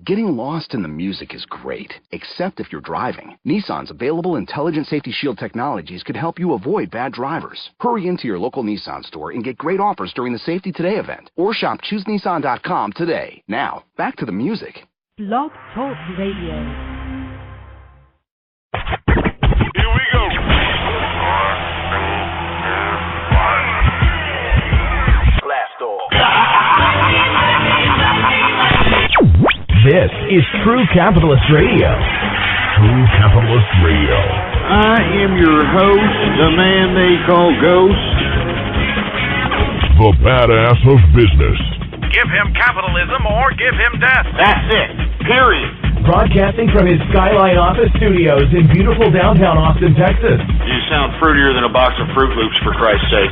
Getting lost in the music is great, except if you're driving. Nissan's available Intelligent Safety Shield technologies could help you avoid bad drivers. Hurry into your local Nissan store and get great offers during the Safety Today event. Or shop ChooseNissan.com today. Now, back to the music. Blog Talk Radio. Here we go. Blast off. This is True Capitalist Radio. True Capitalist Radio. I am your host, the man they call Ghost. The badass of business. Give him capitalism or give him death. That's it. Period. Broadcasting from his Skyline office studios in beautiful downtown Austin, Texas. You sound fruitier than a box of Fruit Loops, for Christ's sake.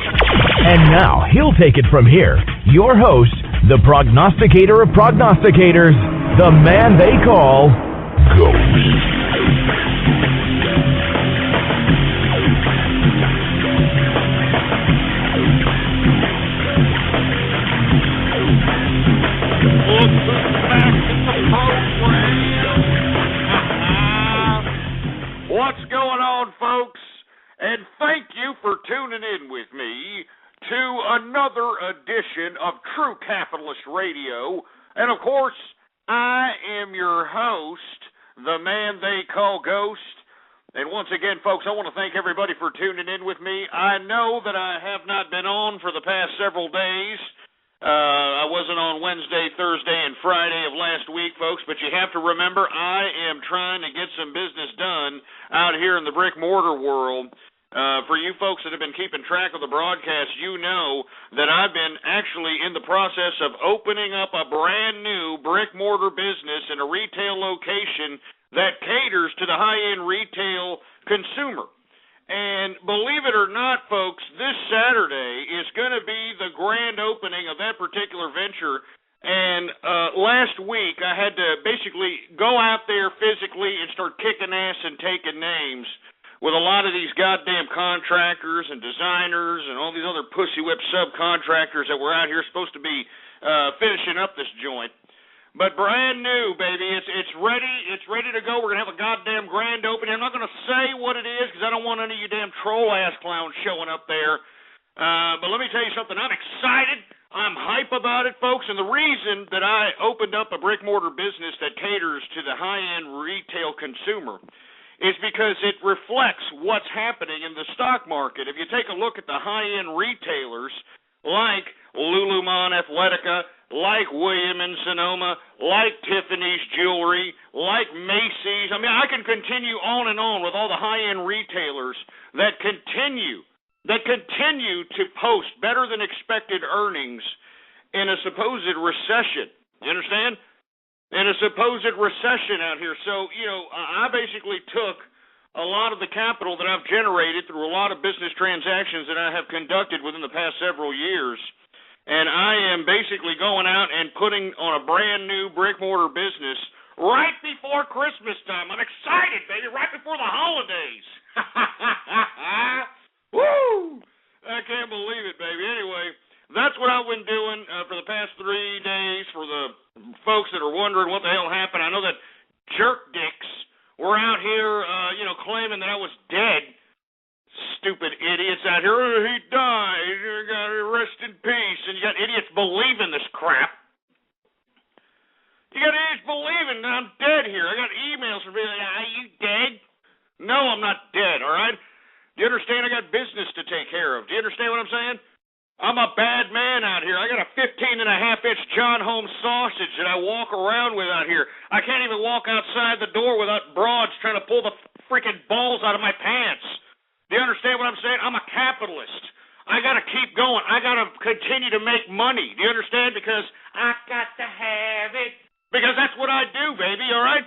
And now, he'll take it from here. Your host, the prognosticator of prognosticators, the man they call Ghost. What's going on, folks? And thank you for tuning in with me to another edition of True Capitalist Radio. And of course, I am your host, the man they call Ghost. And once again, folks, I want to thank everybody for tuning in with me. I know that I have not been on for the past several days. I wasn't on Wednesday, Thursday, and Friday of last week, folks, but you have to remember I am trying to get some business done out here in the brick-mortar world. For you folks that have been keeping track of the broadcast, you know that I've been actually in the process of opening up a brand-new brick-mortar business in a retail location that caters to the high-end retail consumer. And believe it or not, folks, this Saturday is going to be the grand opening of that particular venture. And last week, I had to basically go out there physically and start kicking ass and taking names with a lot of these goddamn contractors and designers and all these other pussy-whip subcontractors that were out here supposed to be finishing up this joint. But brand new, baby. It's ready. It's ready to go. We're going to have a goddamn grand opening. I'm not going to say what it is because I don't want any of you damn troll-ass clowns showing up there. But let me tell you something. I'm excited. I'm hype about it, folks. And the reason that I opened up a brick-mortar business that caters to the high-end retail consumer is because it reflects what's happening in the stock market. If you take a look at the high-end retailers like Lululemon Athletica, like William & Sonoma, like Tiffany's Jewelry, like Macy's. I mean, I can continue on and on with all the high-end retailers that continue to post better than expected earnings in a supposed recession. You understand? In a supposed recession out here. So, you know, I basically took a lot of the capital that I've generated through a lot of business transactions that I have conducted within the past several years, and I am basically going out and putting on a brand new brick-mortar business right before Christmas time. I'm excited, baby, right before the holidays. Woo! I can't believe it, baby. Anyway, that's what I've been doing for the past 3 days. For the folks that are wondering what the hell happened, I know that jerk dicks were out here, claiming that I was dead. Stupid idiots out here. Oh, he died. Got to rest in peace. And you got idiots believing this crap. You got idiots believing that I'm dead here. I got emails from people like, are you dead? No, I'm not dead, all right? Do you understand? I got business to take care of. Do you understand what I'm saying? I'm a bad man out here. I got a 15.5-inch John Holmes sausage that I walk around with out here. I can't even walk outside the door without broads trying to pull the freaking balls out of my pants. Do you understand what I'm saying? I'm a capitalist. I got to keep going. I got to continue to make money. Do you understand? Because I got to have it. Because that's what I do, baby, all right?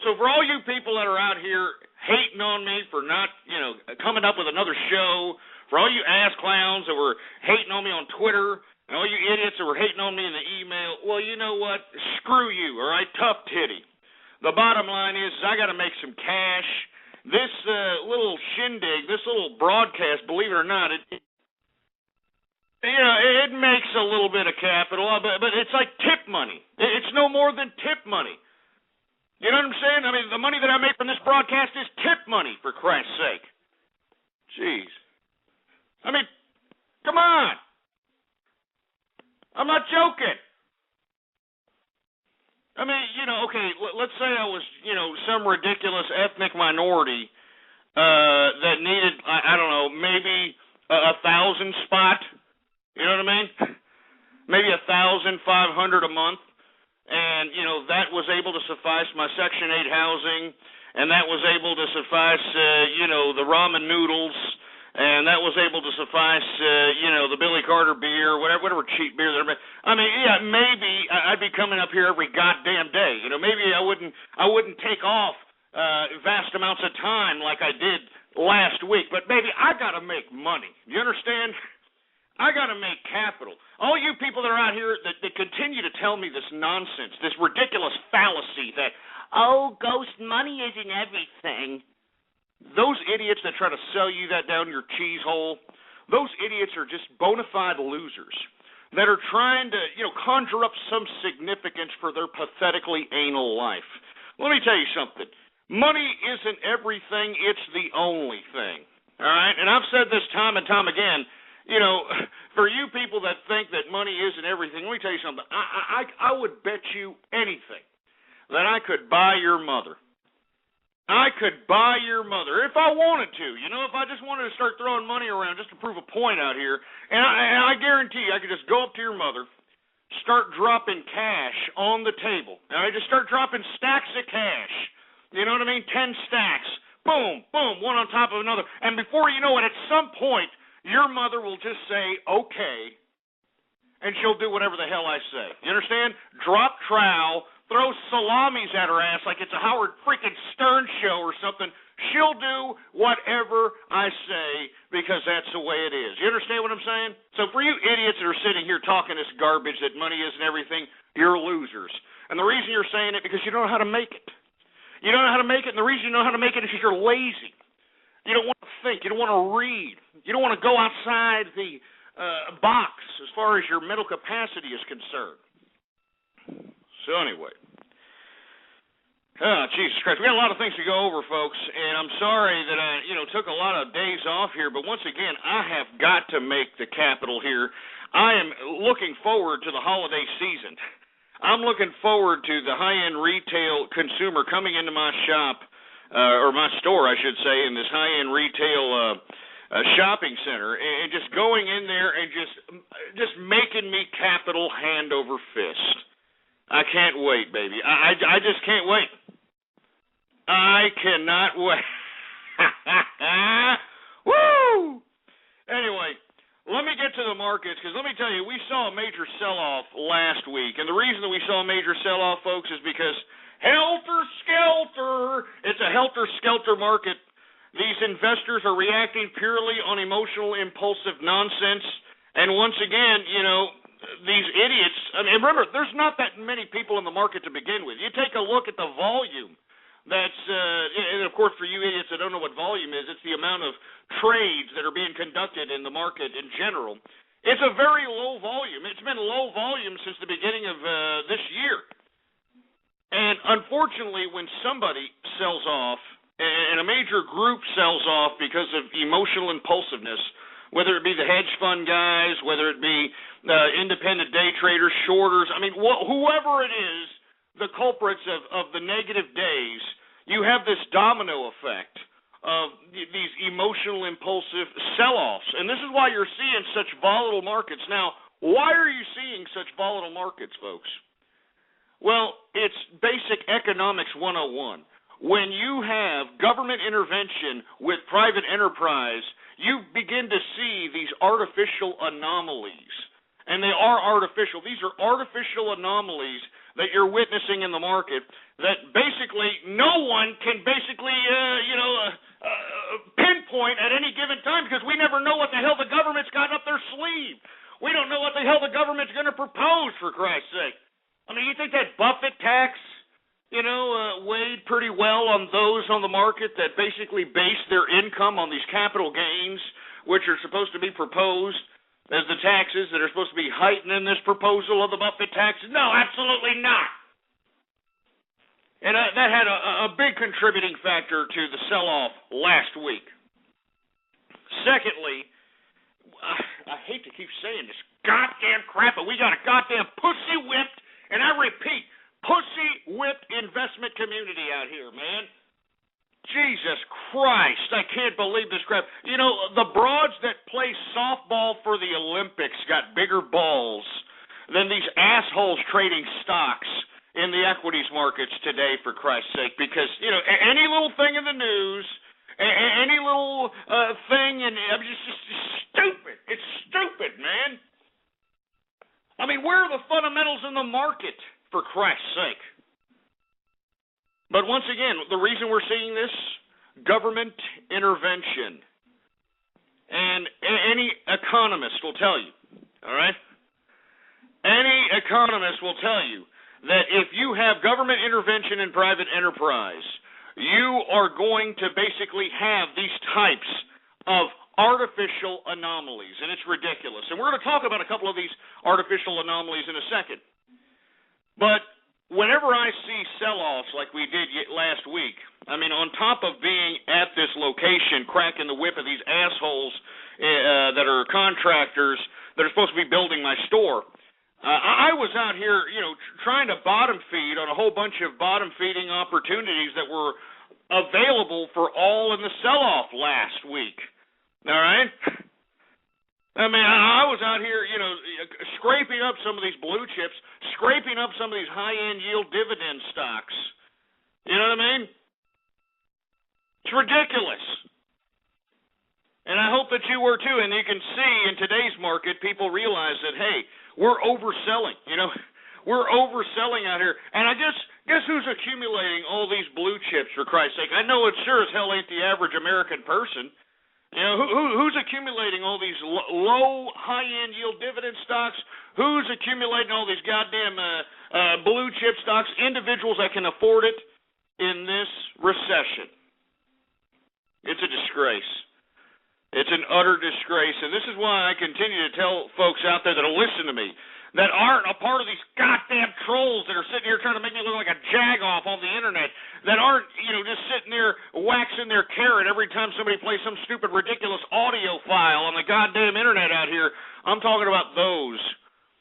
So for all you people that are out here hating on me for not, coming up with another show, for all you ass clowns that were hating on me on Twitter, and all you idiots that were hating on me in the email, well, you know what? Screw you, all right? Tough titty. The bottom line is I got to make some cash. This little shindig, this little broadcast, believe it or not, it makes a little bit of capital, but it's like tip money. It's no more than tip money. You know what I'm saying? I mean, the money that I make from this broadcast is tip money, for Christ's sake. Jeez. I mean, come on. I'm not joking. I mean, okay, let's say I was, some ridiculous ethnic minority that needed, I don't know, maybe 1,000 spot. You know what I mean? Maybe 1,500 a month. And, that was able to suffice my Section 8 housing, and that was able to suffice, the ramen noodles, and that was able to suffice, the Billy Carter beer, whatever cheap beer there. I mean, yeah, maybe I'd be coming up here every goddamn day. Maybe I wouldn't take off vast amounts of time like I did last week, but baby, I gotta make money. You understand? I got to make capital. All you people that are out here that continue to tell me this nonsense, this ridiculous fallacy that, ghost money isn't everything. Those idiots that try to sell you that down your cheese hole, those idiots are just bona fide losers that are trying to, conjure up some significance for their pathetically anal life. Let me tell you something. Money isn't everything. It's the only thing. All right? And I've said this time and time again. For you people that think that money isn't everything, let me tell you something. I would bet you anything that I could buy your mother. I could buy your mother if I wanted to. If I just wanted to start throwing money around just to prove a point out here, and I guarantee you I could just go up to your mother, start dropping cash on the table. And I just start dropping stacks of cash. You know what I mean? 10 stacks. Boom, boom, one on top of another. And before you know it, at some point, your mother will just say, okay, and she'll do whatever the hell I say. You understand? Drop trowel, throw salamis at her ass like it's a Howard freaking Stern show or something. She'll do whatever I say because that's the way it is. You understand what I'm saying? So for you idiots that are sitting here talking this garbage that money isn't everything, you're losers. And the reason you're saying it because you don't know how to make it. You don't know how to make it, and the reason you know how to make it is because you're lazy. You don't want to think. You don't want to read. You don't want to go outside the box as far as your mental capacity is concerned. So anyway. Jesus Christ. We got a lot of things to go over, folks, and I'm sorry that I, took a lot of days off here, but once again, I have got to make the capital here. I am looking forward to the holiday season. I'm looking forward to the high-end retail consumer coming into my shop, or my store, I should say, in this high-end retail shopping center, and just going in there and just making me capital hand over fist. I can't wait, baby. I just can't wait. I cannot wait. Woo! Anyway, let me get to the markets, because let me tell you, we saw a major sell-off last week, and the reason that we saw a major sell-off, folks, is because helter-skelter. It's a helter-skelter market. These investors are reacting purely on emotional, impulsive nonsense. And once again, these idiots, remember, there's not that many people in the market to begin with. You take a look at the volume. That's, and of course, for you idiots that don't know what volume is, it's the amount of trades that are being conducted in the market in general. It's a very low volume. It's been low volume since the beginning of this year. And unfortunately, when somebody sells off, and a major group sells off because of emotional impulsiveness, whether it be the hedge fund guys, whether it be independent day traders, shorters, whoever it is, the culprits of the negative days, you have this domino effect of these emotional impulsive sell-offs. And this is why you're seeing such volatile markets. Now, why are you seeing such volatile markets, folks? Well, it's basic economics 101. When you have government intervention with private enterprise, you begin to see these artificial anomalies. And they are artificial. These are artificial anomalies that you're witnessing in the market that basically no one can basically, pinpoint at any given time, because we never know what the hell the government's got up their sleeve. We don't know what the hell the government's going to propose, for Christ's sake. You think that Buffett tax, weighed pretty well on those on the market that basically base their income on these capital gains, which are supposed to be proposed as the taxes that are supposed to be heightening this proposal of the Buffett taxes? No, absolutely not. And that had a big contributing factor to the sell-off last week. Secondly, I hate to keep saying this goddamn crap, but we got a goddamn pussy-whipped, and I repeat, pussy-whipped investment community out here, man. Jesus Christ, I can't believe this crap. You know, the broads that play softball for the Olympics got bigger balls than these assholes trading stocks in the equities markets today, for Christ's sake, because, you know, any little thing in the news, any little thing, and I'm just stupid. It's stupid, man. I mean, where are the fundamentals in the market, for Christ's sake? But once again, the reason we're seeing this, government intervention. And any economist will tell you, all right? Any economist will tell you that if you have government intervention in private enterprise, you are going to basically have these types of artificial anomalies, and it's ridiculous. And we're going to talk about a couple of these artificial anomalies in a second. But whenever I see sell-offs like we did last week, I mean, on top of being at this location, cracking the whip of these assholes that are contractors that are supposed to be building my store, I was out here, you know, trying to bottom feed on a whole bunch of bottom feeding opportunities that were available for all in the sell-off last week. All right? I mean, I was out here, you know, scraping up some of these blue chips, scraping up some of these high-end yield dividend stocks. You know what I mean? It's ridiculous. And I hope that you were too. And you can see in today's market, people realize that, hey, we're overselling. You know, we're overselling out here. And I guess who's accumulating all these blue chips, for Christ's sake? I know it sure as hell ain't the average American person. You know, who's accumulating all these low, high-end yield dividend stocks? Who's accumulating all these goddamn blue chip stocks? Individuals that can afford it in this recession. It's a disgrace. It's an utter disgrace, and this is why I continue to tell folks out there that'll listen to me that aren't a part of these goddamn trolls that are sitting here trying to make me look like a jagoff on the internet, that aren't, you know, just sitting there waxing their carrot every time somebody plays some stupid, ridiculous audio file on the goddamn internet out here. I'm talking about those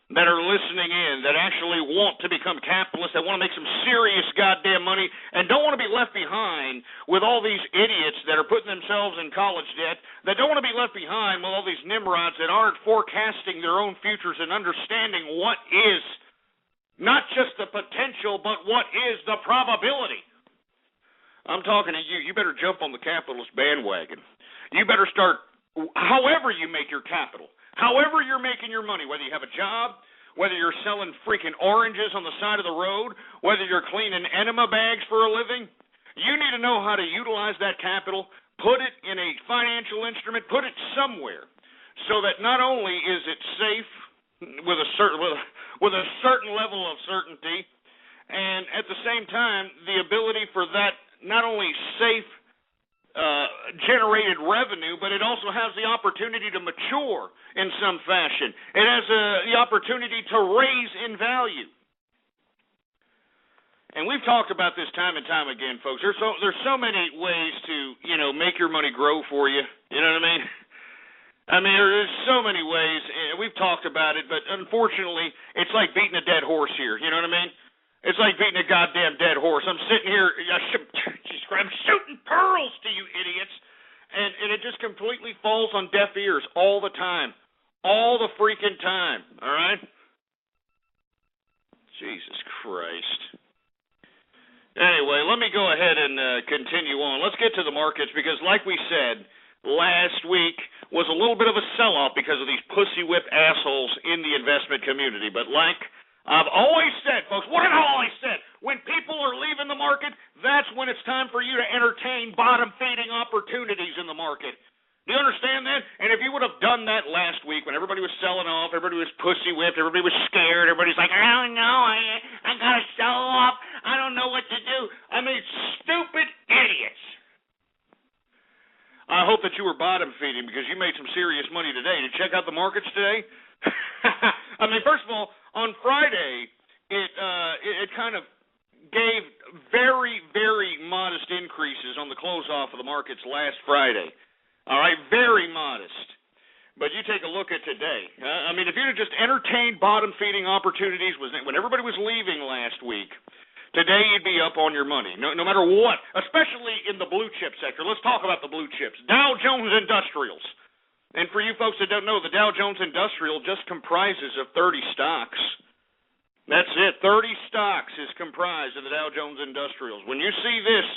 that are listening in, that actually want to become capitalists, that want to make some serious goddamn money, and don't want to be left behind with all these idiots that are putting themselves in college debt, that don't want to be left behind with all these nimrods that aren't forecasting their own futures and understanding what is not just the potential, but what is the probability. I'm talking to you. You better jump on the capitalist bandwagon. You better start, however you make your capital, however you're making your money, whether you have a job, whether you're selling freaking oranges on the side of the road, whether you're cleaning enema bags for a living, you need to know how to utilize that capital, put it in a financial instrument, put it somewhere so that not only is it safe with a certain level of certainty, and at the same time, the ability for that not only safe generated revenue, but it also has the opportunity to mature in some fashion. It has the opportunity to raise in value. And we've talked about this time and time again, folks. There's so many ways to, you know, make your money grow for you. You know what I mean? I mean, there's so many ways. We've talked about it, but unfortunately, it's like beating a dead horse here. You know what I mean? It's like beating a goddamn dead horse. I'm sitting here, I'm shooting pearls to you idiots, and it just completely falls on deaf ears all the time. All the freaking time, all right? Jesus Christ. Anyway, let me go ahead and continue on. Let's get to the markets, because like we said, last week was a little bit of a sell-off because of these pussy whip assholes in the investment community. But like I've always said, folks, what have I always said? When people are leaving the market, that's when it's time for you to entertain bottom-feeding opportunities in the market. Do you understand that? And if you would have done that last week when everybody was selling off, everybody was pussy-whipped, everybody was scared, everybody's like, I don't know, I got to sell off, I don't know what to do. I mean, stupid idiots. I hope that you were bottom feeding because you made some serious money today. Did you check out the markets today? I mean, first of all, on Friday, it kind of gave very, very modest increases on the close-off of the markets last Friday. All right, very modest. But you take a look at today. I mean, if you'd have just entertained bottom-feeding opportunities when everybody was leaving last week, today you'd be up on your money, no matter what, especially in the blue chip sector. Let's talk about the blue chips. Dow Jones Industrials. And for you folks that don't know, the Dow Jones Industrial just comprises of 30 stocks. That's it. 30 stocks is comprised of the Dow Jones Industrials. When you see this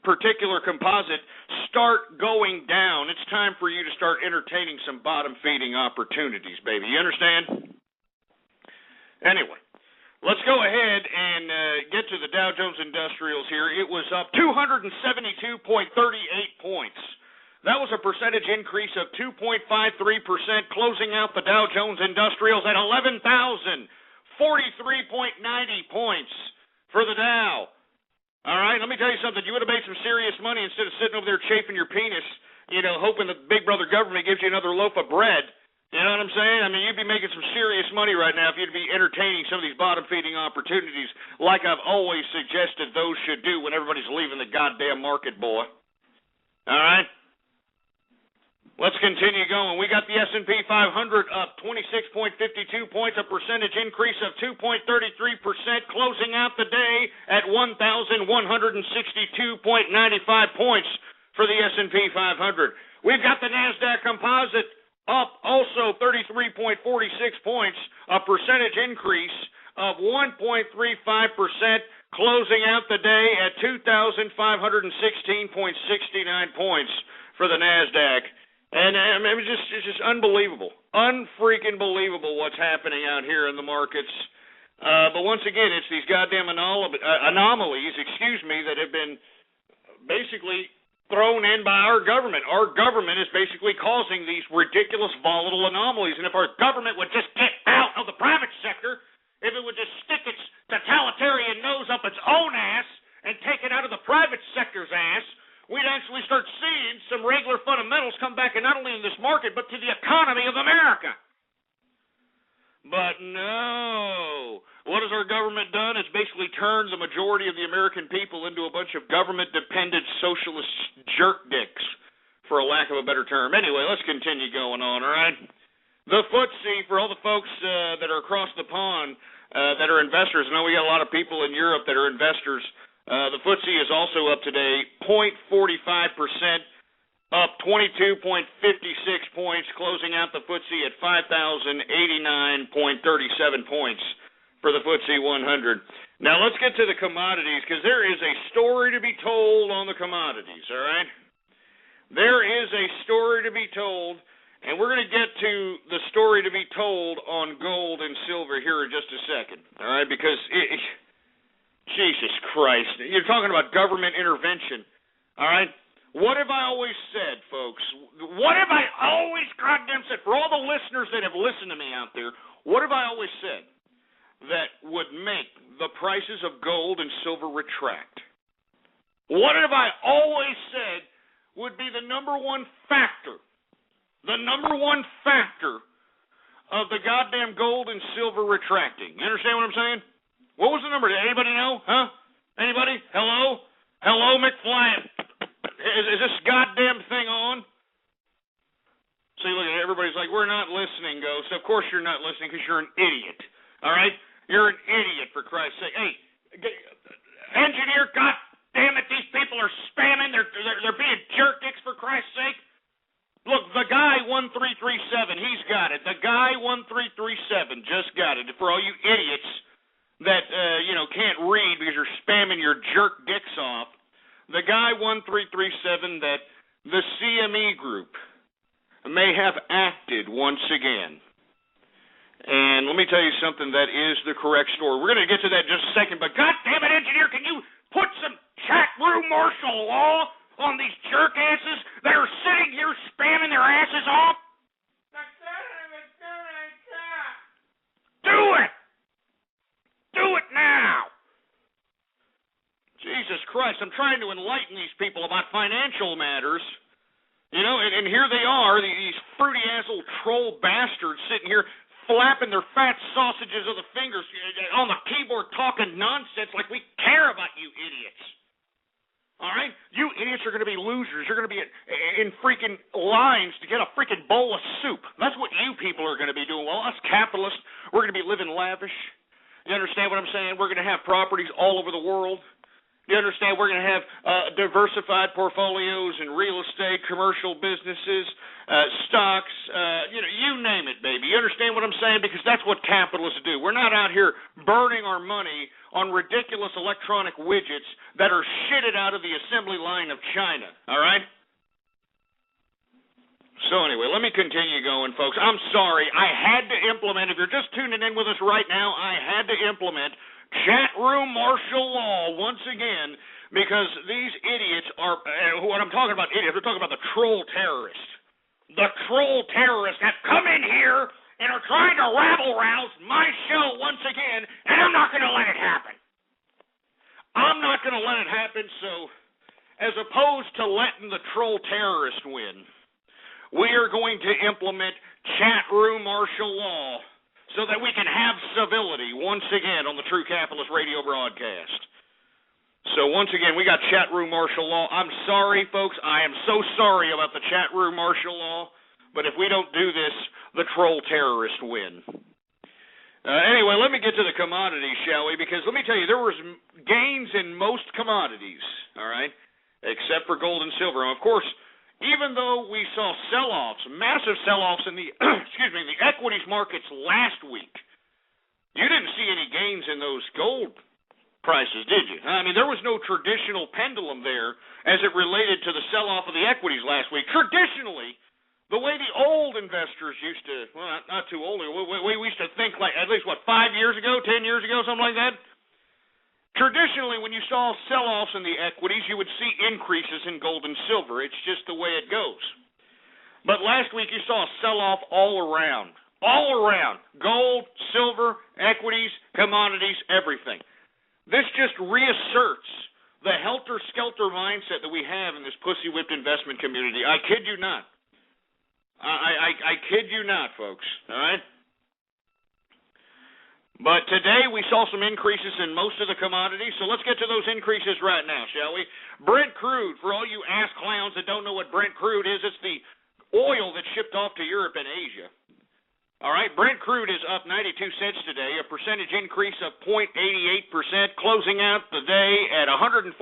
particular composite start going down, it's time for you to start entertaining some bottom-feeding opportunities, baby. You understand? Anyway, let's go ahead and get to the Dow Jones Industrials here. It was up 272.38 points. That was a percentage increase of 2.53%, closing out the Dow Jones Industrials at 11,043.90 points for the Dow. All right, let me tell you something. You would have made some serious money instead of sitting over there chafing your penis, hoping that Big Brother government gives you another loaf of bread. You know what I'm saying? I mean, you'd be making some serious money right now if you'd be entertaining some of these bottom-feeding opportunities like I've always suggested those should do when everybody's leaving the goddamn market, boy. All right? Let's continue going. We got the S&P 500 up 26.52 points, a percentage increase of 2.33%, closing out the day at 1,162.95 points for the S&P 500. We've got the NASDAQ Composite up also 33.46 points, a percentage increase of 1.35%, closing out the day at 2,516.69 points for the NASDAQ. And it's just unbelievable, unfreaking believable what's happening out here in the markets. But once again, it's these goddamn anomalies, that have been basically thrown in by our government. Our government is basically causing these ridiculous volatile anomalies. And if our government would just get out of the private sector, if it would just stick its totalitarian nose up its own ass and take it out of the private sector's ass, we'd actually start seeing some regular fundamentals come back, and not only in this market, but to the economy of America. But no. What has our government done? It's basically turned the majority of the American people into a bunch of government-dependent socialist jerk dicks, for a lack of a better term. Anyway, let's continue going on, all right? The FTSE, for all the folks that are across the pond that are investors, I know we got a lot of people in Europe that are investors. The FTSE is also up today, 0.45%, up 22.56 points, closing out the FTSE at 5,089.37 points for the FTSE 100. Now let's get to the commodities, because there is a story to be told on the commodities, all right? There is a story to be told, and we're going to get to the story to be told on gold and silver here in just a second, all right? Because Jesus Christ. You're talking about government intervention, all right? What have I always said, folks? What have I always goddamn said? For all the listeners that have listened to me out there, what have I always said that would make the prices of gold and silver retract? What have I always said would be the number one factor of the goddamn gold and silver retracting? You understand what I'm saying? What was the number? Anybody know? Huh? Anybody? Hello? Hello, McFly. Is this goddamn thing on? See, look, everybody's like, we're not listening, Ghost. Of course you're not listening because you're an idiot. All right? You're an idiot, for Christ's sake. Hey, engineer, God damn it, these people are spamming. They're being jerk dicks, for Christ's sake. Look, the guy 1337, he's got it. The guy 1337 just got it. For all you idiots that, can't read because you're spamming your jerk dicks off, the guy 1337 that the CME group may have acted once again. And let me tell you something, that is the correct story. We're going to get to that in just a second, but God damn it, engineer, can you put some chat room martial law on these jerk asses that are sitting here spamming their asses off? Do it! Do it now! Jesus Christ, I'm trying to enlighten these people about financial matters, You know, and here they are, these fruity-ass little troll bastards sitting here flapping their fat sausages of the fingers on the keyboard talking nonsense like we care about you idiots. All right? You idiots are going to be losers. You're going to be in freaking lines to get a freaking bowl of soup. That's what you people are going to be doing. Well, us capitalists, we're going to be living lavish. You understand what I'm saying? We're going to have properties all over the world. You understand? We're going to have diversified portfolios in real estate, commercial businesses, stocks, you name it, baby. You understand what I'm saying? Because that's what capitalists do. We're not out here burning our money on ridiculous electronic widgets that are shitted out of the assembly line of China, all right? So anyway, let me continue going, folks. I'm sorry. I had to implement, if you're just tuning in with us right now, I had to implement chat room martial law once again because these idiots are, what I'm talking about idiots, we're talking about the troll terrorists. The troll terrorists have come in here and are trying to rabble-rouse my show once again, and I'm not going to let it happen. I'm not going to let it happen, so as opposed to letting the troll terrorist win, we are going to implement chat room martial law so that we can have civility once again on the True Capitalist radio broadcast. So once again, we got chat room martial law. I'm sorry, folks. I am so sorry about the chat room martial law, but if we don't do this, the troll terrorists win. Anyway, let me get to the commodities, shall we? Because let me tell you, there was gains in most commodities, all right, except for gold and silver. And of course, even though we saw sell-offs, massive sell-offs in the the equities markets last week, you didn't see any gains in those gold prices, did you? I mean, there was no traditional pendulum there as it related to the sell-off of the equities last week. Traditionally, the way the old investors used to, well, not too old, we used to think like, at least, 5 years ago, 10 years ago, something like that? Traditionally, when you saw sell-offs in the equities, you would see increases in gold and silver. It's just the way it goes. But last week, you saw a sell-off all around. All around. Gold, silver, equities, commodities, everything. This just reasserts the helter-skelter mindset that we have in this pussy-whipped investment community. I kid you not. I kid you not, folks. All right? But today we saw some increases in most of the commodities, so let's get to those increases right now, shall we? Brent crude, for all you ass clowns that don't know what Brent crude is, it's the oil that's shipped off to Europe and Asia. All right, Brent crude is up 92 cents today, a percentage increase of 0.88%, closing out the day at $104.89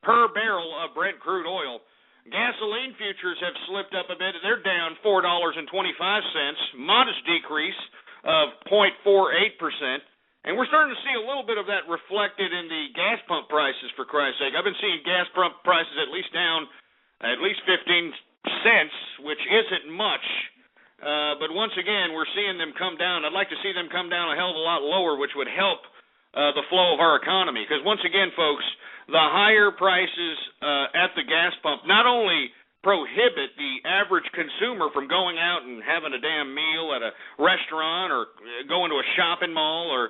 per barrel of Brent crude oil. Gasoline futures have slipped up a bit. They're down $4.25, modest decrease of 0.48%. And we're starting to see a little bit of that reflected in the gas pump prices, for Christ's sake. I've been seeing gas pump prices at least down at least 15 cents, which isn't much. But once again, we're seeing them come down. I'd like to see them come down a hell of a lot lower, which would help the flow of our economy. Because once again, folks, the higher prices at the gas pump not only prohibit the average consumer from going out and having a damn meal at a restaurant or going to a shopping mall or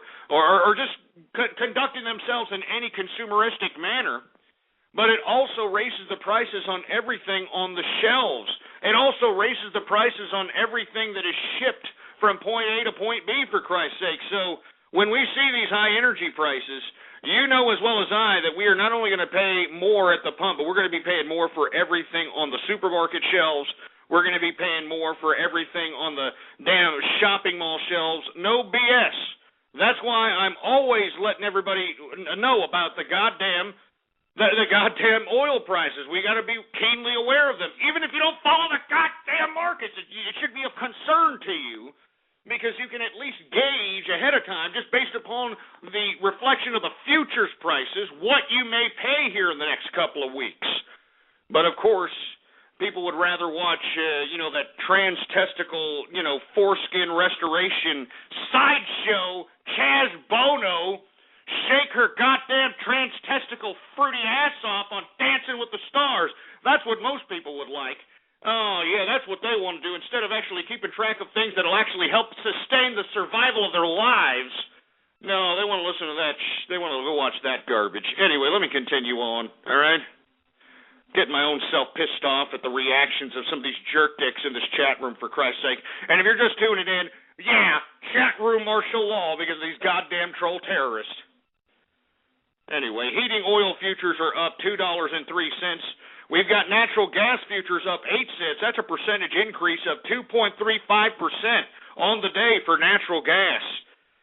just conducting themselves in any consumeristic manner, but it also raises the prices on everything on the shelves. It also raises the prices on everything that is shipped from point A to point B, for Christ's sake. So when we see these high energy prices, you know as well as I that we are not only going to pay more at the pump, but we're going to be paying more for everything on the supermarket shelves. We're going to be paying more for everything on the damn shopping mall shelves. No BS. That's why I'm always letting everybody know about the goddamn oil prices. We got to be keenly aware of them. Even if you don't follow the goddamn markets, it should be of concern to you, because you can at least gauge ahead of time, just based upon the reflection of the futures prices, what you may pay here in the next couple of weeks. But of course, people would rather watch, that trans-testicle, foreskin restoration sideshow, Chaz Bono shake her goddamn trans-testicle fruity ass off on Dancing with the Stars. That's what most people would like. Oh, yeah, that's what they want to do, instead of actually keeping track of things that will actually help sustain the survival of their lives. No, they want to listen to that. They want to go watch that garbage. Anyway, let me continue on, all right? getting my own self pissed off at the reactions of some of these jerk dicks in this chat room, for Christ's sake. And if you're just tuning in, yeah, chat room martial law because of these goddamn troll terrorists. Anyway, heating oil futures are up $2.03. We've got natural gas futures up 8 cents. That's a percentage increase of 2.35% on the day for natural gas.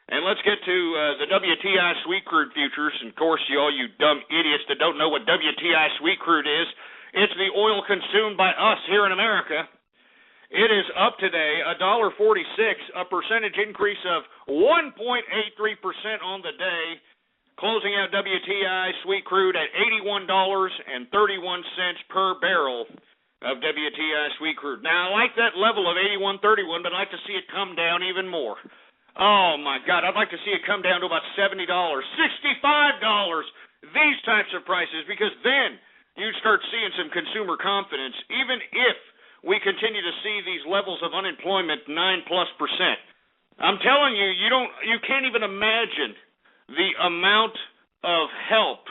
And let's get to the WTI sweet crude futures. And, of course, all you dumb idiots that don't know what WTI sweet crude is, it's the oil consumed by us here in America. It is up today, $1.46, a percentage increase of 1.83% on the day, closing out WTI sweet crude at $81.31 per barrel of WTI sweet crude. Now, I like that level of $81.31, but I'd like to see it come down even more. Oh, my God, I'd like to see it come down to about $70, $65, these types of prices, because then you'd start seeing some consumer confidence, even if we continue to see these levels of unemployment 9+%. I'm telling you, you can't even imagine the amount of help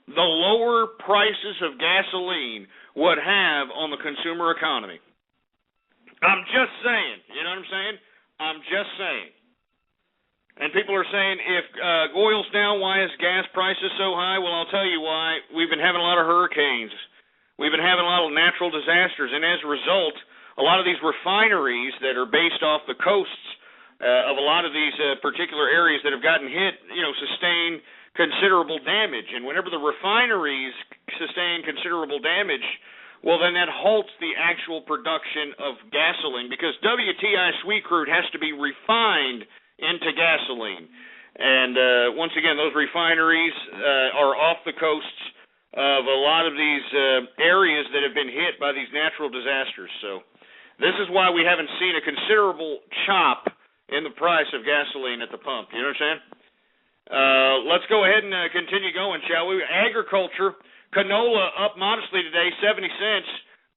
the lower prices of gasoline would have on the consumer economy. I'm just saying, you know what I'm saying? I'm just saying. And people are saying, if oil's down, why is gas prices so high? Well, I'll tell you why. We've been having a lot of hurricanes. We've been having a lot of natural disasters. And as a result, a lot of these refineries that are based off the coasts of a lot of these particular areas that have gotten hit, sustain considerable damage. And whenever the refineries sustain considerable damage, well, then that halts the actual production of gasoline, because WTI sweet crude has to be refined into gasoline. And once again, those refineries are off the coasts of a lot of these areas that have been hit by these natural disasters. So this is why we haven't seen a considerable chop in the price of gasoline at the pump. You know what I'm saying? Let's go ahead and continue going, shall we? Agriculture, canola up modestly today, 70 cents.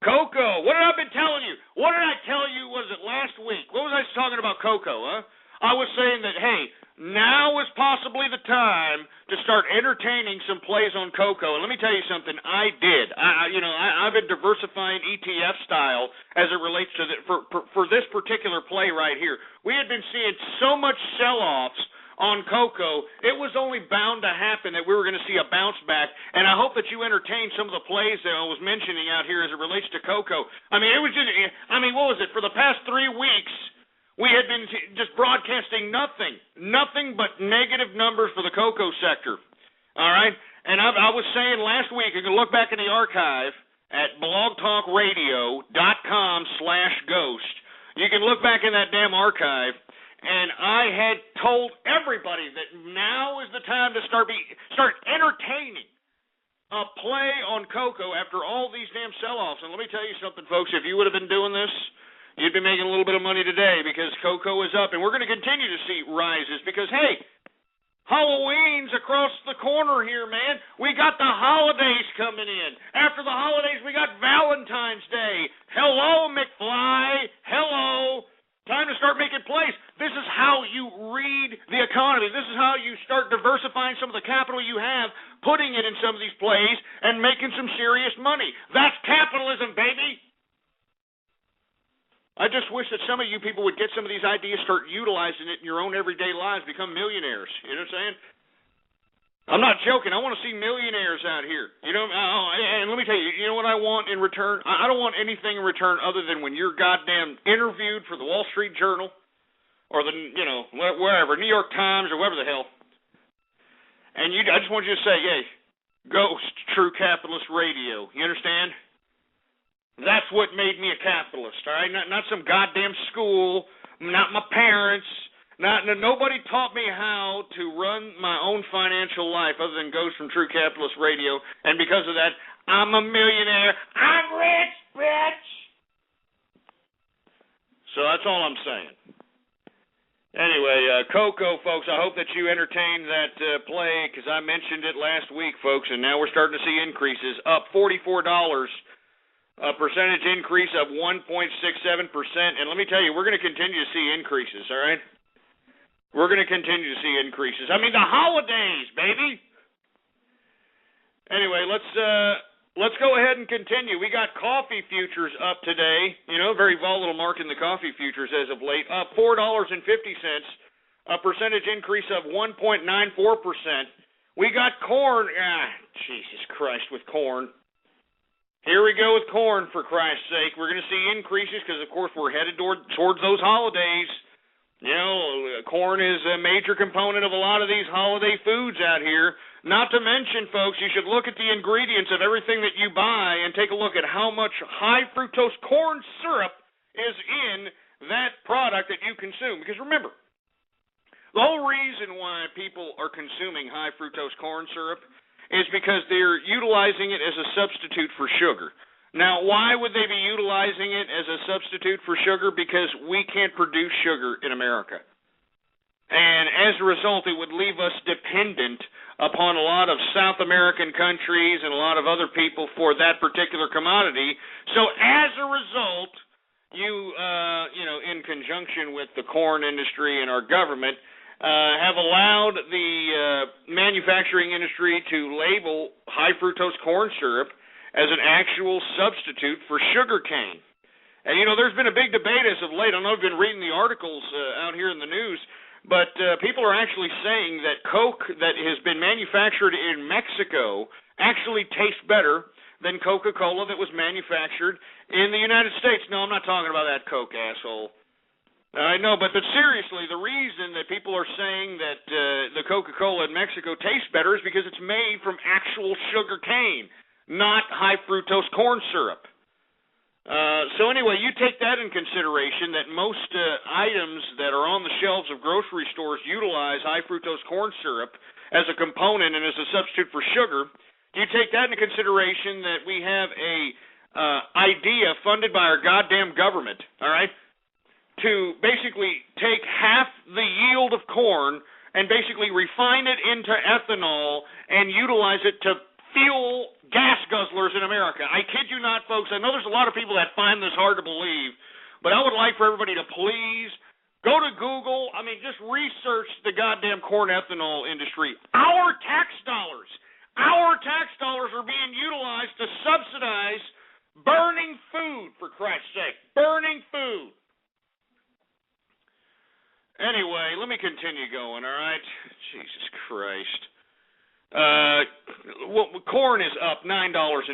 Cocoa, what have I been telling you? What did I tell you, was it last week? What was I talking about cocoa, huh? I was saying that, hey, now is possibly the time to start entertaining some plays on cocoa. And let me tell you something, I did. I've been diversifying ETF style as it relates to for this particular play right here. We had been seeing so much sell-offs on cocoa, it was only bound to happen that we were going to see a bounce back. And I hope that you entertained some of the plays that I was mentioning out here as it relates to cocoa. I mean, what was it? For the past 3 weeks, we had been just broadcasting nothing but negative numbers for the cocoa sector. All right? And I was saying last week, you can look back in the archive at blogtalkradio.com/ghost. You can look back in that damn archive, and I had told everybody that now is the time to start entertaining a play on cocoa after all these damn sell-offs. And let me tell you something, folks, if you would have been doing this, you'd be making a little bit of money today, because cocoa is up, and we're going to continue to see rises because, hey, Halloween's across the corner here, man. We got the holidays coming in. After the holidays, we got Valentine's Day. Hello, McFly. Hello. Time to start making plays. This is how you read the economy. This is how you start diversifying some of the capital you have, putting it in some of these plays, and making some serious money. That's capitalism, baby. I just wish that some of you people would get some of these ideas, start utilizing it in your own everyday lives, become millionaires. You know what I'm saying? I'm not joking. I want to see millionaires out here. And let me tell you, you know what I want in return? I don't want anything in return other than when you're goddamn interviewed for the Wall Street Journal or wherever, New York Times or wherever the hell. And I just want you to say, hey, Ghost, True Capitalist Radio. You understand? That's what made me a capitalist, all right? Not some goddamn school, not my parents. Nobody taught me how to run my own financial life other than Ghost from True Capitalist Radio. And because of that, I'm a millionaire. I'm rich, bitch! So that's all I'm saying. Anyway, cocoa, folks, I hope that you entertained that play, because I mentioned it last week, folks, and now we're starting to see increases, up $44. A percentage increase of 1.67%. And let me tell you, we're going to continue to see increases, all right? We're going to continue to see increases. I mean, the holidays, baby. Anyway, let's let's go ahead and continue. We got coffee futures up today. Very volatile market in the coffee futures as of late. Up $4.50, a percentage increase of 1.94%. We got corn. Jesus Christ, with corn. Here we go with corn, for Christ's sake. We're going to see increases because, of course, we're headed towards those holidays. Corn is a major component of a lot of these holiday foods out here. Not to mention, folks, you should look at the ingredients of everything that you buy and take a look at how much high fructose corn syrup is in that product that you consume. Because remember, the whole reason why people are consuming high fructose corn syrup is because they're utilizing it as a substitute for sugar. Now, why would they be utilizing it as a substitute for sugar? Because we can't produce sugar in America. And as a result, it would leave us dependent upon a lot of South American countries and a lot of other people for that particular commodity. So as a result, in conjunction with the corn industry and our government, have allowed the manufacturing industry to label high fructose corn syrup as an actual substitute for sugar cane. And, there's been a big debate as of late. I know I've been reading the articles out here in the news, but people are actually saying that Coke that has been manufactured in Mexico actually tastes better than Coca-Cola that was manufactured in the United States. No, I'm not talking about that Coke, asshole. I know, but seriously, the reason that people are saying that the Coca-Cola in Mexico tastes better is because it's made from actual sugar cane, not high fructose corn syrup. So anyway, you take that in consideration, that most items that are on the shelves of grocery stores utilize high fructose corn syrup as a component and as a substitute for sugar. You take that into consideration that we have a idea funded by our goddamn government, all right, to basically take half the yield of corn and basically refine it into ethanol and utilize it to fuel gas guzzlers in America. I kid you not, folks. I know there's a lot of people that find this hard to believe, but I would like for everybody to please go to Google. Just research the goddamn corn ethanol industry. Our tax dollars are being utilized to subsidize burning food, for Christ's sake. Burning food. Anyway, let me continue going, all right? Jesus Christ. Corn is up $9.50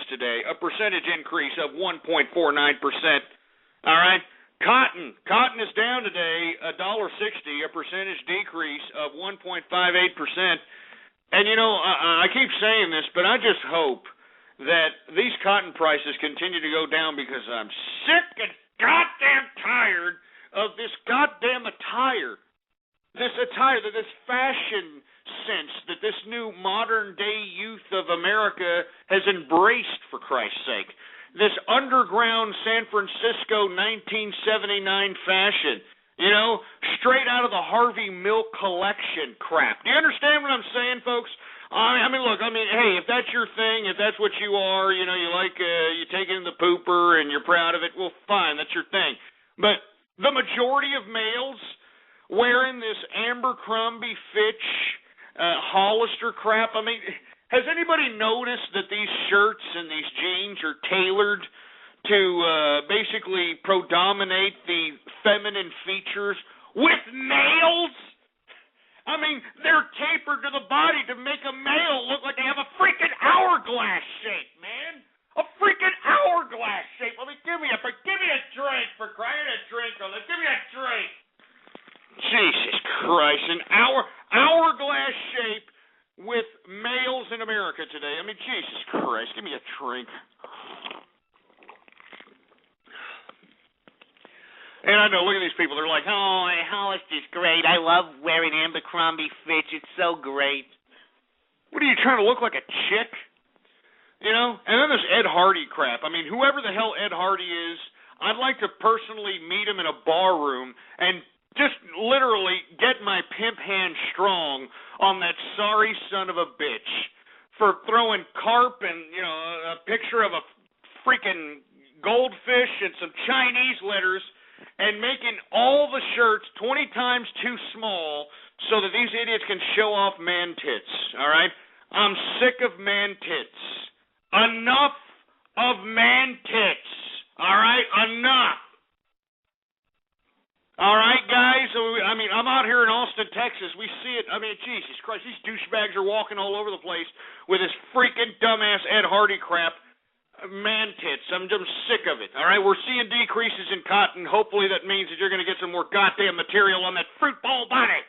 today, a percentage increase of 1.49%. All right? Cotton is down today, $1.60, a percentage decrease of 1.58%. And, I keep saying this, but I just hope that these cotton prices continue to go down because I'm sick and goddamn tired of this goddamn attire, this fashion sense that this new modern-day youth of America has embraced, for Christ's sake. This underground San Francisco 1979 fashion, straight out of the Harvey Milk collection crap. Do you understand what I'm saying, folks? Hey, if that's your thing, if that's what you are, you like, you take it in the pooper and you're proud of it, well, fine, that's your thing. But the majority of males wearing this Abercrombie Fitch Hollister crap. Has anybody noticed that these shirts and these jeans are tailored to basically predominate the feminine features with nails? They're tapered to the body to make a male look like they have a freaking hourglass shape, man. A freaking hourglass shape. Give me a drink, for crying a drink on this. Give me a drink. Jesus Christ, an hourglass shape with males in America today. Jesus Christ, give me a drink. And I know, look at these people. They're like, oh, Hollister's great. I love wearing Abercrombie Fitch. It's so great. What are you, trying to look like a chick? And then this Ed Hardy crap. Whoever the hell Ed Hardy is, I'd like to personally meet him in a bar room and just literally get my pimp hand strong on that sorry son of a bitch for throwing carp and, a picture of a freaking goldfish and some Chinese letters and making all the shirts 20 times too small so that these idiots can show off man tits, all right? I'm sick of man tits. enough of man tits. All right, enough. All right, guys. So, I'm out here in Austin, Texas. We see it. Jesus Christ, these douchebags are walking all over the place with this freaking dumbass Ed Hardy crap. Man tits. I'm sick of it. All right, we're seeing decreases in cotton. Hopefully that means that you're going to get some more goddamn material on that fruit bowl body.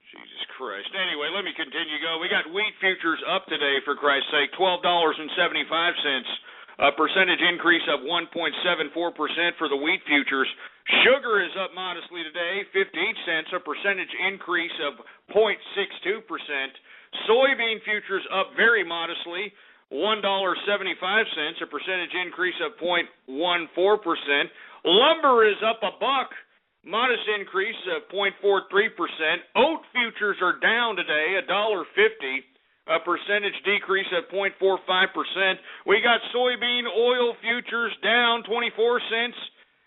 Jesus Christ. Anyway, let me continue going. We got wheat futures up today, for Christ's sake, $12.75. A percentage increase of 1.74% for the wheat futures. Sugar is up modestly today, 58 cents, a percentage increase of 0.62%. Soybean futures up very modestly, $1.75, a percentage increase of 0.14%. Lumber is up $1, modest increase of 0.43%. Oat futures are down today, $1.50. A percentage decrease of 0.45%. We got soybean oil futures down 24 cents.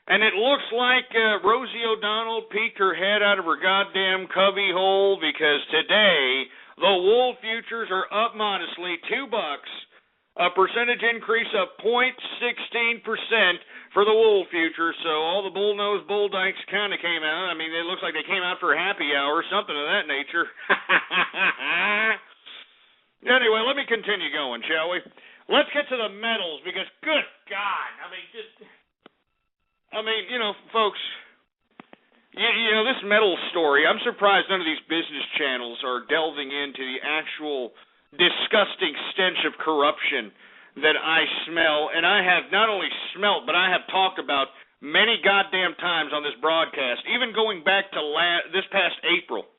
And it looks like Rosie O'Donnell peeked her head out of her goddamn cubby hole, because today the wool futures are up modestly, $2. A percentage increase of 0.16% for the wool futures. So all the bull-nosed bull dykes kind of came out. It looks like they came out for a happy hour, something of that nature. Anyway, let me continue going, shall we? Let's get to the metals, because good God, folks, this metal story, I'm surprised none of these business channels are delving into the actual disgusting stench of corruption that I smell, and I have not only smelt, but I have talked about many goddamn times on this broadcast, even going back to this past April.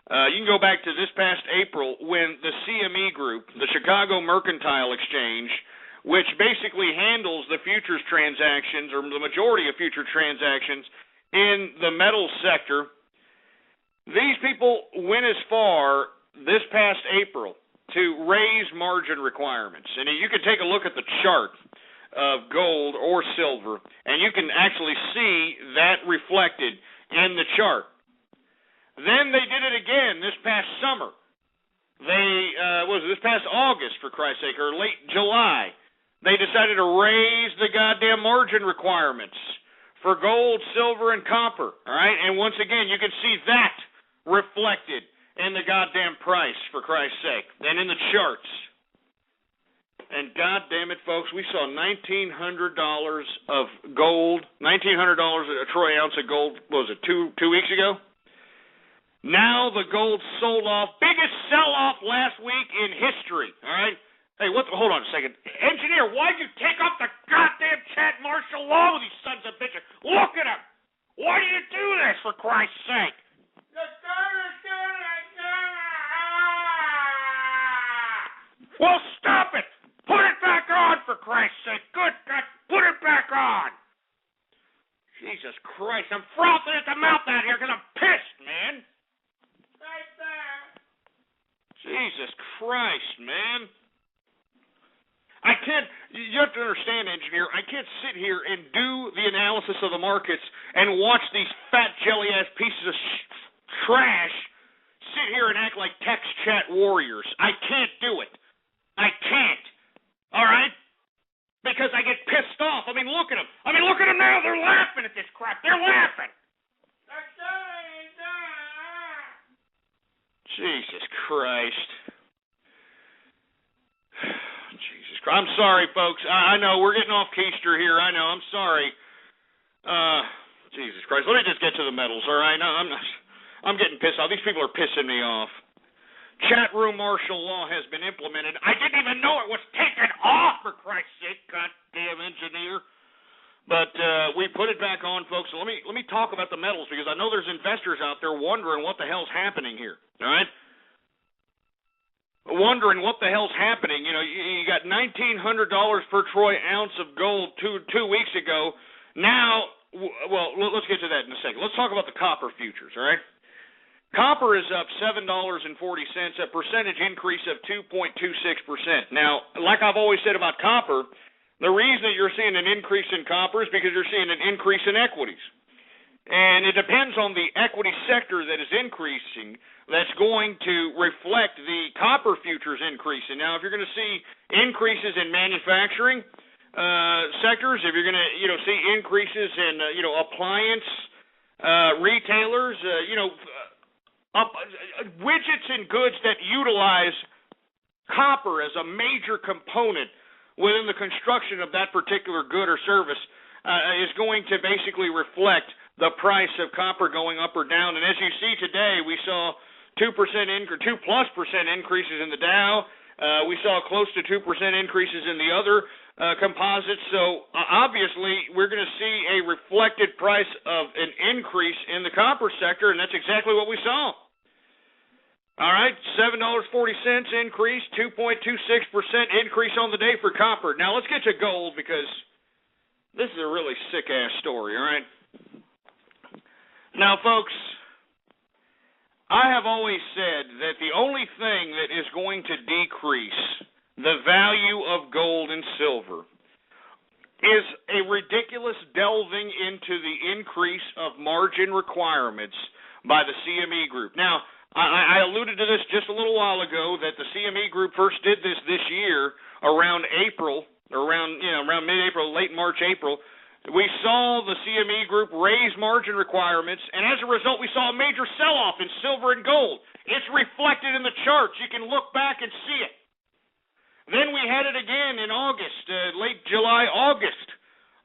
You can go back to this past April when the CME Group, the Chicago Mercantile Exchange, which basically handles the futures transactions, or the majority of future transactions in the metals sector, these people went as far this past April to raise margin requirements. And you can take a look at the chart of gold or silver, and you can actually see that reflected in the chart. Then they did it again this past summer. This past August, for Christ's sake, or late July. They decided to raise the goddamn margin requirements for gold, silver, and copper. All right, and once again, you can see that reflected in the goddamn price, for Christ's sake, and in the charts. And goddamn it, folks, we saw $1,900 of gold, $1,900 a troy ounce of gold. What was it, two weeks ago? Now the gold sold off, biggest sell-off last week in history, all right? Hey, hold on a second. Engineer, why'd you take off the goddamn Chad Marshall law with these sons of bitches? Look at him! Why do you do this, for Christ's sake? Well, stop it! Put it back on, for Christ's sake! Good God, put it back on! Jesus Christ, I'm frothing at the mouth out here because I'm pissed, man! Jesus Christ, man. You have to understand, engineer, I can't sit here and do the analysis of the markets and watch these fat jelly-ass pieces of trash sit here and act like text chat warriors. I can't do it. I can't. All right? Because I get pissed off. Look at them. Look at them now. They're laughing at this crap. They're laughing. Jesus Christ. Jesus Christ. I'm sorry, folks. I know we're getting off keister here. I know. I'm sorry. Jesus Christ. Let me just get to the metals, all right? I'm getting pissed off. These people are pissing me off. Chat room martial law has been implemented. I didn't even know it was taken off, for Christ's sake. Goddamn engineer. But we put it back on, folks. So let me talk about the metals, because I know there's investors out there wondering what the hell's happening here. All right? Wondering what the hell's happening. You got $1,900 per troy ounce of gold two weeks ago. Now, let's get to that in a second. Let's talk about the copper futures, all right? Copper is up $7.40, a percentage increase of 2.26%. Now, like I've always said about copper, the reason that you're seeing an increase in copper is because you're seeing an increase in equities. And it depends on the equity sector that is increasing. That's going to reflect the copper futures increasing. Now, if you're going to see increases in manufacturing sectors, if you're going to see increases in appliance retailers, widgets and goods that utilize copper as a major component within the construction of that particular good or service is going to basically reflect the price of copper going up or down. And as you see today, we saw 2% increases in the Dow. We saw close to 2% increases in the other composites. So obviously, we're going to see a reflected price of an increase in the copper sector, and that's exactly what we saw. All right, $7.40 increase, 2.26% increase on the day for copper. Now let's get to gold, because this is a really sick-ass story, all right? Now, folks, I have always said that the only thing that is going to decrease the value of gold and silver is a ridiculous delving into the increase of margin requirements by the CME Group. Now, I alluded to this just a little while ago, that the CME Group first did this year around April, around mid-April, late March, April. We saw the CME Group raise margin requirements, and as a result, we saw a major sell-off in silver and gold. It's reflected in the charts. You can look back and see it. Then we had it again in August, late July, August.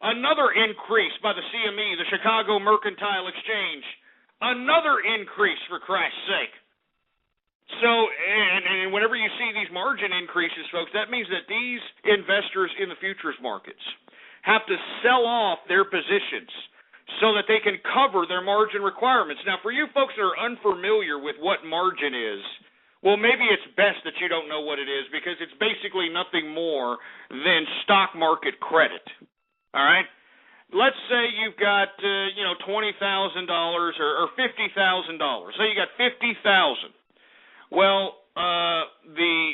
Another increase by the CME, the Chicago Mercantile Exchange. Another increase, for Christ's sake. So, and whenever you see these margin increases, folks, that means that these investors in the futures markets have to sell off their positions so that they can cover their margin requirements. Now, for you folks that are unfamiliar with what margin is, well, maybe it's best that you don't know what it is, because it's basically nothing more than stock market credit. All right? Let's say you've got, $20,000 or $50,000. Say you got $50,000. Well, the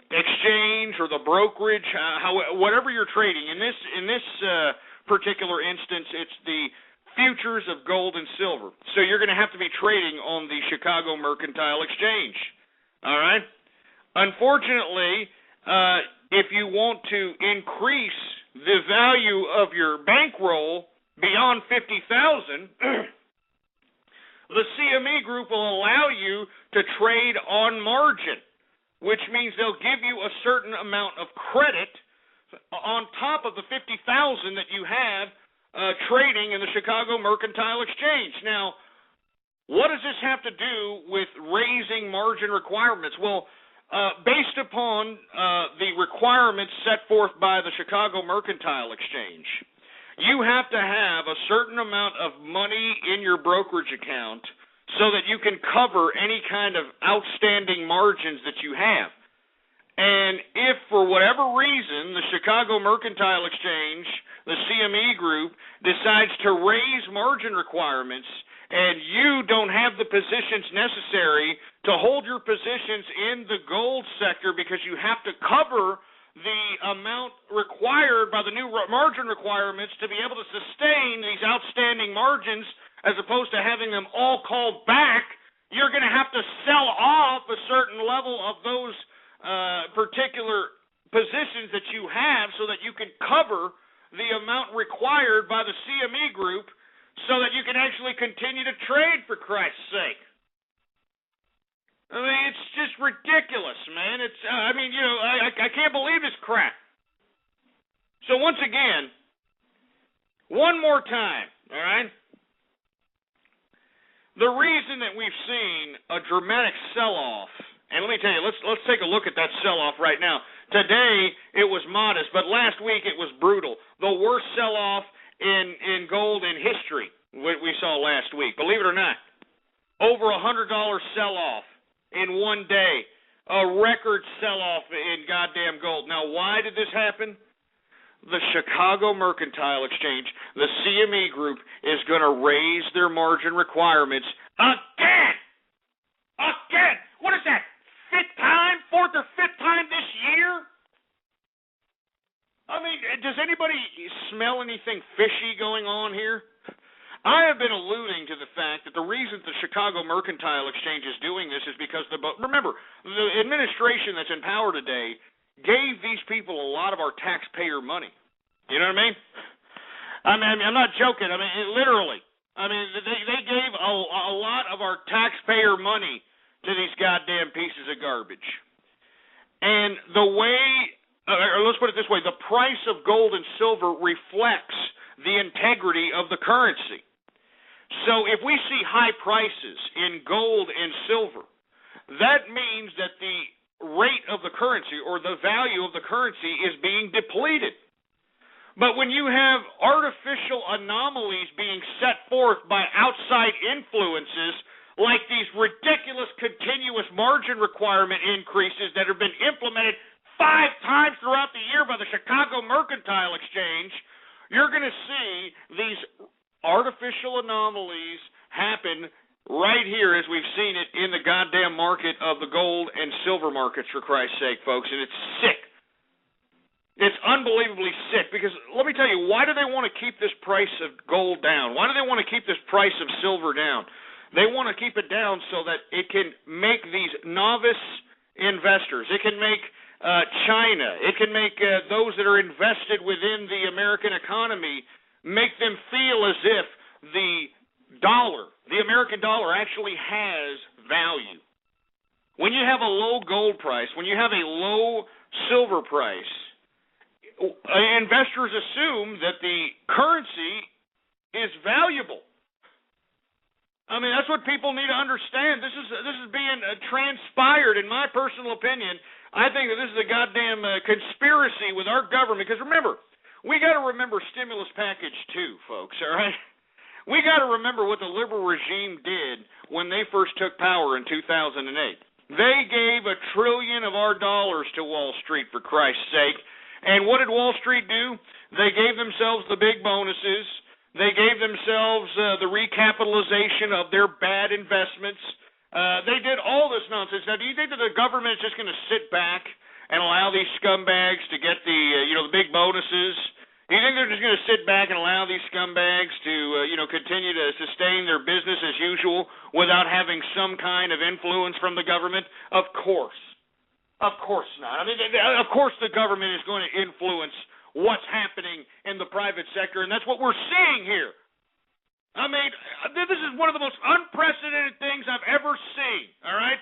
exchange or the brokerage, whatever you're trading, in this particular instance, it's the futures of gold and silver. So you're going to have to be trading on the Chicago Mercantile Exchange. All right? Unfortunately, if you want to increase the value of your bankroll beyond $50,000, the CME Group will allow you to trade on margin, which means they'll give you a certain amount of credit on top of the $50,000 that you have trading in the Chicago Mercantile Exchange. Now, what does this have to do with raising margin requirements? Well, based upon the requirements set forth by the Chicago Mercantile Exchange, you have to have a certain amount of money in your brokerage account so that you can cover any kind of outstanding margins that you have. And if, for whatever reason, the Chicago Mercantile Exchange, the CME Group, decides to raise margin requirements, and you don't have the positions necessary to hold your positions in the gold sector because you have to cover the amount required by the new margin requirements to be able to sustain these outstanding margins, as opposed to having them all called back, you're going to have to sell off a certain level of those particular positions that you have so that you can cover the amount required by the CME Group so that you can actually continue to trade, for Christ's sake. I mean, it's just ridiculous, man. I can't believe this crap. So once again, one more time, all right? The reason that we've seen a dramatic sell-off, and let me tell you, let's take a look at that sell-off right now. Today, it was modest, but last week it was brutal. The worst sell-off in gold in history, what we saw last week. Believe it or not, over $100 sell-off in one day, a record sell-off in goddamn gold. Now, why did this happen? The Chicago Mercantile Exchange, the CME Group, is going to raise their margin requirements again. Again. What is that? Fourth or fifth time this year? I mean, does anybody smell anything fishy going on here? I have been alluding to the fact that the reason the Chicago Mercantile Exchange is doing this is because, remember, the administration that's in power today gave these people a lot of our taxpayer money. You know what I mean? I'm not joking. I mean, literally. I mean, they gave a lot of our taxpayer money to these goddamn pieces of garbage. And the way, or let's put it this way, the price of gold and silver reflects the integrity of the currency. So if we see high prices in gold and silver, that means that the rate of the currency or the value of the currency is being depleted. But when you have artificial anomalies being set forth by outside influences, like these ridiculous continuous margin requirement increases that have been implemented 5 times throughout the year by the Chicago Mercantile Exchange, you're going to see these artificial anomalies happen right here as we've seen it in the goddamn market of the gold and silver markets, for Christ's sake, folks, and it's sick. It's unbelievably sick because let me tell you, why do they want to keep this price of gold down? Why do they want to keep this price of silver down? They want to keep it down so that it can make these novice investors, it can make China, it can make those that are invested within the American economy, make them feel as if the dollar, the American dollar, actually has value. When you have a low gold price, when you have a low silver price, investors assume that the currency is valuable. I mean, that's what people need to understand. This is being transpired, in my personal opinion. I think that this is a goddamn conspiracy with our government. Because remember, we got to remember stimulus package 2, folks, all right? We got to remember what the liberal regime did when they first took power in 2008. They gave $1 trillion of our dollars to Wall Street, for Christ's sake. And what did Wall Street do? They gave themselves the big bonuses. They gave themselves the recapitalization of their bad investments. They did all this nonsense. Now, do you think that the government is just going to sit back and allow these scumbags to get the big bonuses? Do you think they're just going to sit back and allow these scumbags to, continue to sustain their business as usual without having some kind of influence from the government? Of course. Of course not. I mean, of course the government is going to influence what's happening in the private sector, and that's what we're seeing here. I mean, this is one of the most unprecedented things I've ever seen, all right?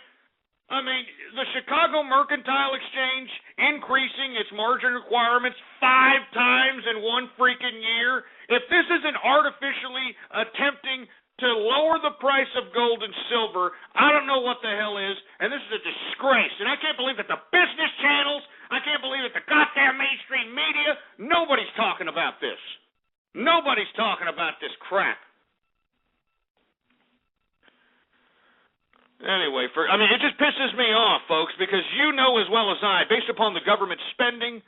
I mean, the Chicago Mercantile Exchange increasing its margin requirements 5 times in one freaking year. If this isn't artificially attempting to lower the price of gold and silver, I don't know what the hell is, and this is a disgrace. And I can't believe that the business channels, I can't believe that the goddamn mainstream media, nobody's talking about this. Nobody's talking about this crap. Anyway, it just pisses me off, folks, because you know as well as I, based upon the government spending,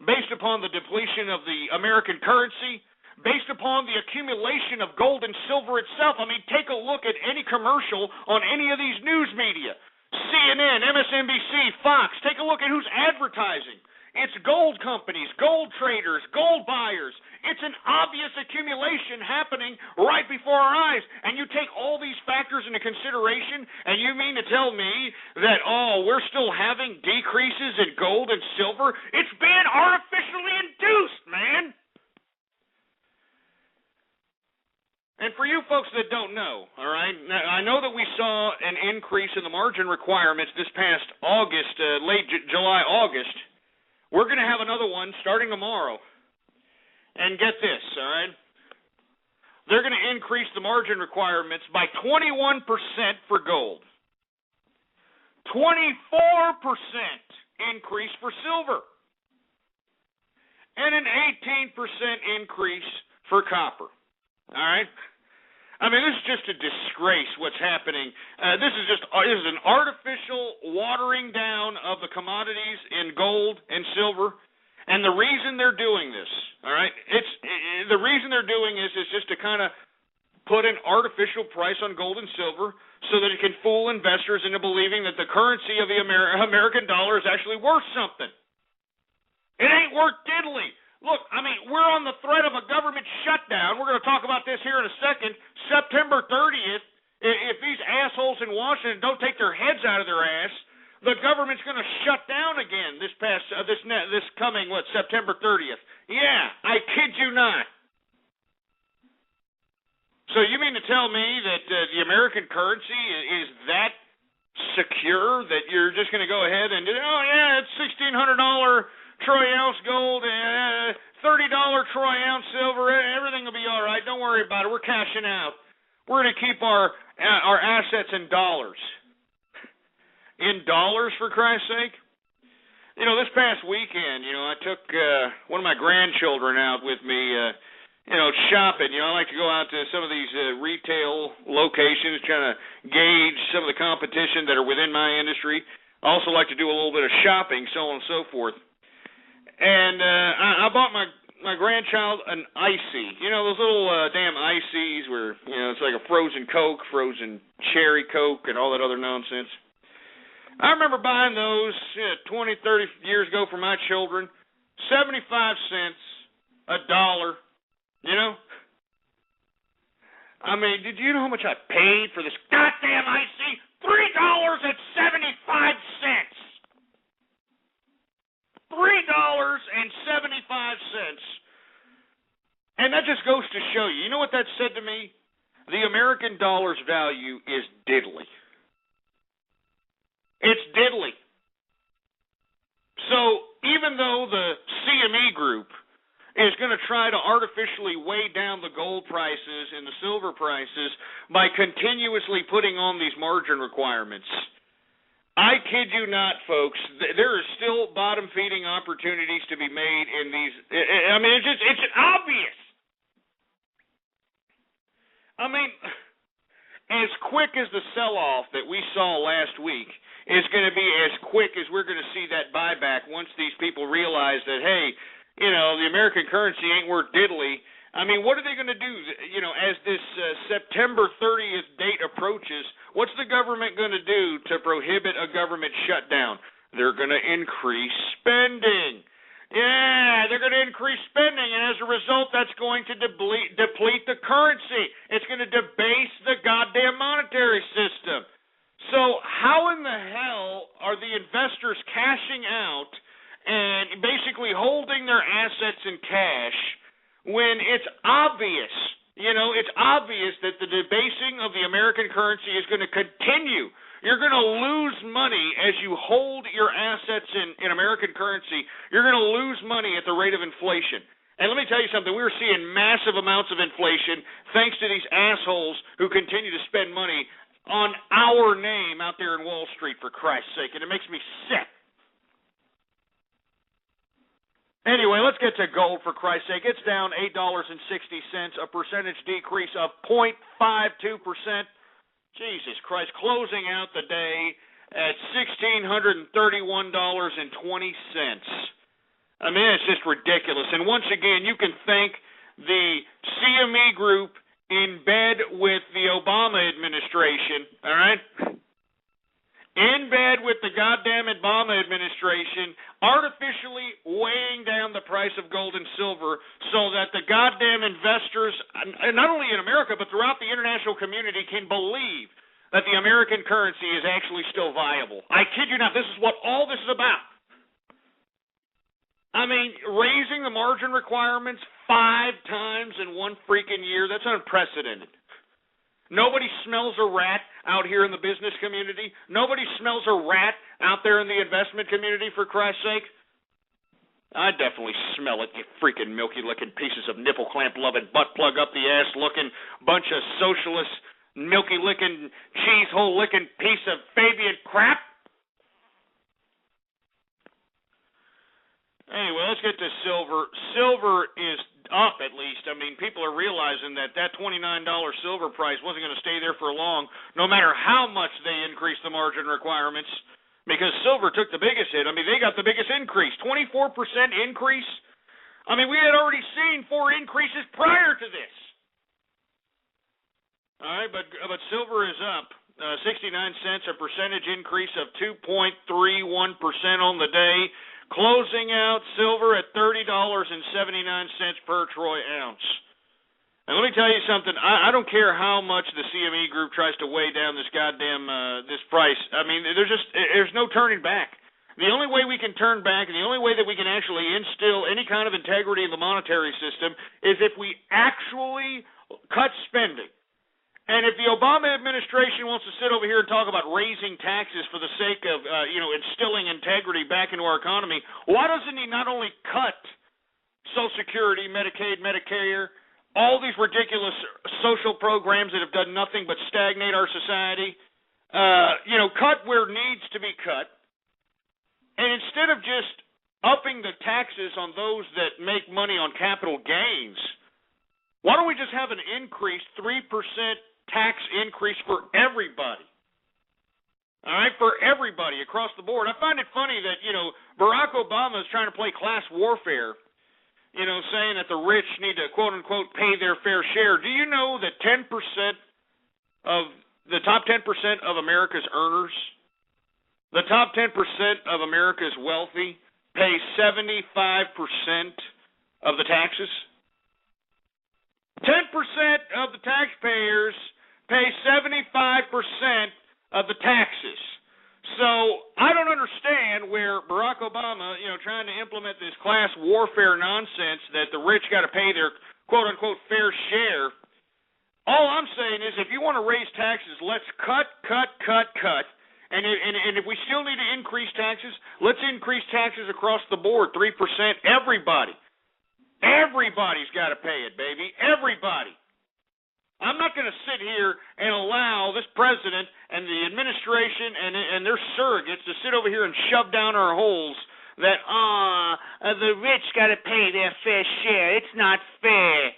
based upon the depletion of the American currency, based upon the accumulation of gold and silver itself, take a look at any commercial on any of these news media. CNN, MSNBC, Fox, take a look at who's advertising. It's gold companies, gold traders, gold buyers. It's an obvious accumulation happening right before our eyes. And you take all these factors into consideration, and you mean to tell me that, we're still having decreases in gold and silver? It's being artificially induced, man. And for you folks that don't know, all right, now, I know that we saw an increase in the margin requirements this past August, late July, August. We're going to have another one starting tomorrow. And get this, all right? They're going to increase the margin requirements by 21% for gold. 24% increase for silver. And an 18% increase for copper. All right? This is just a disgrace what's happening. This is an artificial watering down of the commodities in gold and silver. And the reason they're doing this, all right, the reason they're doing this is just to kind of put an artificial price on gold and silver so that it can fool investors into believing that the currency of the American dollar is actually worth something. It ain't worth diddly. Look, I mean, we're on the threat of a government shutdown. We're going to talk about this here in a second. September 30th, if these assholes in Washington don't take their heads out of their ass, the government's going to shut down again this coming, September 30th. Yeah, I kid you not. So you mean to tell me that the American currency is that secure that you're just going to go ahead and, it's $1,600 troy ounce gold, $30 troy ounce silver, everything will be all right. Don't worry about it. We're cashing out. We're going to keep our assets in dollars. In dollars, for Christ's sake? This past weekend, I took one of my grandchildren out with me, shopping. I like to go out to some of these retail locations, trying to gauge some of the competition that are within my industry. I also like to do a little bit of shopping, so on and so forth. And I bought my grandchild an icy. Those little damn ices where, it's like a frozen Coke, frozen cherry Coke, and all that other nonsense. I remember buying those 20, 30 years ago for my children. 75 cents, $1. I mean, did you know how much I paid for this goddamn icy? $3.75. $3.75. And that just goes to show you. You know what that said to me? The American dollar's value is diddly. It's diddly. So even though the CME group is going to try to artificially weigh down the gold prices and the silver prices by continuously putting on these margin requirements, I kid you not, folks, there is still bottom-feeding opportunities to be made in these. I mean, it's obvious. I mean, as quick as the sell-off that we saw last week is going to be as quick as we're going to see that buyback once these people realize that, hey, the American currency ain't worth diddly. I mean, what are they going to do? As this September 30th date approaches, what's the government going to do to prohibit a government shutdown? They're going to increase spending. Yeah, they're going to increase spending, and as a result, that's going to deplete the currency. It's going to debase the goddamn monetary system. So how in the hell are the investors cashing out and basically holding their assets in cash when it's obvious, it's obvious that the debasing of the American currency is going to continue? You're going to lose money as you hold your assets in American currency. You're going to lose money at the rate of inflation. And let me tell you something. We're seeing massive amounts of inflation thanks to these assholes who continue to spend money on our name out there in Wall Street, for Christ's sake. And it makes me sick. Anyway, let's get to gold, for Christ's sake. It's down $8.60, a percentage decrease of 0.52%. Jesus Christ, closing out the day at $1,631.20. I mean, it's just ridiculous. And once again, you can thank the CME group in bed with the Obama administration, all right? In bed with the goddamn Obama administration, artificially weighing down the price of gold and silver so that the goddamn investors, not only in America, but throughout the international community, can believe that the American currency is actually still viable. I kid you not, this is what all this is about. I mean, raising the margin requirements 5 times in one freaking year, that's unprecedented. Nobody smells a rat out here in the business community. Nobody smells a rat out there in the investment community, for Christ's sake. I definitely smell it, you freaking milky-licking pieces of nipple-clamp-loving, butt-plug-up-the-ass-looking bunch of socialist, milky-licking, cheese-hole-licking piece of Fabian crap. Anyway, let's get to silver. Silver is up, at least. I mean, people are realizing that $29 silver price wasn't going to stay there for long, no matter how much they increased the margin requirements, because silver took the biggest hit. I mean, they got the biggest increase, 24% increase. I mean, we had already seen 4 increases prior to this. All right, but silver is up. 69 cents, a percentage increase of 2.31% on the day. closing out silver at $30.79 per troy ounce. And let me tell you something. I don't care how much the CME Group tries to weigh down this goddamn this price. I mean, there's no turning back. The only way we can turn back, and the only way that we can actually instill any kind of integrity in the monetary system, is if we actually cut spending. And if the Obama administration wants to sit over here and talk about raising taxes for the sake of instilling integrity back into our economy, why doesn't he not only cut Social Security, Medicaid, Medicare, all these ridiculous social programs that have done nothing but stagnate our society, cut where needs to be cut, and instead of just upping the taxes on those that make money on capital gains, why don't we just have an increase, 3% tax increase for everybody? All right, for everybody across the board. I find it funny that, Barack Obama is trying to play class warfare, saying that the rich need to, quote-unquote, pay their fair share. Do you know that 10% of the top 10% of America's earners, the top 10% of America's wealthy, pay 75% of the taxes? 10% of the taxpayers pay 75% of the taxes. So I don't understand where Barack Obama, trying to implement this class warfare nonsense that the rich got to pay their quote-unquote fair share. All I'm saying is if you want to raise taxes, let's cut. And if we still need to increase taxes, let's increase taxes across the board, 3%, everybody. Everybody's got to pay it, baby. Everybody. I'm not going to sit here and allow this president and the administration and their surrogates to sit over here and shove down our holes that, the rich got to pay their fair share. It's not fair.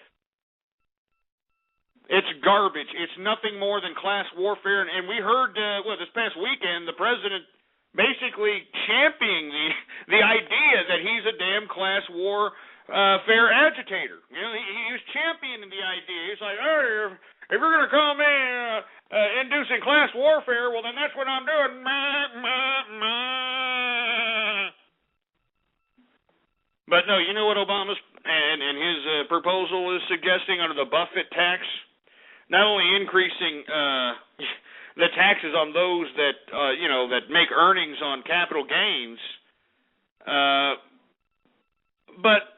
It's garbage. It's nothing more than class warfare. And we heard, this past weekend, the president basically championing the idea that he's a damn class war fair agitator. He was championing the idea. He's like, hey, if you're going to call me inducing class warfare, well, then that's what I'm doing. But no, you know what Obama's and his proposal is suggesting under the Buffett tax? Not only increasing the taxes on those that that make earnings on capital gains, but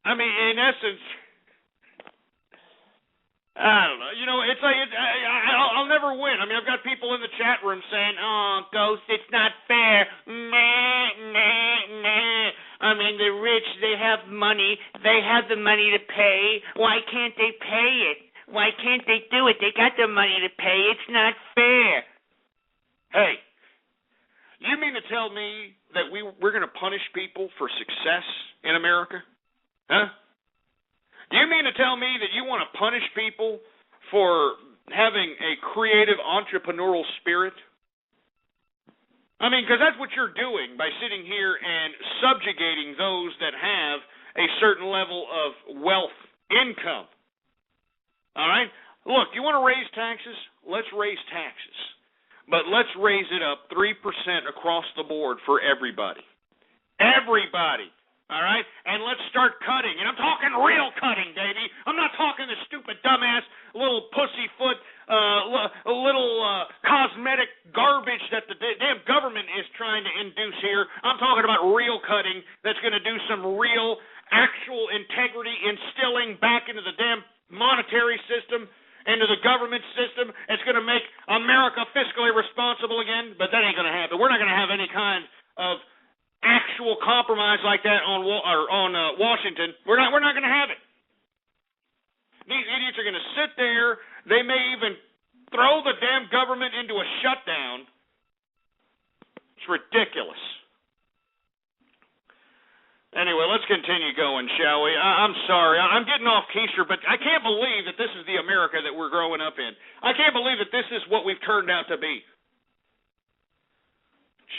I mean, in essence, I don't know. It's like I'll never win. I mean, I've got people in the chat room saying, "Oh, Ghost, it's not fair." I mean, the rich, they have money. They have the money to pay. Why can't they pay it? Why can't they do it? They got the money to pay. It's not fair. Hey, you mean to tell me that we're going to punish people for success in America? Huh? Do you mean to tell me that you want to punish people for having a creative entrepreneurial spirit? I mean, because that's what you're doing by sitting here and subjugating those that have a certain level of wealth, income. All right? Look, you want to raise taxes? Let's raise taxes. But let's raise it up 3% across the board for everybody. Everybody. All right? And let's start cutting. And I'm talking real cutting, baby. I'm not talking the stupid, dumbass, little pussyfoot, little cosmetic garbage that the damn government is trying to induce here. I'm talking about real cutting that's going to do some real, actual integrity instilling back into the damn monetary system, into the government system. It's going to make America fiscally responsible again, but that ain't going to happen. We're not going to have any kind of actual compromise like that on Washington. We're not going to have it. These idiots are going to sit there. They may even throw the damn government into a shutdown. It's ridiculous. Anyway, let's continue going, shall we? I'm sorry. I'm getting off keister, but I can't believe that this is the America that we're growing up in. I can't believe that this is what we've turned out to be.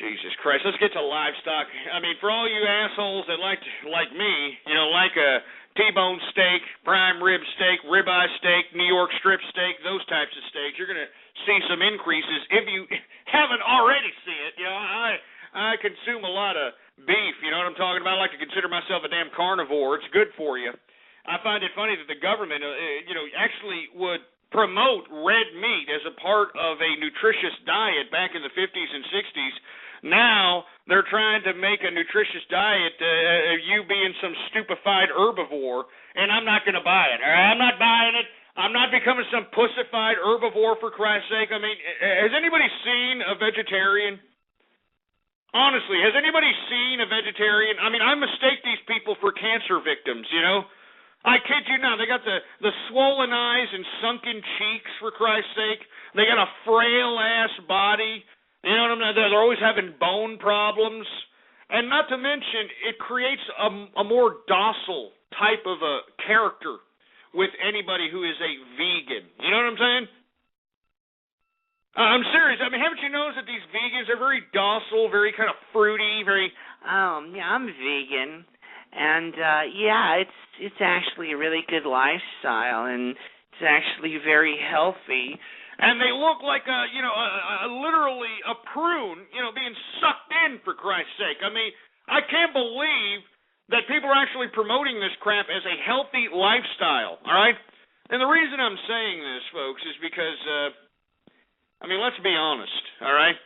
Jesus Christ. Let's get to livestock. I mean, for all you assholes that like me, like a T-bone steak, prime rib steak, ribeye steak, New York strip steak, those types of steaks, you're going to see some increases if you haven't already seen it. I consume a lot of beef, you know what I'm talking about? I like to consider myself a damn carnivore. It's good for you. I find it funny that the government, actually would promote red meat as a part of a nutritious diet back in the 50s and 60s. Now they're trying to make a nutritious diet of you being some stupefied herbivore, and I'm not going to buy it. All right? I'm not buying it. I'm not becoming some pussified herbivore, for Christ's sake. I mean, has anybody seen a vegetarian? Honestly, has anybody seen a vegetarian? I mean, I mistake these people for cancer victims, you know? I kid you not. They got the swollen eyes and sunken cheeks, for Christ's sake. They got a frail-ass body. You know what I mean? They're always having bone problems. And not to mention, it creates a more docile type of a character with anybody who is a vegan. You know what I'm saying? I'm serious. I mean, haven't you noticed that these vegans are very docile, very kind of fruity, very... Yeah, I'm vegan. And, it's actually a really good lifestyle, and it's actually very healthy. And they look like literally a prune, being sucked in, for Christ's sake. I mean, I can't believe that people are actually promoting this crap as a healthy lifestyle, all right? And the reason I'm saying this, folks, is because, let's be honest, all right?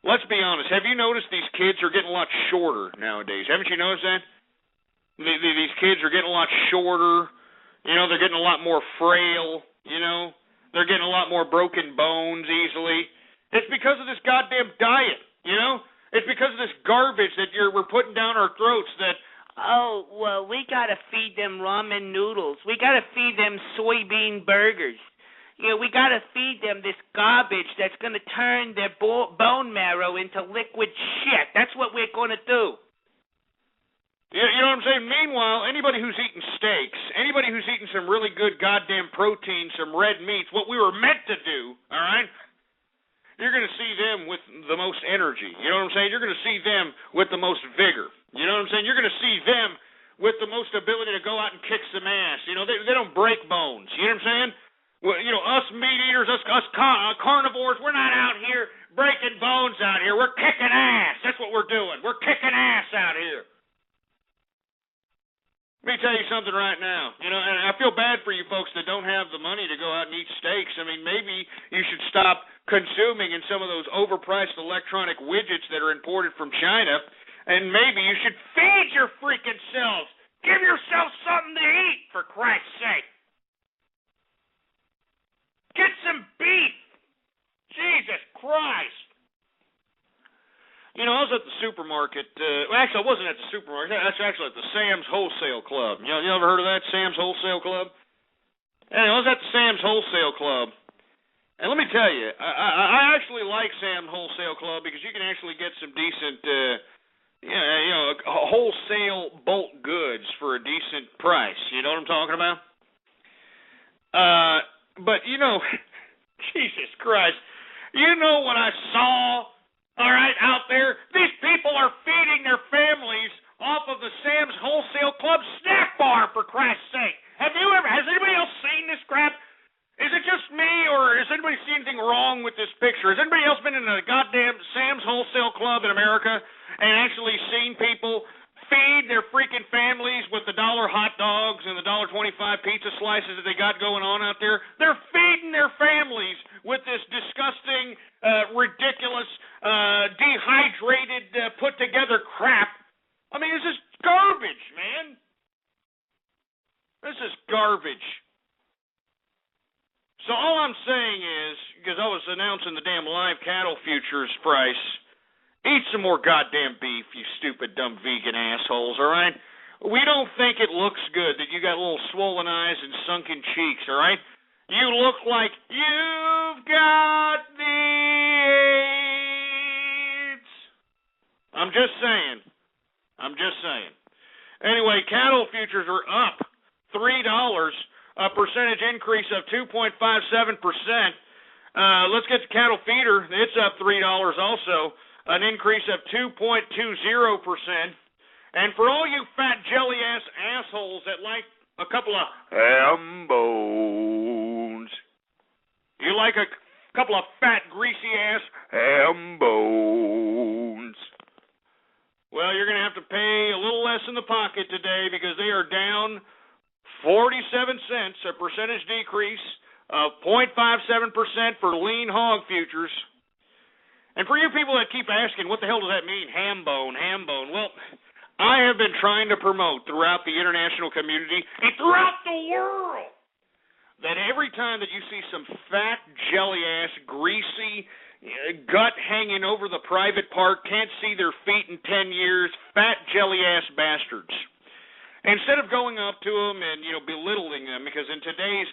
Let's be honest. Have you noticed these kids are getting a lot shorter nowadays? Haven't you noticed that? These kids are getting a lot shorter. They're getting a lot more frail, They're getting a lot more broken bones easily. It's because of this goddamn diet, It's because of this garbage that we're putting down our throats that... Oh, well, we got to feed them ramen noodles. We got to feed them soybean burgers. We got to feed them this garbage that's going to turn their bone marrow into liquid shit. That's what we're going to do. You know what I'm saying? Meanwhile, anybody who's eating steaks, anybody who's eating some really good goddamn protein, some red meats, what we were meant to do, all right, you're going to see them with the most energy. You know what I'm saying? You're going to see them with the most vigor. You know what I'm saying? You're going to see them with the most ability to go out and kick some ass. They don't break bones. You know what I'm saying? Well, us meat eaters, us carnivores, we're not out here breaking bones out here. We're kicking ass. That's what we're doing. We're kicking ass out here. Let me tell you something right now, and I feel bad for you folks that don't have the money to go out and eat steaks. I mean, maybe you should stop consuming in some of those overpriced electronic widgets that are imported from China, and maybe you should feed your freaking selves. Give yourself something to eat, for Christ's sake. Get some beef. Jesus Christ. I was at the supermarket. Actually, I wasn't at the supermarket. That's actually at the Sam's Wholesale Club. You ever heard of that, Sam's Wholesale Club? Anyway, I was at the Sam's Wholesale Club. And let me tell you, I actually like Sam's Wholesale Club because you can actually get some decent, wholesale bulk goods for a decent price. You know what I'm talking about? But, Jesus Christ, what I saw? All right, out there, these people are feeding their families off of the Sam's Wholesale Club snack bar, for Christ's sake. Has anybody else seen this crap? Is it just me, or has anybody seen anything wrong with this picture? Has anybody else been in a goddamn Sam's Wholesale Club in America and actually seen people feed their freaking families with the $1 hot dogs and the $1.25 pizza slices that they got going on out there? They're feeding their families with this disgusting, ridiculous, dehydrated, put-together crap. I mean, this is garbage, man. This is garbage. So all I'm saying is, because I was announcing the damn live cattle futures price, eat some more goddamn beef, you stupid, dumb vegan assholes, all right? We don't think it looks good that you got little swollen eyes and sunken cheeks, all right? You look like you've got the AIDS. I'm just saying. Anyway, cattle futures are up $3, a percentage increase of 2.57%. Let's get to cattle feeder. It's up $3 also, an increase of 2.20%. And for all you fat jelly-ass assholes that like a couple of ham bones, you like a couple of fat, greasy-ass ham bones, well, you're going to have to in the pocket today because they are down 47 cents, a percentage decrease of 0.57% for lean hog futures. And for you people that keep asking, what the hell does that mean, ham bone? Well, I have been trying to promote throughout the international community and throughout the world that every time that you see some fat, jelly-ass, greasy, gut hanging over the private part, can't see their feet in 10 years, fat, jelly-ass bastards, instead of going up to them and, belittling them, because in today's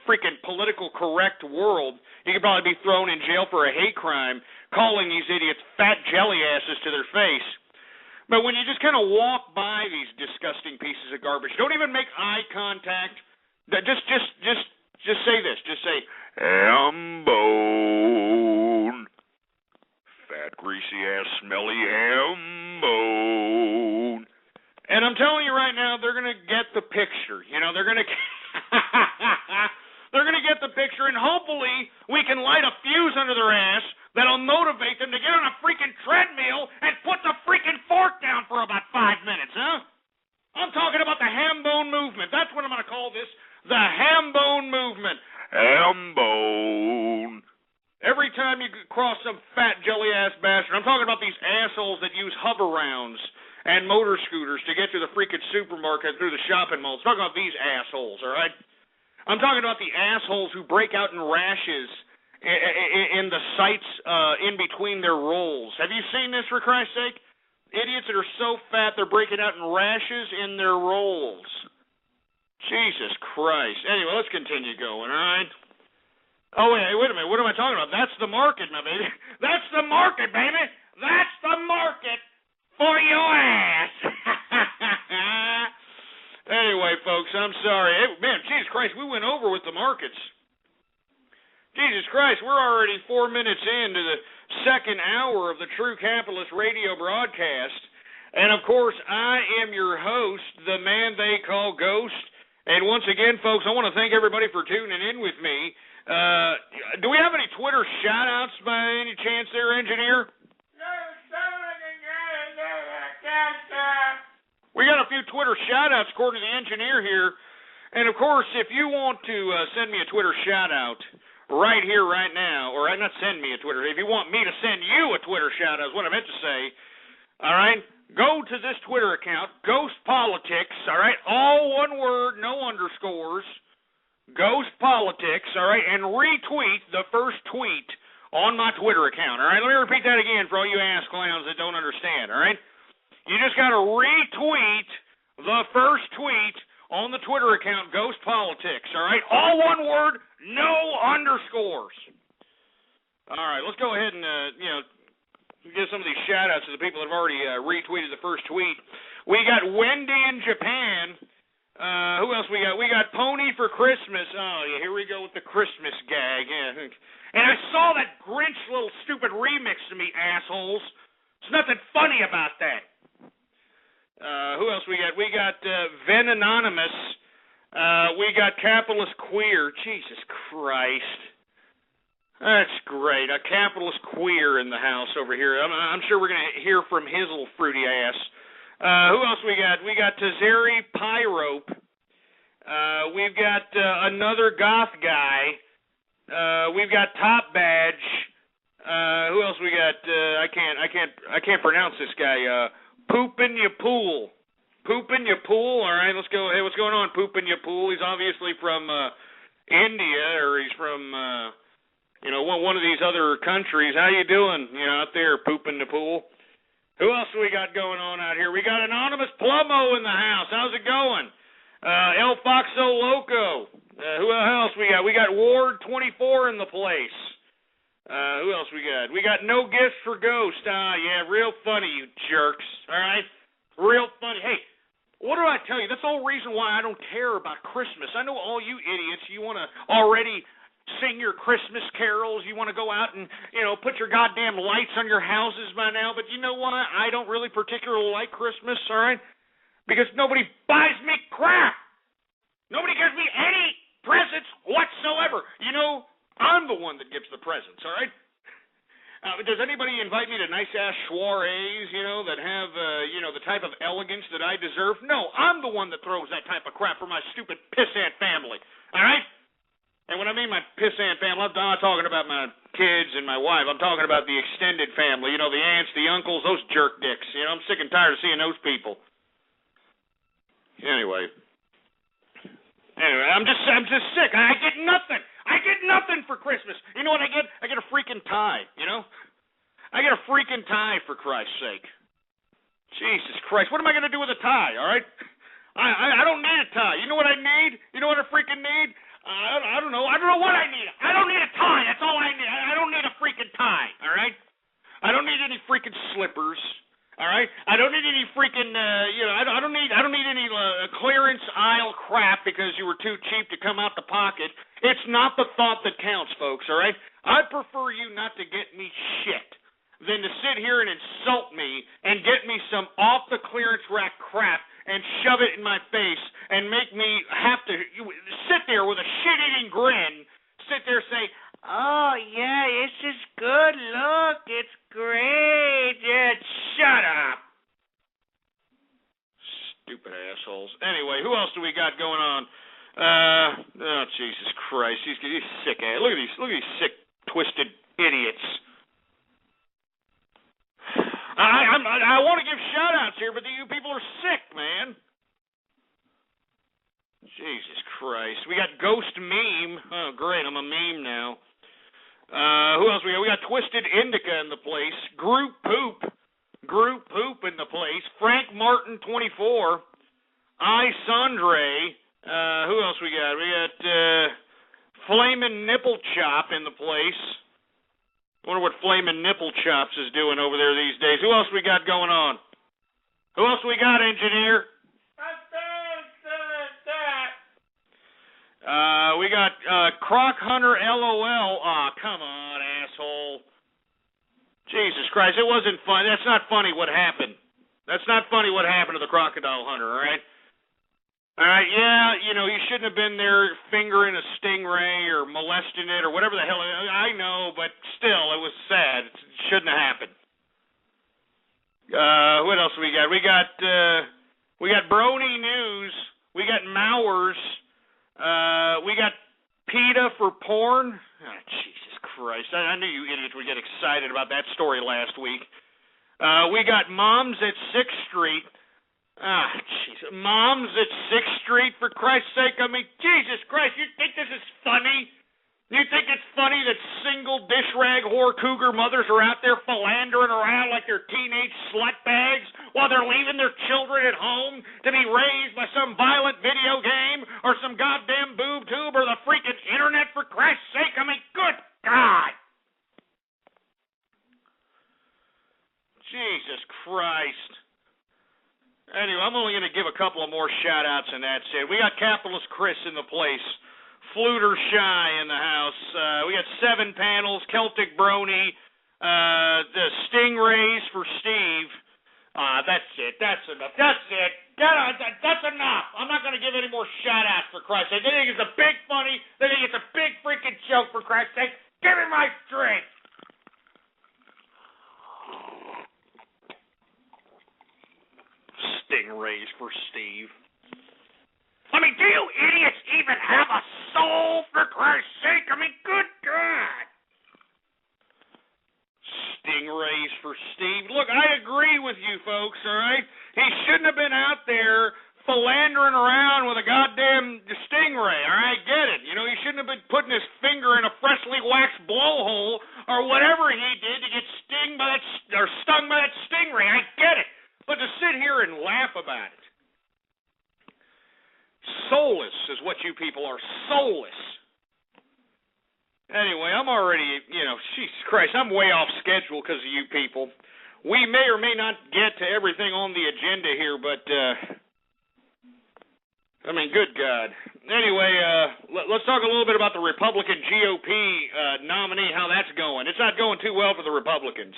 freaking political correct world, you could probably be thrown in jail for a hate crime, calling these idiots fat jelly-asses to their face. But when you just kind of walk by these disgusting pieces of garbage, don't even make eye contact. Just say this. Just say, ham bone. Fat, greasy-ass, smelly ham bone. And I'm telling you right now, they're going to get the picture. They're going to... They're going to get the picture, and hopefully we can light a fuse under their ass that'll motivate them to get on a freaking treadmill and put the freaking fork down for about 5 minutes, huh? I'm talking about the ham bone movement. That's what I'm going to call this, the ham bone movement. Ham bone. Every time you cross some fat jelly-ass bastard, I'm talking about these assholes that use hover rounds and motor scooters to get to the freaking supermarket through the shopping malls. I'm talking about these assholes, all right? I'm talking about the assholes who break out in rashes in the sights in between their rolls. Have you seen this, for Christ's sake? Idiots that are so fat they're breaking out in rashes in their rolls. Jesus Christ. Anyway, let's continue going, all right? Oh, wait a minute. What am I talking about? That's the market, my baby. That's the market, baby. That's the market for your ass. Anyway, folks, I'm sorry. Hey, man, Jesus Christ, we went over with the markets. Jesus Christ, we're already 4 minutes into the second hour of the True Capitalist radio broadcast. And, of course, I am your host, the man they call Ghost. And once again, folks, I want to thank everybody for tuning in with me. Do we have any Twitter shout-outs by any chance there, engineer? We got a few Twitter shout-outs according to the engineer here. And, of course, if you want to send me a Twitter shout-out right here, right now, or not send me a Twitter, if you want me to send you a Twitter shout-out is what I meant to say, all right, go to this Twitter account, Ghost Politics, all right, all one word, no underscores, Ghost Politics, all right, and retweet the first tweet on my Twitter account, all right? Let me repeat that again for all you ass clowns that don't understand, all right? You just got to retweet the first tweet on the Twitter account, Ghost Politics, all right? All one word, no underscores. All right, let's go ahead and, give some of these shout-outs to the people that have already retweeted the first tweet. We got Wendy in Japan. Who else we got? We got Pony for Christmas. Oh, yeah, here we go with the Christmas gag. Yeah. And I saw that Grinch little stupid remix to me, assholes. There's nothing funny about that. Who else we got? We got Ven Anonymous. We got Capitalist Queer. Jesus Christ. That's great. A capitalist queer in the house over here. I'm sure we're going to hear from his little fruity ass. Who else we got? We got Tazeri Pyrope. We've got another goth guy. We've got Top Badge. Who else we got? I can't pronounce this guy. Poopin' Ya Pool. Poopin' Ya Pool. All right, let's go. Hey, what's going on, Poopin' Ya Pool? He's obviously from India, or he's from one of these other countries. How you doing? Out there, Poopin' Ya Pool. Who else do we got going on out here? We got Anonymous Plummo in the house. How's it going? El Foxo Loco. Who else we got? We got Ward 24 in the place. Who else we got? We got No Gifts for Ghost. Yeah, real funny, you jerks. All right? Real funny. Hey, what do I tell you? That's the whole reason why I don't care about Christmas. I know all you idiots, you want to already sing your Christmas carols. You want to go out and, put your goddamn lights on your houses by now. But you know what? I don't really particularly like Christmas, all right? Because nobody buys me crap. Nobody gives me any presents whatsoever. I'm the one that gives the presents, all right? Does anybody invite me to nice-ass soirees, that have, the type of elegance that I deserve? No, I'm the one that throws that type of crap for my stupid pissant family, all right? And when I mean my pissant family, I'm not talking about my kids and my wife. I'm talking about the extended family, the aunts, the uncles, those jerk dicks. I'm sick and tired of seeing those people. Anyway, I'm just sick. I get nothing. I get nothing for Christmas. You know what I get? I get a freaking tie, I get a freaking tie, for Christ's sake. Jesus Christ. What am I going to do with a tie, all right? I don't need a tie. You know what I need? You know what I freaking need? I don't know. I don't know what I need. I don't need a tie. That's all I need. I don't need a freaking tie, all right? I don't need any freaking slippers. All right, I don't need any freaking, I don't need any clearance aisle crap because you were too cheap to come out the pocket. It's not the thought that counts, folks. All right, I'd prefer you not to get me shit than to sit here and insult me and get me some off the clearance rack crap and shove it in my face and make me have to sit there with a shit-eating grin, sit there and say, "Oh, yeah, it's just good. Look, it's great. Yeah, shut up. Stupid assholes. Anyway, who else do we got going on? Oh, Jesus Christ. These sick ass. Look at these sick, twisted idiots. I want to give shout-outs here, but you people are sick, man. Jesus Christ. We got Ghost Meme. Oh, great. I'm a meme now. Who else we got? We got Twisted Indica in the place. Group Poop in the place. Frank Martin 24. I Sandre. Who else we got? We got Flamin' Nipple Chop in the place. Wonder what Flamin' Nipple Chops is doing over there these days. Who else we got going on? Who else we got, engineer? We got Croc Hunter LOL. Aw, come on, asshole. Jesus Christ, it wasn't fun. That's not funny what happened. That's not funny what happened to the Crocodile Hunter, all right? All right, yeah, you shouldn't have been there fingering a stingray or molesting it or whatever the hell. I know, but still, it was sad. It shouldn't have happened. What else we got? We got Brony News. We got Mowers. We got PETA for porn. Oh, Jesus Christ. I knew you idiots would get excited about that story last week. We got Moms at 6th Street. Ah, jeez. Moms at 6th Street, for Christ's sake. I mean, Jesus Christ, you think this is funny? You think it's funny that single dish rag whore cougar mothers are out there philandering around like they're teenage slut bags while they're leaving their children at home to be raised by some violent video game or some goddamn boob tube or the freaking internet, for Christ's sake? I mean, good God. Jesus Christ. Anyway, I'm only going to give a couple of more shout-outs and that's it. We got Capitalist Chris in the place. Fluter Shy in the house. We got 7 panels, Celtic Brony, the Stingrays for Steve. That's it. That's enough. That's it. That's enough. I'm not going to give any more shout-outs, for Christ's sake. They think it's a big funny. They think it's a big freaking joke, for Christ's sake. Give me my drink. Stingrays for Steve. I mean, do you idiots even have a soul, for Christ's sake? I mean, good God. Stingrays for Steve. Look, I agree with you folks, all right? He shouldn't have been out there philandering around with a goddamn stingray, all right? Get it. He shouldn't have been putting his finger in a freshly waxed blowhole or whatever he did to get stung by that stingray. I get it. But to sit here and laugh about it. Soulless is what you people are. Soulless. Anyway, I'm already, Jesus Christ, I'm way off schedule because of you people. We may or may not get to everything on the agenda here, but, I mean, good God. Anyway, let's talk a little bit about the Republican GOP nominee, how that's going. It's not going too well for the Republicans.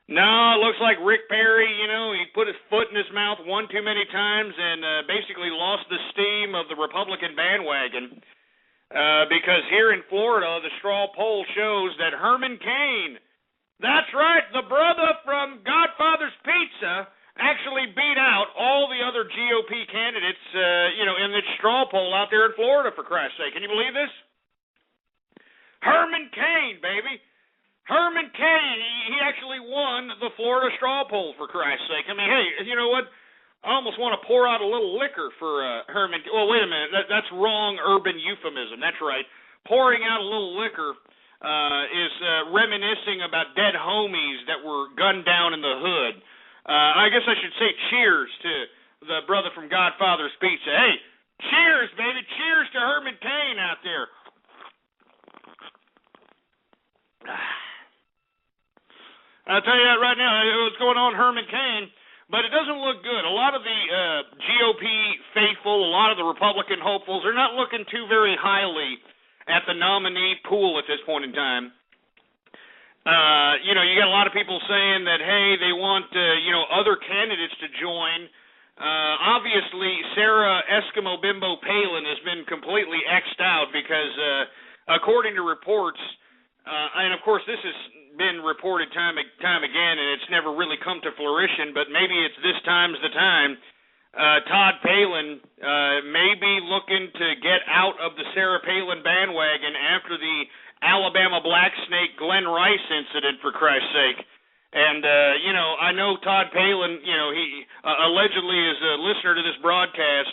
No, it looks like Rick Perry, he put his foot in his mouth one too many times and basically lost the steam of the Republican bandwagon because here in Florida, the straw poll shows that Herman Cain That's right. The brother from Godfather's Pizza actually beat out all the other GOP candidates, in this straw poll out there in Florida, for Christ's sake. Can you believe this? Herman Cain, baby. Herman Cain, he actually won the Florida straw poll, for Christ's sake. I mean, hey, you know what? I almost want to pour out a little liquor for Herman. Well, wait a minute. That's wrong urban euphemism. That's right. Pouring out a little liquor is reminiscing about dead homies that were gunned down in the hood. I guess I should say cheers to the brother from Godfather's Pizza. Hey, cheers, baby. Cheers to Herman Cain out there. I'll tell you that right now. What's going on, Herman Cain? But it doesn't look good. A lot of the GOP faithful, a lot of the Republican hopefuls are not looking too very highly at the nominee pool at this point in time. You got a lot of people saying that, hey, they want, other candidates to join. Obviously, Sarah Eskimo Bimbo Palin has been completely X'd out because, according to reports, and of course this has been reported time again, and it's never really come to fruition, but maybe it's this time's the time. Todd Palin may be looking to get out of the Sarah Palin bandwagon after the Alabama black snake Glenn Rice incident, for Christ's sake. And, I know Todd Palin, he allegedly is a listener to this broadcast,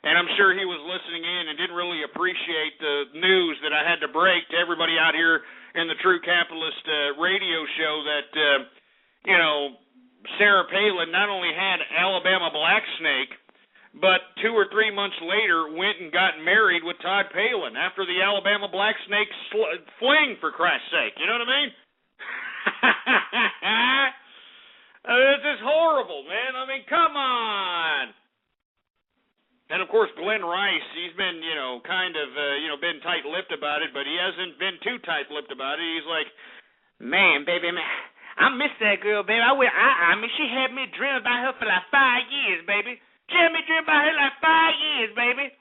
and I'm sure he was listening in and didn't really appreciate the news that I had to break to everybody out here in the True Capitalist radio show that, Sarah Palin not only had Alabama black snake, but 2 or 3 months later went and got married with Todd Palin after the Alabama black snake fling, for Christ's sake. You know what I mean? This is horrible, man. I mean, come on. And, of course, Glenn Rice, he's been, been tight-lipped about it, but he hasn't been too tight-lipped about it. He's like, man, baby, I miss that girl, baby. I mean, she had me dreaming about her for like 5 years, baby. She had me dreaming about her like 5 years, baby.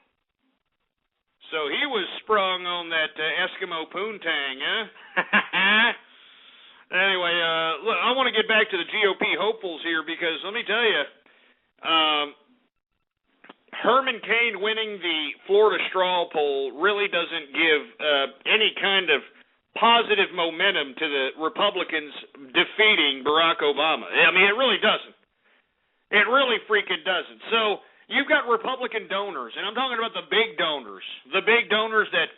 So he was sprung on that Eskimo poontang, huh? Anyway, look, I want to get back to the GOP hopefuls here because let me tell you, Herman Cain winning the Florida straw poll really doesn't give any kind of positive momentum to the Republicans defeating Barack Obama. I mean, it really doesn't. It really freaking doesn't. So you've got Republican donors, and I'm talking about the big donors that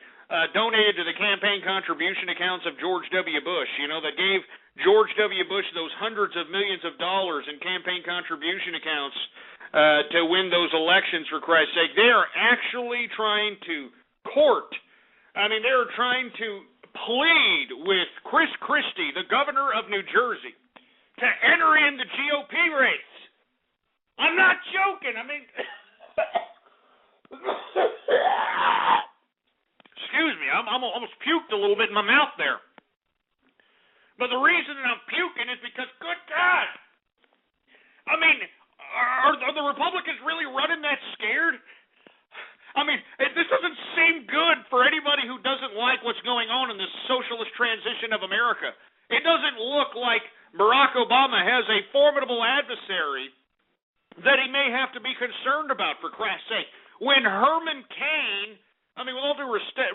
donated to the campaign contribution accounts of George W. Bush, that gave George W. Bush those hundreds of millions of dollars in campaign contribution accounts to win those elections, for Christ's sake. They are actually trying to court. I mean, they're trying to plead with Chris Christie, the governor of New Jersey, to enter in the GOP race. I'm not joking. I mean, excuse me, I almost puked a little bit in my mouth there. But the reason that I'm puking is because, good God, I mean, are the Republicans really running that scared? I mean, this doesn't seem good for anybody who doesn't like what's going on in this socialist transition of America. It doesn't look like Barack Obama has a formidable adversary that he may have to be concerned about, for Christ's sake. When Herman Cain, I mean, with all due respect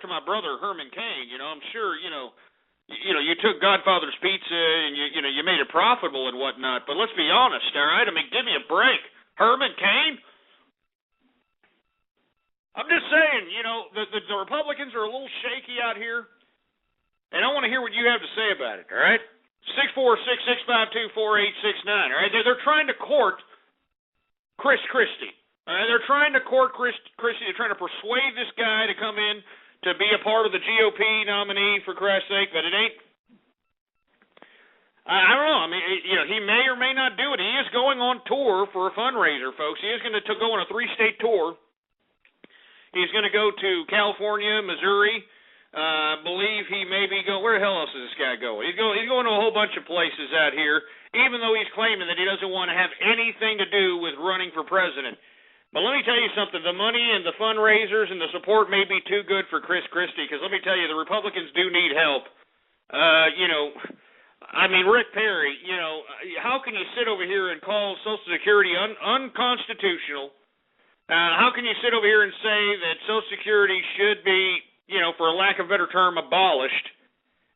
to my brother Herman Cain, I'm sure, you took Godfather's Pizza and you made it profitable and whatnot. But let's be honest, all right? I mean, give me a break, Herman Cain. I'm just saying, the Republicans are a little shaky out here, and I want to hear what you have to say about it, all right? 646-652-4869, all right? They're trying to court Chris Christie, all right? They're trying to court Chris Christie. They're trying to persuade this guy to come in to be a part of the GOP nominee, for Christ's sake, but it ain't. I don't know. I mean, he may or may not do it. He is going on tour for a fundraiser, folks. He is going to go on a 3-state tour. He's going to go to California, Missouri. Believe he may be going. Where the hell else is this guy going? He's going to a whole bunch of places out here, even though he's claiming that he doesn't want to have anything to do with running for president. But let me tell you something. The money and the fundraisers and the support may be too good for Chris Christie, because let me tell you, the Republicans do need help. I mean, Rick Perry, you know, how can you sit over here and call Social Security unconstitutional? How can you sit over here and say that Social Security should be, you know, for a lack of a better term, abolished,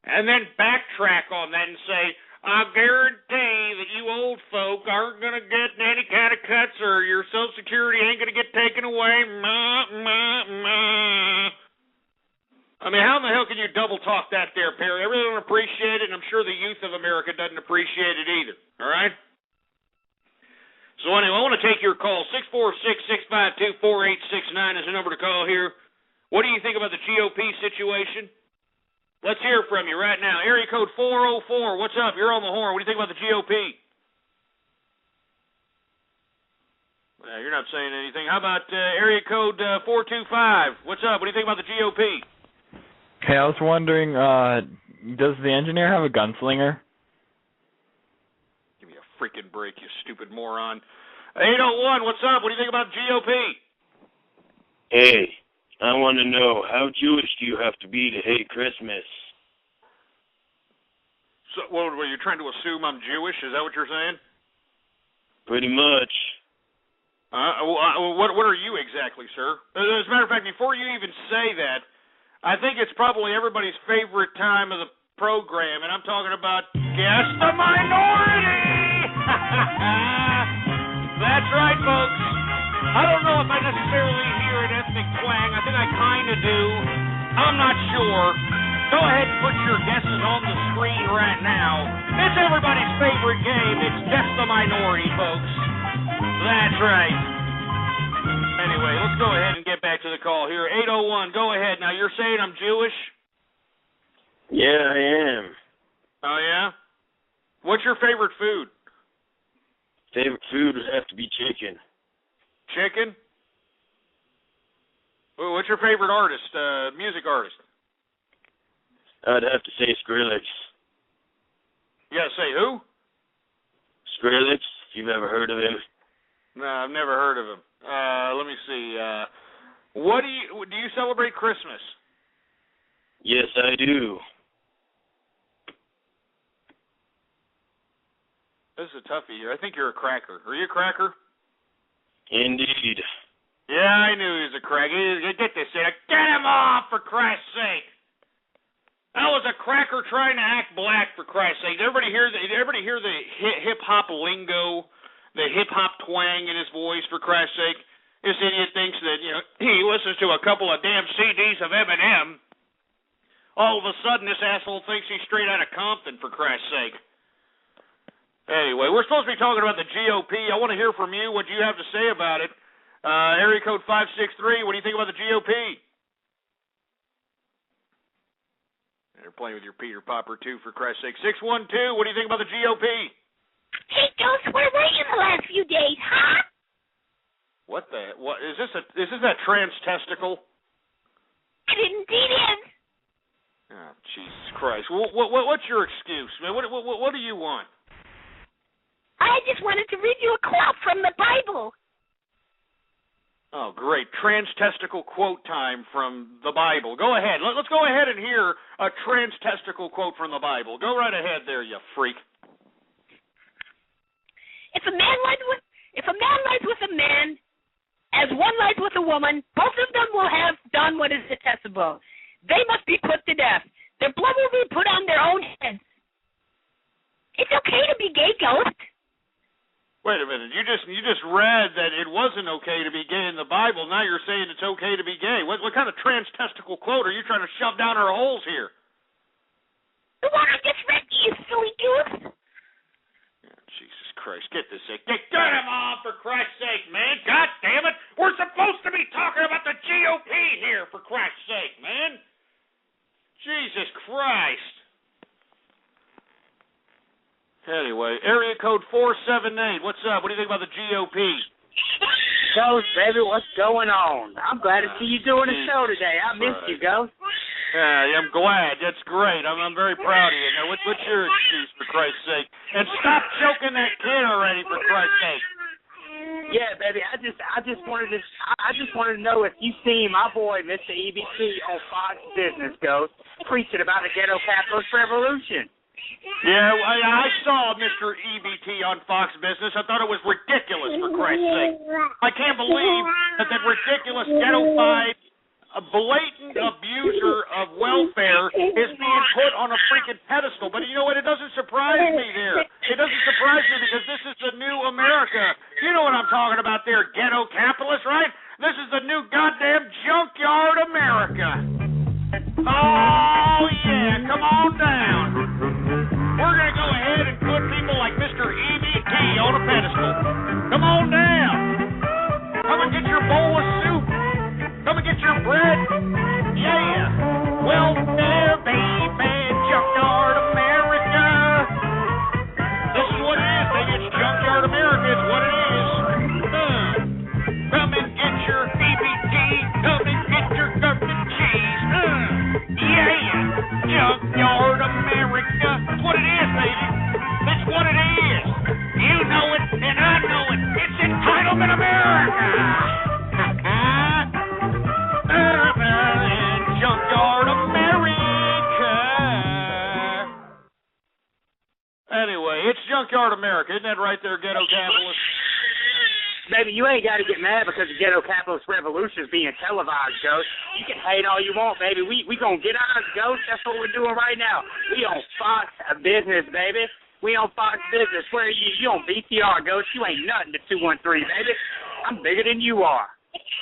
and then backtrack on that and say, I guarantee that you old folk aren't going to get any kind of cuts or your Social Security ain't going to get taken away. I mean, how in the hell can you double talk that there, Perry? I really don't appreciate it, and I'm sure the youth of America doesn't appreciate it either, all right? So anyway, I want to take your call. 646-652-4869 is the number to call here. What do you think about the GOP situation? Let's hear from you right now. Area code 404. What's up? You're on the horn. What do you think about the GOP? Well, you're not saying anything. How about area code 425? What's up? What do you think about the GOP? Hey, I was wondering, does the engineer have a gunslinger? Give me a freaking break, you stupid moron. 801, what's up? What do you think about GOP? Hey, I want to know, how Jewish do you have to be to hate Christmas? So, what are you trying to assume I'm Jewish? Is that what you're saying? Pretty much. What are you exactly, sir? As a matter of fact, before you even say that, I think it's probably everybody's favorite time of the program, and I'm talking about Guess the Minority! That's right, folks. I don't know if I necessarily hear an ethnic twang. I think I kind of do. I'm not sure. Go ahead and put your guesses on the screen right now. It's everybody's favorite game. It's Guess the Minority, folks. That's right. Anyway, let's go ahead and get back to the call here. 801, go ahead. Now, you're saying I'm Jewish? Yeah, I am. Oh, yeah? What's your favorite food? Favorite food would have to be chicken. Chicken? What's your favorite artist, music artist? I'd have to say Skrillex. You gotta say who? Skrillex, if you've ever heard of him. No, I've never heard of him. Let me see. What do you celebrate Christmas? Yes, I do. This is a toughie here. I think you're a cracker. Are you a cracker? Indeed. Yeah, I knew he was a cracker. Get this in. Get him off, for Christ's sake. That was a cracker trying to act black, for Christ's sake. Did everybody hear the hip-hop lingo, the hip-hop twang in his voice, for Christ's sake? This idiot thinks that, you know, he listens to a couple of damn CDs of Eminem. All of a sudden, this asshole thinks he's straight out of Compton, for Christ's sake. Anyway, we're supposed to be talking about the GOP. I want to hear from you what you have to say about it. Area code 563, what do you think about the GOP? They're playing with your Peter Popper, too, for Christ's sake. 612, what do you think about the GOP? Hey, Ghost, where were you the last few days, huh? What is this that trans testicle? It indeed is. Oh, Jesus Christ. What's your excuse, man? What do you want? I just wanted to read you a quote from the Bible. Oh, great. Trans testicle quote time from the Bible. Go ahead. Let's go ahead and hear a trans testicle quote from the Bible. Go right ahead there, you freak. If a man lies with a man, as one lies with a woman, both of them will have done what is detestable. They must be put to death. Their blood will be put on their own heads. It's okay to be gay, Ghost. Wait a minute. You just read that it wasn't okay to be gay in the Bible. Now you're saying it's okay to be gay. What kind of trans testicle quote are you trying to shove down our holes here? The one I just read to you, silly goose. Oh, Jesus Christ. Get this thing. Get him off, for Christ's sake, man. God damn it. We're supposed to be talking about the GOP here, for Christ's sake, man. Jesus Christ. Anyway, area code 478. What's up? What do you think about the GOP? Ghost, baby, what's going on? I'm glad to see you doing a show today. I missed you, Ghost. Yeah, I'm glad. That's great. I'm very proud of you. Now, what's your excuse, for Christ's sake? And stop choking that kid already, for Christ's sake. Yeah, baby. I just wanted to know if you seen my boy, Mr. EBC, on Fox Business, Ghost, preaching about a ghetto capitalist revolution. Yeah, I saw Mr. EBT on Fox Business. I thought it was ridiculous, for Christ's sake. I can't believe that ridiculous, ghetto-fied, blatant abuser of welfare is being put on a freaking pedestal. But you know what? It doesn't surprise me there. It doesn't surprise me because this is the new America. You know what I'm talking about there, ghetto capitalist, right? This is the new goddamn junkyard America. Oh, yeah, come on down. We're going to go ahead and put people like Mr. EBT on a pedestal. Come on down. Come and get your bowl of soup. Come and get your bread. Yeah. Welfare, baby, junkyard America. This is what it is, baby. It's junkyard America. It's what it is. Come and get your EBT. Come and get your government cheese. Yeah. Junkyard America. That's what it is, baby. That's what it is. You know it, and I know it. It's entitlement America. Junkyard America. Anyway, it's Junkyard America. Isn't that right there, ghetto capitalist? Baby, you ain't got to get mad because the ghetto capitalist revolution is being televised, Ghost. You can hate all you want, baby. We going to get on us, Ghost. That's what we're doing right now. We on Fox Business, baby. We on Fox Business. Where are you? You on VTR, Ghost. You ain't nothing to 213, baby. I'm bigger than you are.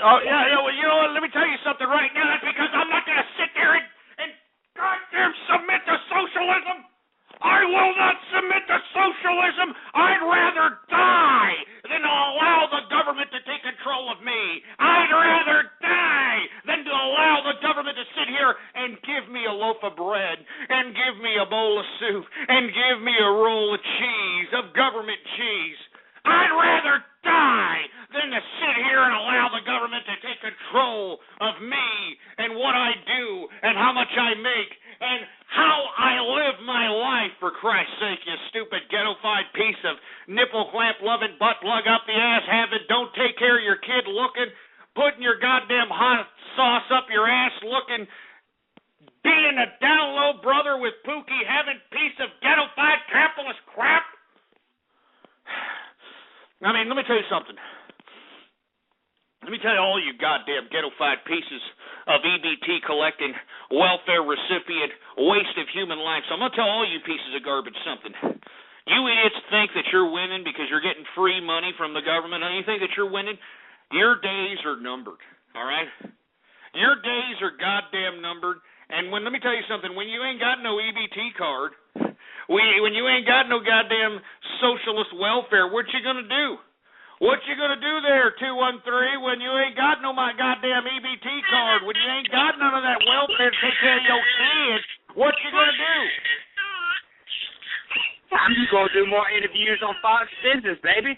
Oh, yeah, well, you know what? Let me tell you something right now. That's because I'm not going to sit there and goddamn submit to socialism. I will not submit to socialism. I'd rather die than to allow the government to take control of me. I'd rather die than to allow the government to sit here and give me a loaf of bread and give me a bowl of soup and give me a roll of cheese, of government cheese. I'd rather die than to sit here and allow the government to take control of me and what I do and how much I make and how I live my life, for Christ's sake, you stupid ghetto-fied piece of nipple clamp loving, butt plug up the ass having, don't take care of your kid looking, putting your goddamn hot sauce up your ass looking, being a down low brother with Pookie having piece of ghetto-fied capitalist crap. I mean, let me tell you something. Let me tell you all you goddamn ghetto-fied pieces of EBT collecting, welfare recipient, waste of human life. So I'm going to tell all you pieces of garbage something. You idiots think that you're winning because you're getting free money from the government, and you think that you're winning? Your days are numbered, all right? Your days are goddamn numbered. And let me tell you something, when you ain't got no EBT card, when you ain't got no goddamn socialist welfare, what you going to do? What you going to do there, 213, when you ain't got no my goddamn EBT card, when you ain't got none of that welfare to take care of your kids, what you going to do? I'm just going to do more interviews on Fox Business, baby.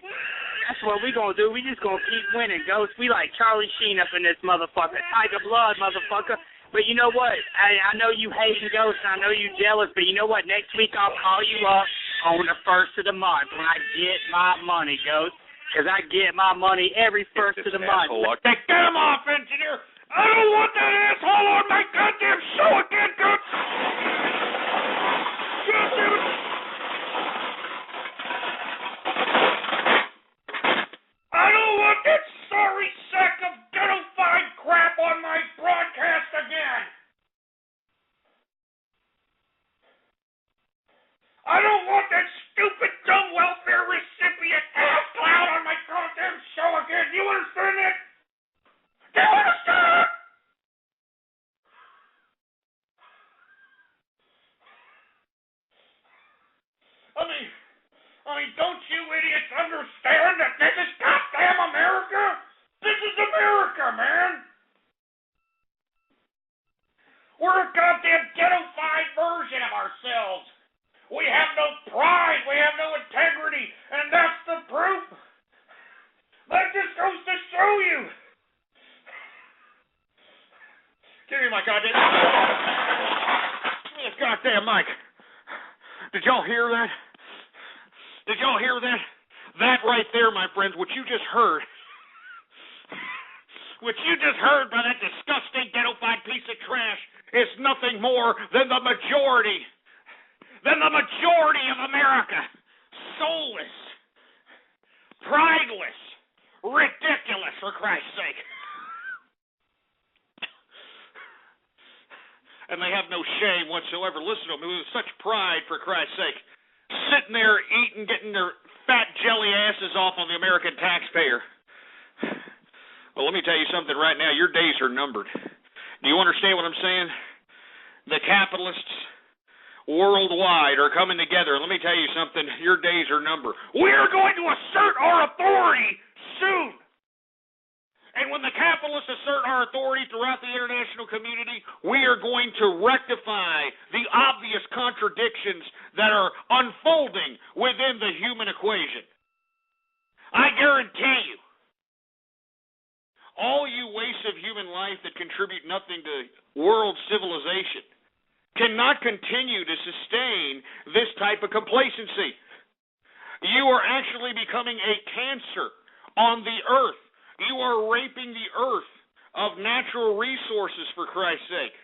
That's what we going to do. We just going to keep winning, Ghost. We like Charlie Sheen up in this motherfucker. Tiger blood, motherfucker. But you know what? I know you hating, Ghost, and I know you jealous, but you know what? Next week I'll call you up on the 1st of the month when I get my money, Ghost. Because I get my money every 1st of the month. Get him off, engineer! I don't want that asshole on my goddamn show again, God damn it! I don't want that sorry sack of ghetto-fied crap on my broadcast again! I don't want that stupid, dumb welfare recipient ass clown on my goddamn show again. You understand that? Do you understand? I mean, don't you idiots understand that this is goddamn America? This is America, man. We're a goddamn ghetto-fied version of ourselves. We have no pride, we have no integrity, and that's the proof. That just goes to show you. Give me my goddamn... Give me this goddamn mic. Did y'all hear that? Did y'all hear that? That right there, my friends, what you just heard. What you just heard by that disgusting ghetto-fied piece of trash is nothing more than the majority. than the majority of America. Soulless, prideless, ridiculous, for Christ's sake. And they have no shame whatsoever. Listen to them with such pride, for Christ's sake. Sitting there eating, getting their fat jelly asses off on the American taxpayer. Well, let me tell you something right now. Your days are numbered. Do you understand what I'm saying? The capitalists worldwide are coming together. Let me tell you something. Your days are numbered. We are going to assert our authority soon. And when the capitalists assert our authority throughout the international community, we are going to rectify the obvious contradictions that are unfolding within the human equation. I guarantee you, all you wastes of human life that contribute nothing to world civilization cannot continue to sustain this type of complacency. You are actually becoming a cancer on the earth. You are raping the earth of natural resources, for Christ's sake.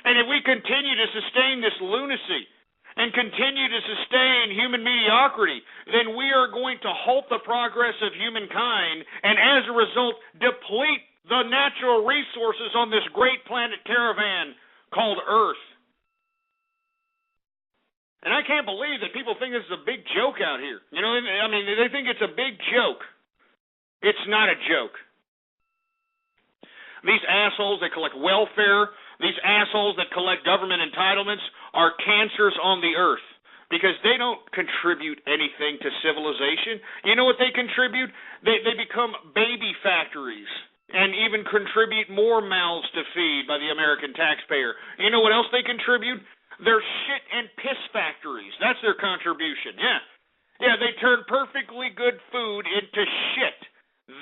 And if we continue to sustain this lunacy and continue to sustain human mediocrity, then we are going to halt the progress of humankind and as a result deplete the natural resources on this great planet caravan called Earth. And I can't believe that people think this is a big joke out here. You know, I mean, they think it's a big joke. It's not a joke. These assholes that collect welfare, these assholes that collect government entitlements are cancers on the earth because they don't contribute anything to civilization. You know what they contribute? They become baby factories and even contribute more mouths to feed by the American taxpayer. You know what else they contribute? They're shit and piss factories. That's their contribution. Yeah, they turn perfectly good food into shit.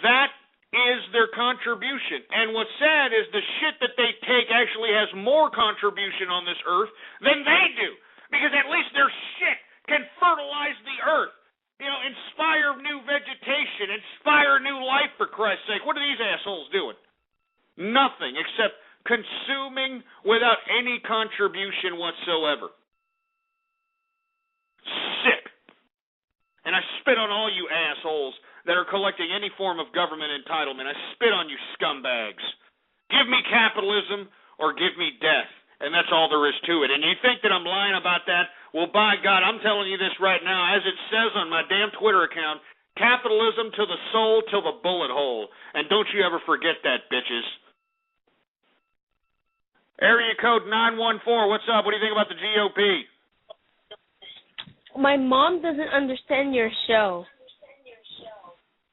That is their contribution. And what's sad is the shit that they take actually has more contribution on this earth than they do. Because at least their shit can fertilize the earth. You know, inspire new vegetation, inspire new life, for Christ's sake. What are these assholes doing? Nothing except consuming without any contribution whatsoever. Sick. And I spit on all you assholes that are collecting any form of government entitlement. I spit on you scumbags. Give me capitalism or give me death. And that's all there is to it. And you think that I'm lying about that? Well, by God, I'm telling you this right now. As it says on my damn Twitter account, capitalism to the soul till the bullet hole. And don't you ever forget that, bitches. Area code 914, what's up? What do you think about the GOP? My mom doesn't understand your show.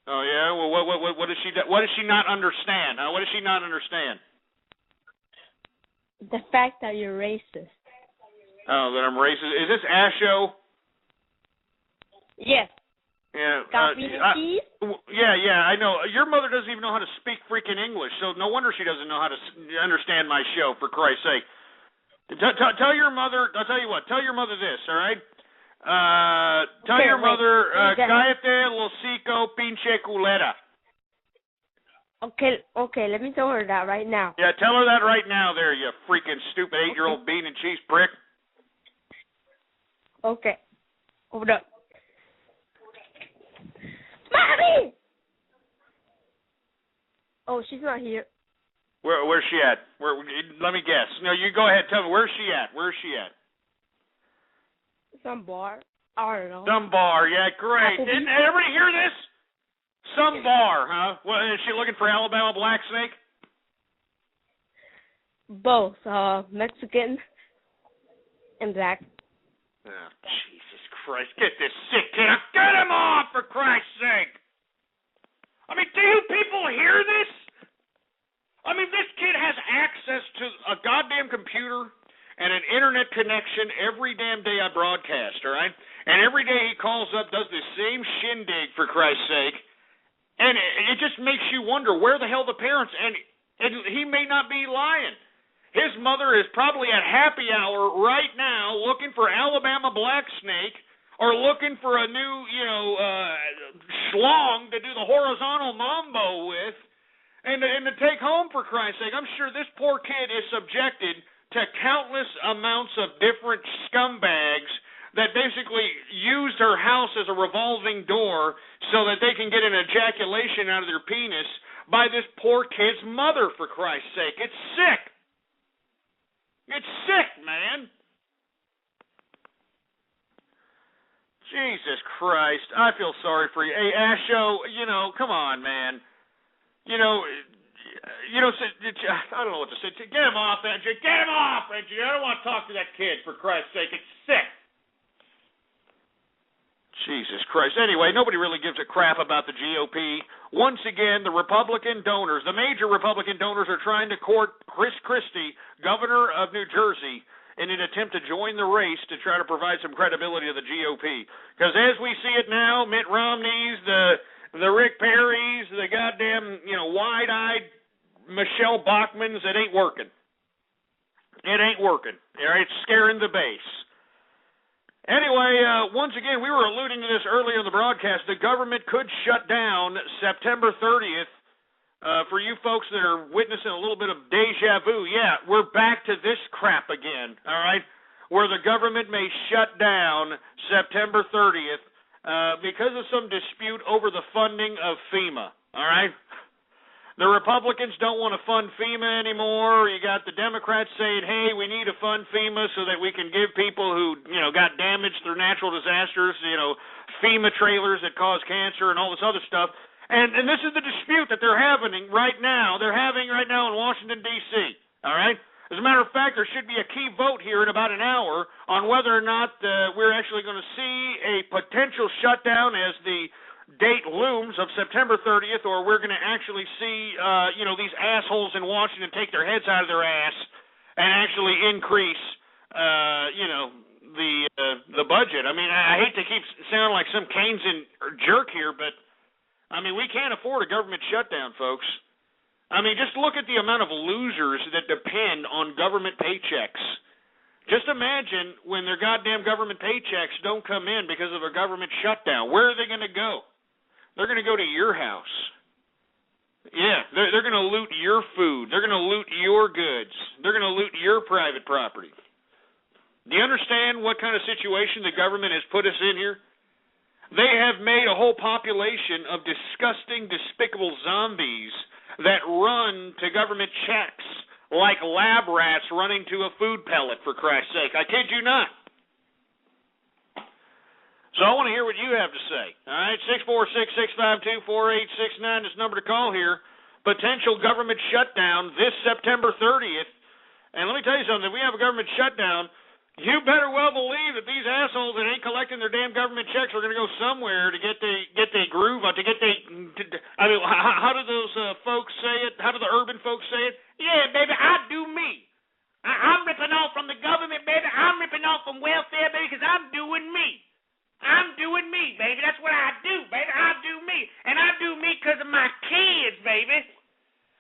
Oh yeah, well, what does she not understand? What does she not understand? The fact that you're racist. Oh, that I'm racist. Is this Asho? Yes. Yeah. Coffee and cheese? Yeah, I know. Your mother doesn't even know how to speak freaking English, so no wonder she doesn't know how to understand my show. For Christ's sake, tell your mother. I'll tell you what. Tell your mother this. All right. Tell your mother, cállate el hocico, pinche culera. Okay, let me tell her that right now. Yeah, tell her that right now there, you freaking stupid 8-year-old bean and cheese prick. Okay. Hold up. Mommy! Oh, she's not here. Where's she at? Let me guess. No, you go ahead. Tell me, where's she at? Some bar. I don't know. Some bar, yeah, great. Didn't everybody hear this? Some bar, huh? What, is she looking for Alabama Black Snake? Both, Mexican and black. Oh, Jesus Christ. Get this sick kid. Get him off, for Christ's sake. I mean, do you people hear this? I mean, this kid has access to a goddamn computer and an internet connection every damn day I broadcast, all right? And every day he calls up, does the same shindig, for Christ's sake. And it just makes you wonder, where the hell the parents? And he may not be lying. His mother is probably at happy hour right now looking for Alabama Black Snake or looking for a new, schlong to do the horizontal mambo with and to take home, for Christ's sake. I'm sure this poor kid is subjected to countless amounts of different scumbags that basically use their house as a revolving door so that they can get an ejaculation out of their penis by this poor kid's mother, for Christ's sake. It's sick. It's sick, man. Jesus Christ. I feel sorry for you. Hey, Asho, come on, man. I don't know what to say. Get him off, Andrew. Get him off, Andrew. I don't want to talk to that kid, for Christ's sake. It's sick. Jesus Christ. Anyway, nobody really gives a crap about the GOP. Once again, the Republican donors, the major Republican donors, are trying to court Chris Christie, governor of New Jersey, in an attempt to join the race to try to provide some credibility to the GOP. Because as we see it now, Mitt Romney's, the Rick Perry's, the goddamn, wide-eyed Michelle Bachmann's, it ain't working. It ain't working. It's scaring the base. Anyway, once again, we were alluding to this earlier in the broadcast. The government could shut down September 30th. For you folks that are witnessing a little bit of deja vu, yeah, we're back to this crap again, all right, where the government may shut down September 30th because of some dispute over the funding of FEMA, all right? The Republicans don't want to fund FEMA anymore. You got the Democrats saying, hey, we need to fund FEMA so that we can give people who, got damaged through natural disasters, FEMA trailers that cause cancer and all this other stuff. And this is the dispute that they're having right now. They're having right now in Washington, D.C., all right? As a matter of fact, there should be a key vote here in about an hour on whether or not we're actually going to see a potential shutdown as the date looms of September 30th, or we're going to actually see, these assholes in Washington take their heads out of their ass and actually increase, the budget. I mean, I hate to keep sounding like some Keynesian jerk here, but, I mean, we can't afford a government shutdown, folks. I mean, just look at the amount of losers that depend on government paychecks. Just imagine when their goddamn government paychecks don't come in because of a government shutdown. Where are they going to go? They're going to go to your house. Yeah, they're going to loot your food. They're going to loot your goods. They're going to loot your private property. Do you understand what kind of situation the government has put us in here? They have made a whole population of disgusting, despicable zombies that run to government checks like lab rats running to a food pellet, for Christ's sake. I kid you not. So I want to hear what you have to say. All right, 646-652-4869 is the number to call here. Potential government shutdown this September 30th. And let me tell you something. If we have a government shutdown, you better well believe that these assholes that ain't collecting their damn government checks are going to go somewhere to get the groove on, how do those folks say it? How do the urban folks say it? Yeah, baby, I do me. I'm ripping off from the government, baby. I'm ripping off from welfare, baby, because I'm doing me. I'm doing me, baby. That's what I do, baby. I do me. And I do me because of my kids, baby.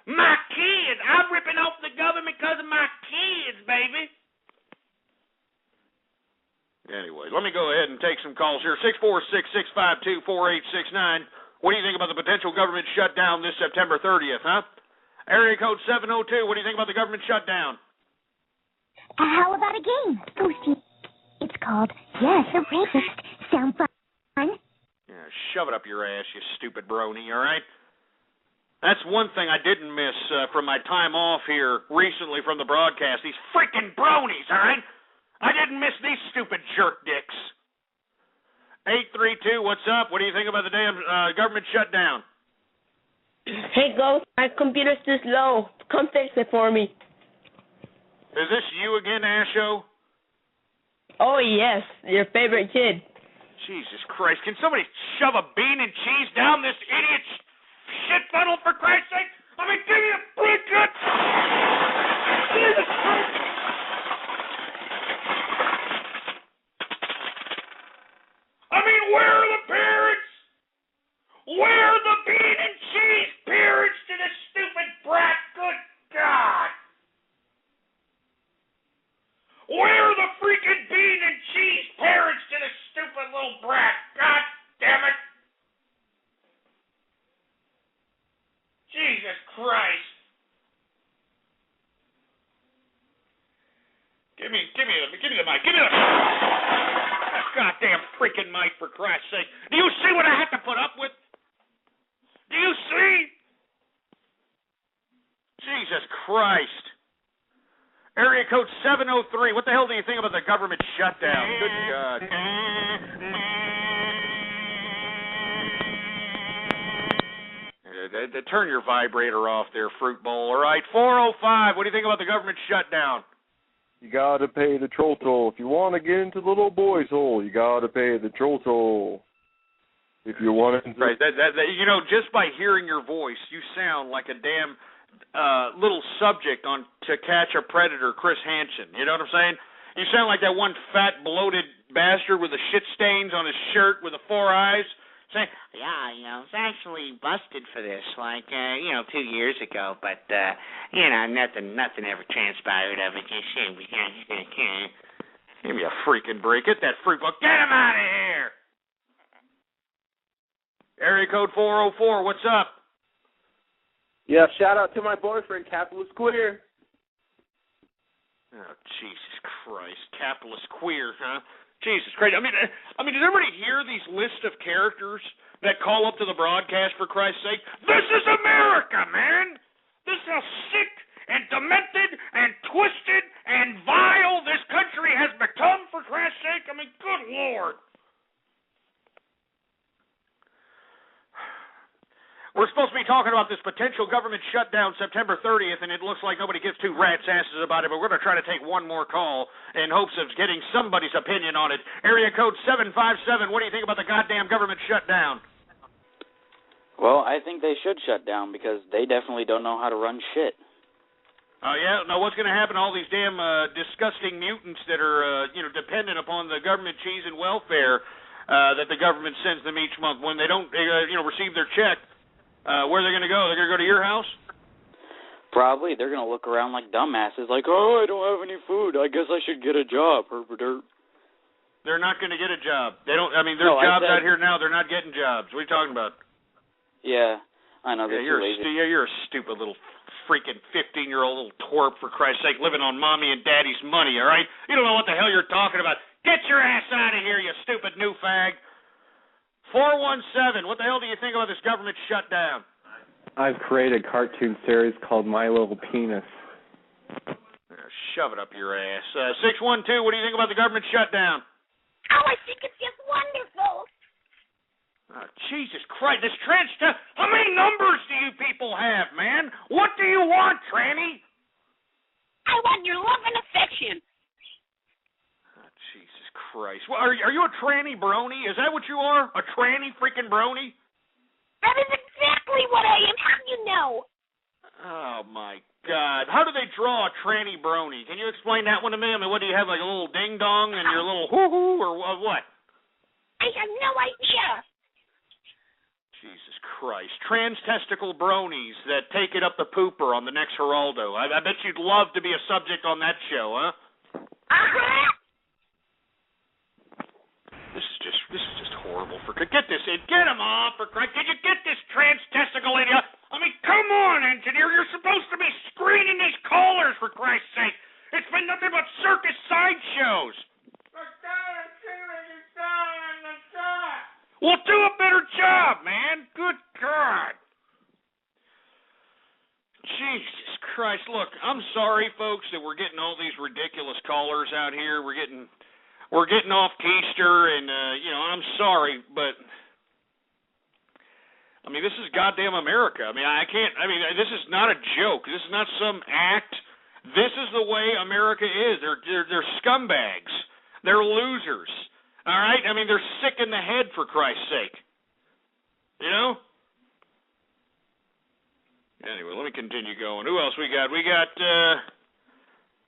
My kids. I'm ripping off the government because of my kids, baby. Anyway, let me go ahead and take some calls here. 646-652-4869. What do you think about the potential government shutdown this September 30th, huh? Area code 702. What do you think about the government shutdown? How about a game, Ghosty? It's called Yes, a Rapist. Sound fun? Yeah, shove it up your ass, you stupid brony, all right? That's one thing I didn't miss from my time off here recently from the broadcast. These freaking bronies, all right? I didn't miss these stupid jerk dicks. 832, what's up? What do you think about the damn government shutdown? Hey, Ghost, my computer's too slow. Come fix it for me. Is this you again, Asho? Oh, yes, your favorite kid. Jesus Christ, can somebody shove a bean and cheese down this idiot's shit funnel, for Christ's sake? I mean, give me a break, God. Jesus Christ. I mean, where are the parents? Where are the bean and cheese parents to this stupid brat? Good God. Where are the freaking bean and cheese parents to this stupid little brat? God damn it. Jesus me the mic. Give me the goddamn freaking mic, for Christ's sake. Do you see what I have to put up with? Do you see? Jesus Christ. Area code 703. What the hell do you think about the government shutdown? Good God. Turn your vibrator off there, fruit bowl. All right, 405. What do you think about the government shutdown? You gotta pay the troll toll. If you want to get into the little boy's hole, you gotta pay the troll toll. If you want to... Right, you know, just by hearing your voice, you sound like a damn little subject on To Catch a Predator, Chris Hansen. You know what I'm saying? You sound like that one fat, bloated bastard with the shit stains on his shirt with the 4 eyes. Say, yeah, you know, I was actually busted for this, like, 2 years ago, but, nothing ever transpired of it. Give me a freaking break. Get that fruit ball. Get him out of here! Area code 404, what's up? Yeah, shout out to my boyfriend, Capitalist Queer. Oh, Jesus Christ. Capitalist Queer, huh? Jesus Christ. I mean, does everybody hear these list of characters that call up to the broadcast, for Christ's sake? This is America, man! This is how sick and demented and twisted and vile this country has become, for Christ's sake. I mean, good Lord. We're supposed to be talking about this potential government shutdown September 30th, and it looks like nobody gives two rat's asses about it, but we're going to try to take one more call in hopes of getting somebody's opinion on it. Area code 757, what do you think about the goddamn government shutdown? Well, I think they should shut down because they definitely don't know how to run shit. Oh, yeah? Now, what's going to happen to all these damn disgusting mutants that are, dependent upon the government cheese and welfare that the government sends them each month when they don't, receive their check? Where are they going to go? They're going to go to your house? Probably. They're going to look around like dumbasses, like, oh, I don't have any food. I guess I should get a job, Herbert. They're not going to get a job. They don't. I mean, there's jobs out here now. They're not getting jobs. What are you talking about? Yeah, I know. They're you're too lazy. You're a stupid little freaking 15-year-old little twerp, for Christ's sake, living on mommy and daddy's money, all right? You don't know what the hell you're talking about. Get your ass out of here, you stupid new fag. 417, what the hell do you think about this government shutdown? I've created a cartoon series called My Little Penis. Shove it up your ass. 612, what do you think about the government shutdown? Oh, I think it's just wonderful. Oh, Jesus Christ, this trench test. How many numbers do you people have, man? What do you want, tranny? I want your love and affection. Oh, Jesus Christ. Well, are you a tranny brony? Is that what you are? A tranny freaking brony? That is exactly what I am. How do you know? Oh, my God. How do they draw a tranny brony? Can you explain that one to me? I mean, what do you have, like a little ding-dong and your little hoo-hoo, or what? I have no idea. Jesus Christ. Trans-testicle bronies that take it up the pooper on the next Geraldo. I bet you'd love to be a subject on that show, huh? Uh-huh. This is just horrible. Get this in. Get him off, for Christ. Did you get this trans-testicle idiot? I mean, come on, engineer. You're supposed to be screening these callers, for Christ's sake. It's been nothing but circus sideshows. Well, do a better job, man. Good God. Jesus Christ. Look, I'm sorry, folks, that we're getting all these ridiculous callers out here. We're getting off keister, and, I'm sorry, but, I mean, this is goddamn America. I mean, this is not a joke. This is not some act. This is the way America is. They're scumbags. They're losers. All right? I mean, they're sick in the head, for Christ's sake. You know? Anyway, let me continue going. Who else we got? We got,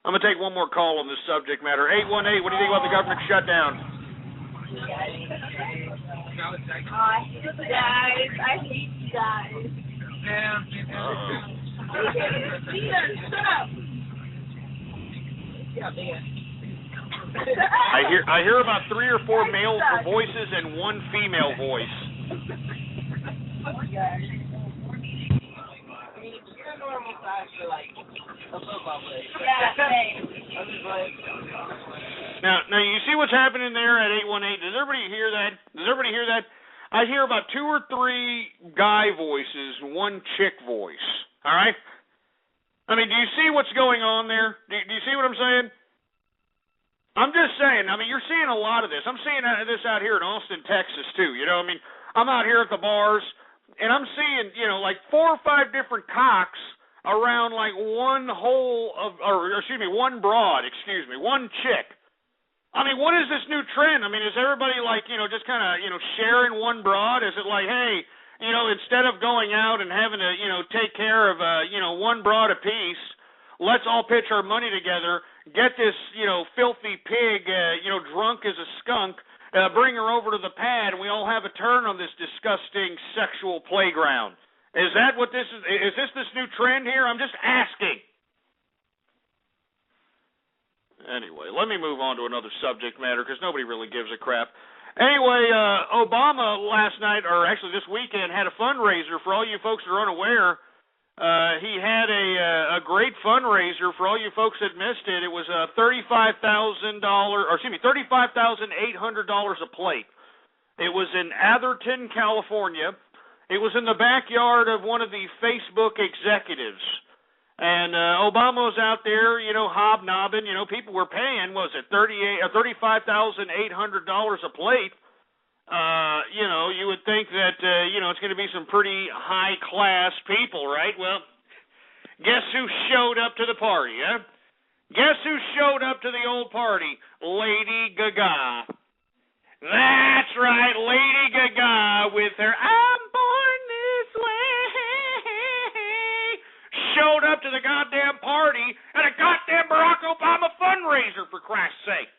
I'm going to take one more call on this subject matter. 818, what do you think about the government shutdown? I hate you guys. I hate you guys. Shut up. I hear about 3 or 4 male voices and 1 female voice. normal size for like a football player. Yeah, same. Now you see what's happening there at 818. Does everybody hear that? Does everybody hear that? I hear about 2 or 3 guy voices, 1 chick voice. All right? I mean, do you see what's going on there? Do you see what I'm saying? I'm just saying, I mean, you're seeing a lot of this. I'm seeing this out here in Austin, Texas, too. You know, I mean, I'm out here at the bars, and I'm seeing, you know, like 4 or 5 different cocks around like one broad, 1 chick. I mean, what is this new trend? I mean, is everybody like, you know, just kind of, you know, sharing one broad? Is it like, hey, you know, instead of going out and having to, you know, take care of, you know, 1 broad apiece, let's all pitch our money together, get this, you know, filthy pig, you know, drunk as a skunk, bring her over to the pad, and we all have a turn on this disgusting sexual playground. Is that what this is? Is this new trend here? I'm just asking. Anyway, let me move on to another subject matter because nobody really gives a crap. Anyway, Obama last night, or actually this weekend, had a fundraiser. For all you folks that are unaware, he had a great fundraiser. For all you folks that missed it, it was $35,800 a plate. It was in Atherton, California. It was in the backyard of one of the Facebook executives. And Obama was out there, you know, hobnobbing. You know, people were paying, what was it, $35,800 a plate. You know, you would think that, you know, it's going to be some pretty high-class people, right? Well, guess who showed up to the party, huh? Guess who showed up to the old party? Lady Gaga. That's right, Lady Gaga with her I'm Born This Way showed up to the goddamn party at a goddamn Barack Obama fundraiser, for Christ's sake.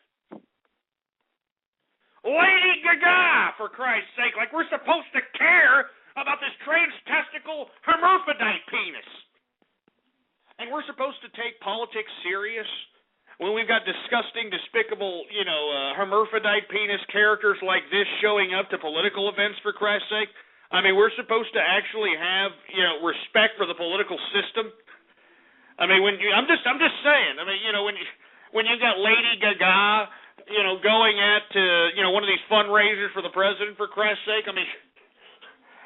Lady Gaga, for Christ's sake, like we're supposed to care about this trans-testicle hermaphrodite penis. And we're supposed to take politics serious when we've got disgusting, despicable, you know, hermaphrodite penis characters like this showing up to political events, for Christ's sake. I mean, we're supposed to actually have, you know, respect for the political system. I mean, I'm just saying. I mean, you know, when you got Lady Gaga, you know, going at, you know, one of these fundraisers for the president, for Christ's sake. I mean,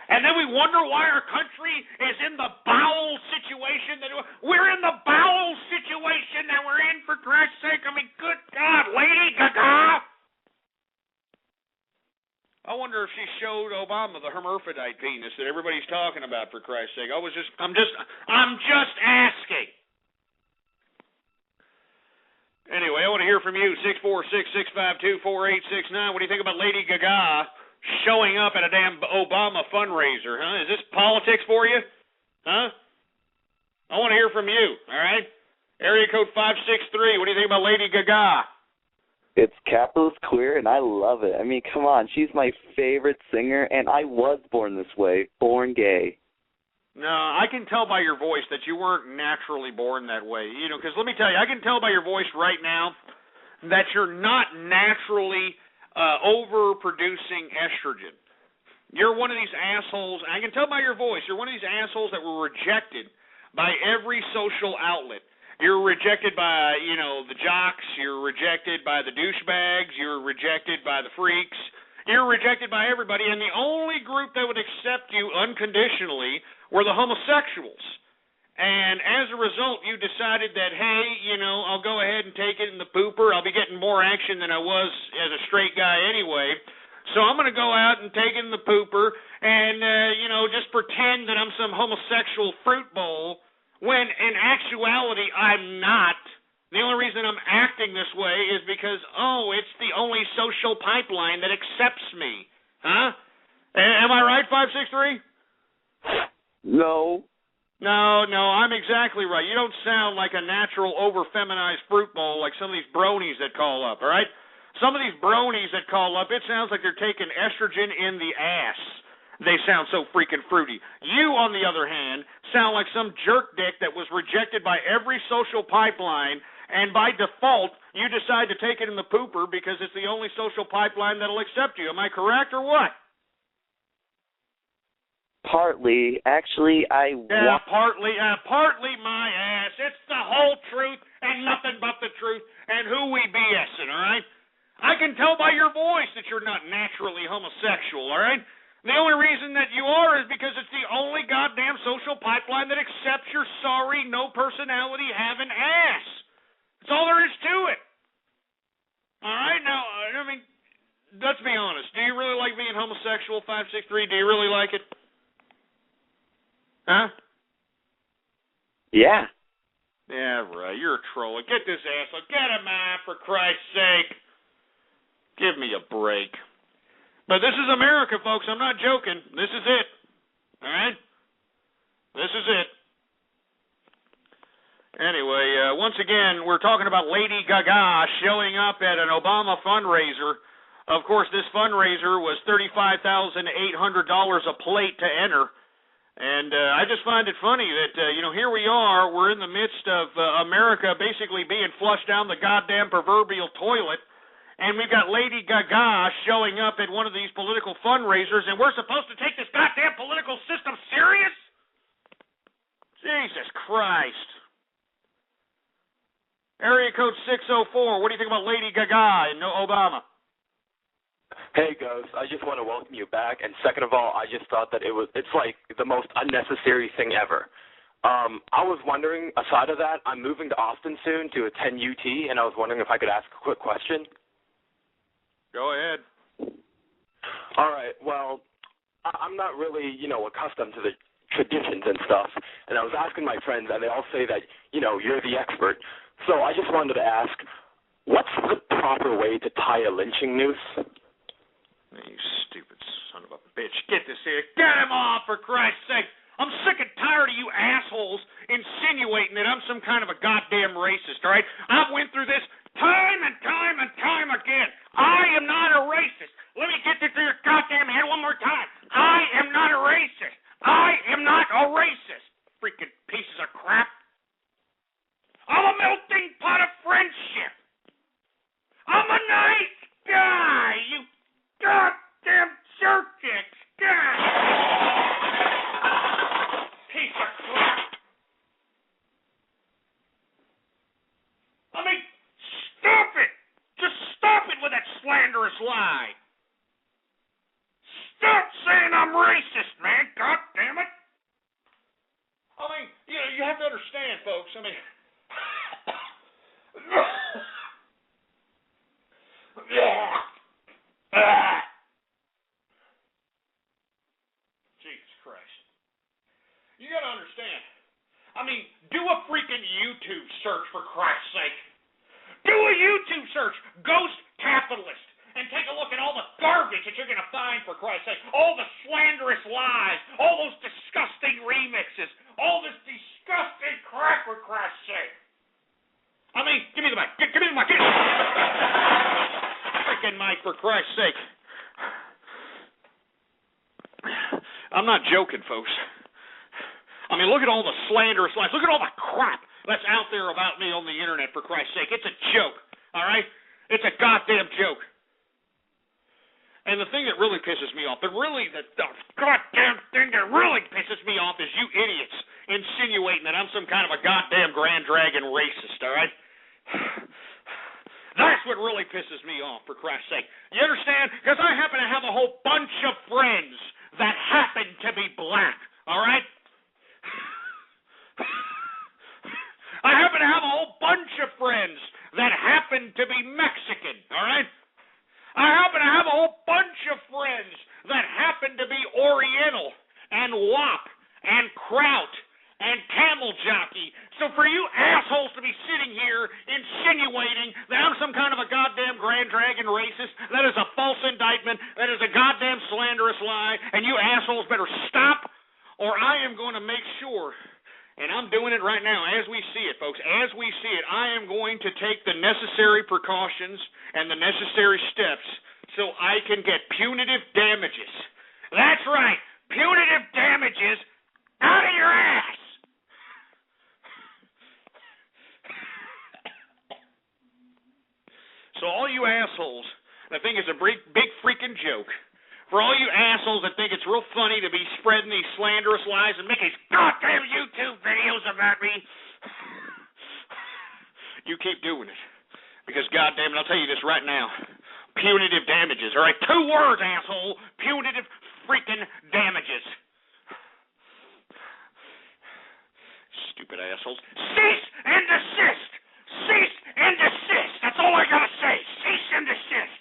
and then we wonder why our country is in the bowel situation that we're in. The bowel situation that we're in, for Christ's sake. I mean, good God, Lady Gaga. I wonder if she showed Obama the hermaphrodite penis that everybody's talking about, for Christ's sake. I'm just asking. Anyway, I want to hear from you. 646-652-4869. What do you think about Lady Gaga showing up at a damn Obama fundraiser, huh? Is this politics for you? Huh? I want to hear from you, all right? Area code 563. What do you think about Lady Gaga? It's capitalist queer, and I love it. I mean, come on. She's my favorite singer, and I was born this way, born gay. No, I can tell by your voice that you weren't naturally born that way. You know, because let me tell you, I can tell by your voice right now that you're not naturally overproducing estrogen. You're one of these assholes. I can tell by your voice, you're one of these assholes that were rejected by every social outlet. You're rejected by, you know, the jocks. You're rejected by the douchebags. You're rejected by the freaks. You're rejected by everybody. And the only group that would accept you unconditionally were the homosexuals. And as a result, you decided that, hey, you know, I'll go ahead and take it in the pooper. I'll be getting more action than I was as a straight guy anyway. So I'm going to go out and take it in the pooper and, you know, just pretend that I'm some homosexual fruit bowl. When in actuality, I'm not. The only reason I'm acting this way is because, it's the only social pipeline that accepts me. Huh? Am I right, 563? No. No, I'm exactly right. You don't sound like a natural over-feminized fruit bowl like some of these bronies that call up, all right? Some of these bronies that call up, it sounds like they're taking estrogen in the ass. They sound so freaking fruity. You, on the other hand, sound like some jerk dick that was rejected by every social pipeline, and by default, you decide to take it in the pooper because it's the only social pipeline that'll accept you. Am I correct or what? Partly. Actually, partly my ass. It's the whole truth and nothing but the truth and who we BSing, all right? I can tell by your voice that you're not naturally homosexual, all right? The only reason that you are is because it's the only goddamn social pipeline that accepts your sorry, no-personality having ass. That's all there is to it. All right? Now, I mean, let's be honest. Do you really like being homosexual, 563? Do you really like it? Huh? Yeah. Yeah, right. You're a troll. Get this asshole. Get him out, for Christ's sake. Give me a break. But this is America, folks. I'm not joking. This is it. All right? This is it. Anyway, once again, we're talking about Lady Gaga showing up at an Obama fundraiser. Of course, this fundraiser was $35,800 a plate to enter. And I just find it funny that, here we are. We're in the midst of America basically being flushed down the goddamn proverbial toilet. And we've got Lady Gaga showing up at one of these political fundraisers, and we're supposed to take this goddamn political system serious? Jesus Christ. Area code 604, what do you think about Lady Gaga and Obama? Hey, Ghost, I just want to welcome you back, and second of all, I just thought that it's like the most unnecessary thing ever. I was wondering, aside of that, I'm moving to Austin soon to attend UT, and I was wondering if I could ask a quick question. Go ahead. All right. Well, I'm not really, accustomed to the traditions and stuff. And I was asking my friends, and they all say that, you're the expert. So I just wanted to ask, what's the proper way to tie a lynching noose? You stupid son of a bitch. Get this here. Get him off, for Christ's sake. I'm sick and tired of you assholes insinuating that I'm some kind of a goddamn racist, all right? I've went through this time and time and time again. I am not a racist. Let me get this through your goddamn head one more time. I am not a racist. I am not a racist. Freaking pieces of crap. I'm a melting pot of friendship. I'm a nice guy, you goddamn jerkins. Piece of crap. I mean, stop it. Just stop it with that slanderous lie. Stop saying I'm racist, man. God damn it. I mean, you have to understand, folks. I mean, Jesus Christ. You got to understand. I mean, do a freaking YouTube search, for Christ's sake. Do a YouTube search, Ghost Capitalist, and take a look at all the garbage that you're going to find, for Christ's sake. All the slanderous lies, all those disgusting remixes, all this disgusting crap, for Christ's sake. I mean, give me the mic. Give me the mic. Freaking mic, for Christ's sake. I'm not joking, folks. I mean, look at all the slanderous lies. Look at all the crap that's out there about me on the internet, for Christ's sake. It's a joke, all right? It's a goddamn joke. And the thing that really pisses me off, the goddamn thing that really pisses me off is you idiots insinuating that I'm some kind of a goddamn Grand Dragon racist, all right? That's what really pisses me off, for Christ's sake. You understand? Because I happen to have a whole bunch of friends that happen to be black, all right? I happen to have a whole bunch of friends that happen to be Mexican, all right? I happen to have a whole bunch of friends that happen to be Oriental and WAP and Kraut and Camel Jockey. So for you assholes to be sitting here insinuating that I'm some kind of a goddamn Grand Dragon racist, that is a false indictment, that is a goddamn slanderous lie, and you assholes better stop, or I am going to make sure, and I'm doing it right now as we see it, folks, as we see it, I am going to take the necessary precautions and the necessary steps so I can get punitive damages. That's right, punitive damages out of your ass. So all you assholes that think it's a big freaking joke, for all you assholes that think it's real funny to be spreading these slanderous lies and making these goddamn YouTube videos about me. You keep doing it. Because, goddamn it, I'll tell you this right now. Punitive damages. All right, 2 words, asshole. Punitive freaking damages. Stupid assholes. Cease and desist. Cease and desist. That's all I gotta say. Cease and desist.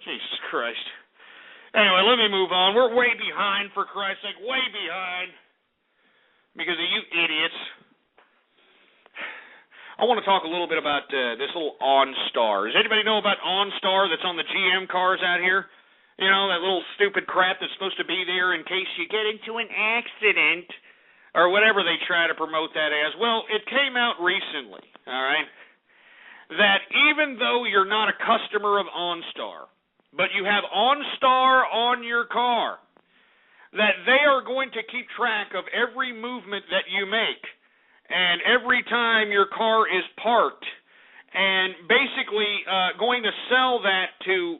Jesus Christ. Anyway, let me move on. We're way behind, for Christ's sake. Way behind. Because of you idiots. I want to talk a little bit about this little OnStar. Does anybody know about OnStar that's on the GM cars out here? You know, that little stupid crap that's supposed to be there in case you get into an accident or whatever they try to promote that as. Well, it came out recently, all right, that even though you're not a customer of OnStar, but you have OnStar on your car, that they are going to keep track of every movement that you make and every time your car is parked, and basically going to sell that to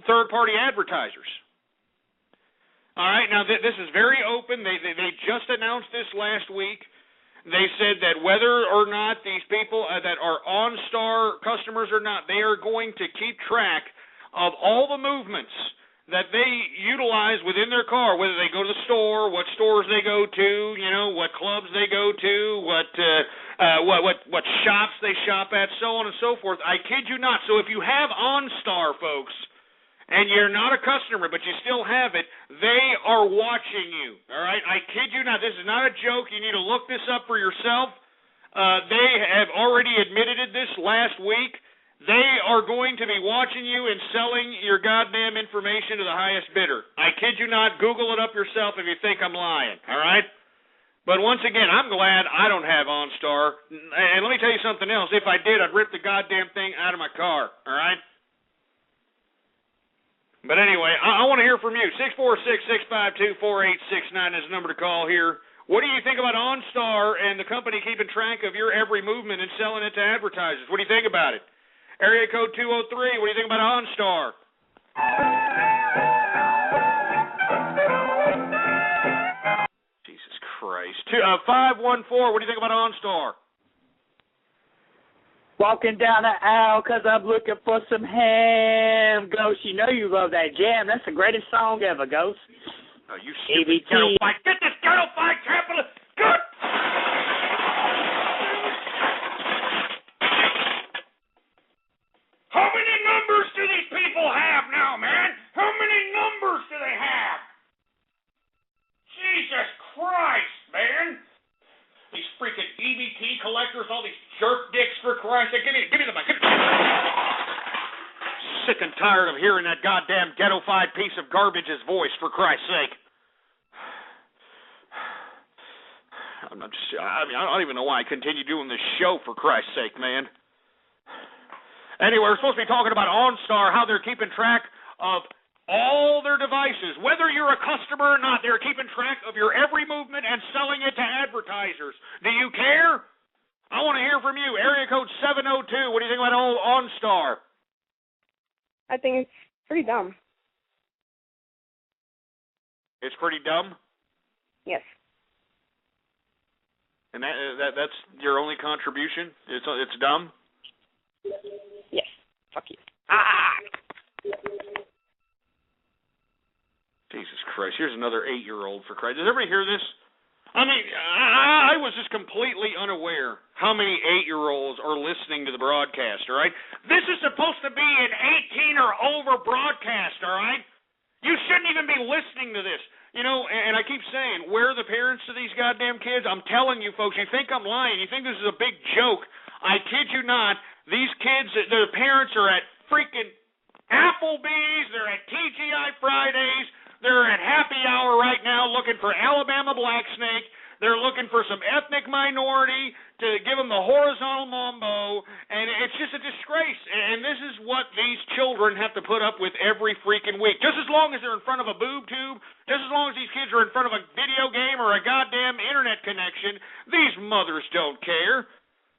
third-party advertisers. All right, now this is very open. They just announced this last week. They said that whether or not these people that are OnStar customers or not, they are going to keep track of all the movements that they utilize within their car, whether they go to the store, what stores they go to, you know, what clubs they go to, what shops they shop at, so on and so forth. I kid you not. So if you have OnStar, folks, and you're not a customer, but you still have it, they are watching you, all right? I kid you not. This is not a joke. You need to look this up for yourself. They have already admitted it this last week. They are going to be watching you and selling your goddamn information to the highest bidder. I kid you not. Google it up yourself if you think I'm lying, all right? But once again, I'm glad I don't have OnStar. And let me tell you something else. If I did, I'd rip the goddamn thing out of my car, all right? But anyway, I want to hear from you. 646-652-4869 is the number to call here. What do you think about OnStar and the company keeping track of your every movement and selling it to advertisers? What do you think about it? Area code 203, what do you think about OnStar? Jesus Christ. 514, what do you think about OnStar? Walking down the aisle because I'm looking for some ham. Ghost, you know you love that jam. That's the greatest song ever, Ghost. Oh, you stupid ghetto fight. Get this ghetto fight capital. Good. How many numbers do these people have now, man? How many numbers do they have? Jesus Christ, man. These freaking EBT collectors, all these jerk dicks, for Christ's sake. Give me the mic. Sick and tired of hearing that goddamn ghetto-fied piece of garbage's voice, for Christ's sake. I don't even know why I continue doing this show, for Christ's sake, man. Anyway, we're supposed to be talking about OnStar, how they're keeping track of all their devices. Whether you're a customer or not, they're keeping track of your every movement and selling it to advertisers. Do you care? I want to hear from you. Area code 702. What do you think about old OnStar? I think it's pretty dumb. It's pretty dumb? Yes. And that's your only contribution? It's dumb? Yes. Fuck you. Jesus Christ. Here's another 8-year-old, for Christ. Does everybody hear this? I mean, I was just completely unaware how many 8-year-olds are listening to the broadcast, all right? This is supposed to be an 18 or over broadcast, all right? You shouldn't even be listening to this. You know, and I keep saying, where are the parents to these goddamn kids? I'm telling you, folks, you think I'm lying. You think this is a big joke. I kid you not. These kids, their parents are at freaking Applebee's. They're at TGI Fridays. They're at happy hour right now looking for Alabama Black Snake. They're looking for some ethnic minority to give them the horizontal mambo, and it's just a disgrace. And this is what these children have to put up with every freaking week. Just as long as they're in front of a boob tube, just as long as these kids are in front of a video game or a goddamn internet connection, these mothers don't care.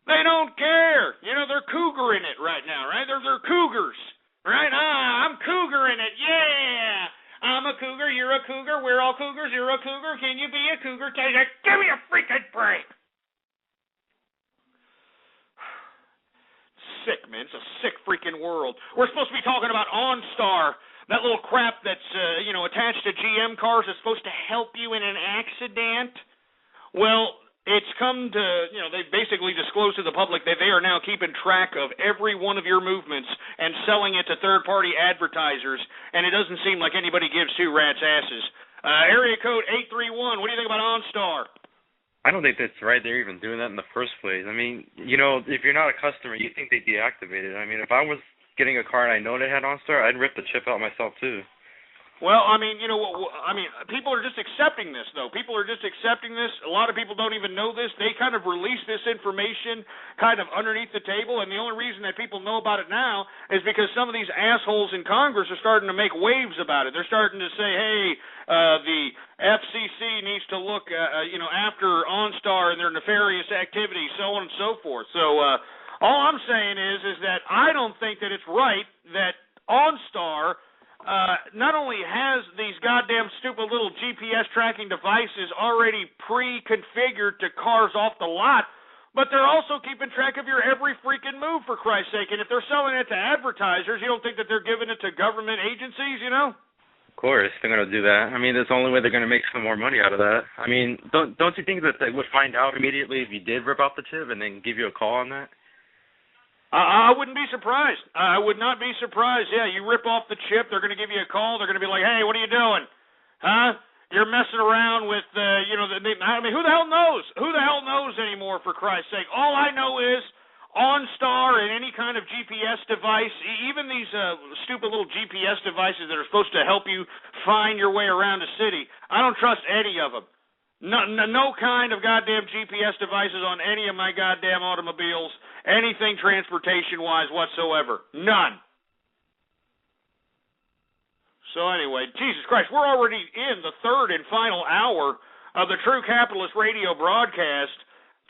They don't care. You know, they're cougaring it right now, right? They're cougars, right? I'm cougaring it, yeah. I'm a cougar, you're a cougar, we're all cougars, you're a cougar. Can you be a cougar? Give me a freaking break. Sick, man. It's a sick freaking world. We're supposed to be talking about OnStar, that little crap that's, attached to GM cars is supposed to help you in an accident. Well, it's come to, they basically disclosed to the public that they are now keeping track of every one of your movements and selling it to third-party advertisers, and it doesn't seem like anybody gives two rats' asses. Area code 831, what do you think about OnStar? I don't think that's right. They're even doing that in the first place. I mean, if you're not a customer, you think they deactivate it. I mean, if I was getting a car and I know they had OnStar, I'd rip the chip out myself too. Well, I mean, people are just accepting this, though. People are just accepting this. A lot of people don't even know this. They kind of release this information kind of underneath the table, and the only reason that people know about it now is because some of these assholes in Congress are starting to make waves about it. They're starting to say, hey, the FCC needs to look, after OnStar and their nefarious activities, so on and so forth. So all I'm saying is that I don't think that it's right that OnStar not only has these goddamn stupid little GPS tracking devices already pre-configured to cars off the lot, but they're also keeping track of your every freaking move, for Christ's sake. And if they're selling it to advertisers, you don't think that they're giving it to government agencies, Of course, they're going to do that. I mean, that's the only way they're going to make some more money out of that. I mean, don't you think that they would find out immediately if you did rip out the chip and then give you a call on that? I wouldn't be surprised. I would not be surprised. Yeah, you rip off the chip, they're going to give you a call. They're going to be like, hey, what are you doing? Huh? You're messing around with, I mean, who the hell knows? Who the hell knows anymore, for Christ's sake? All I know is OnStar and any kind of GPS device, even these stupid little GPS devices that are supposed to help you find your way around a city, I don't trust any of them. No kind of goddamn GPS devices on any of my goddamn automobiles, anything transportation-wise whatsoever. None. So anyway, Jesus Christ, we're already in the third and final hour of the True Capitalist Radio broadcast.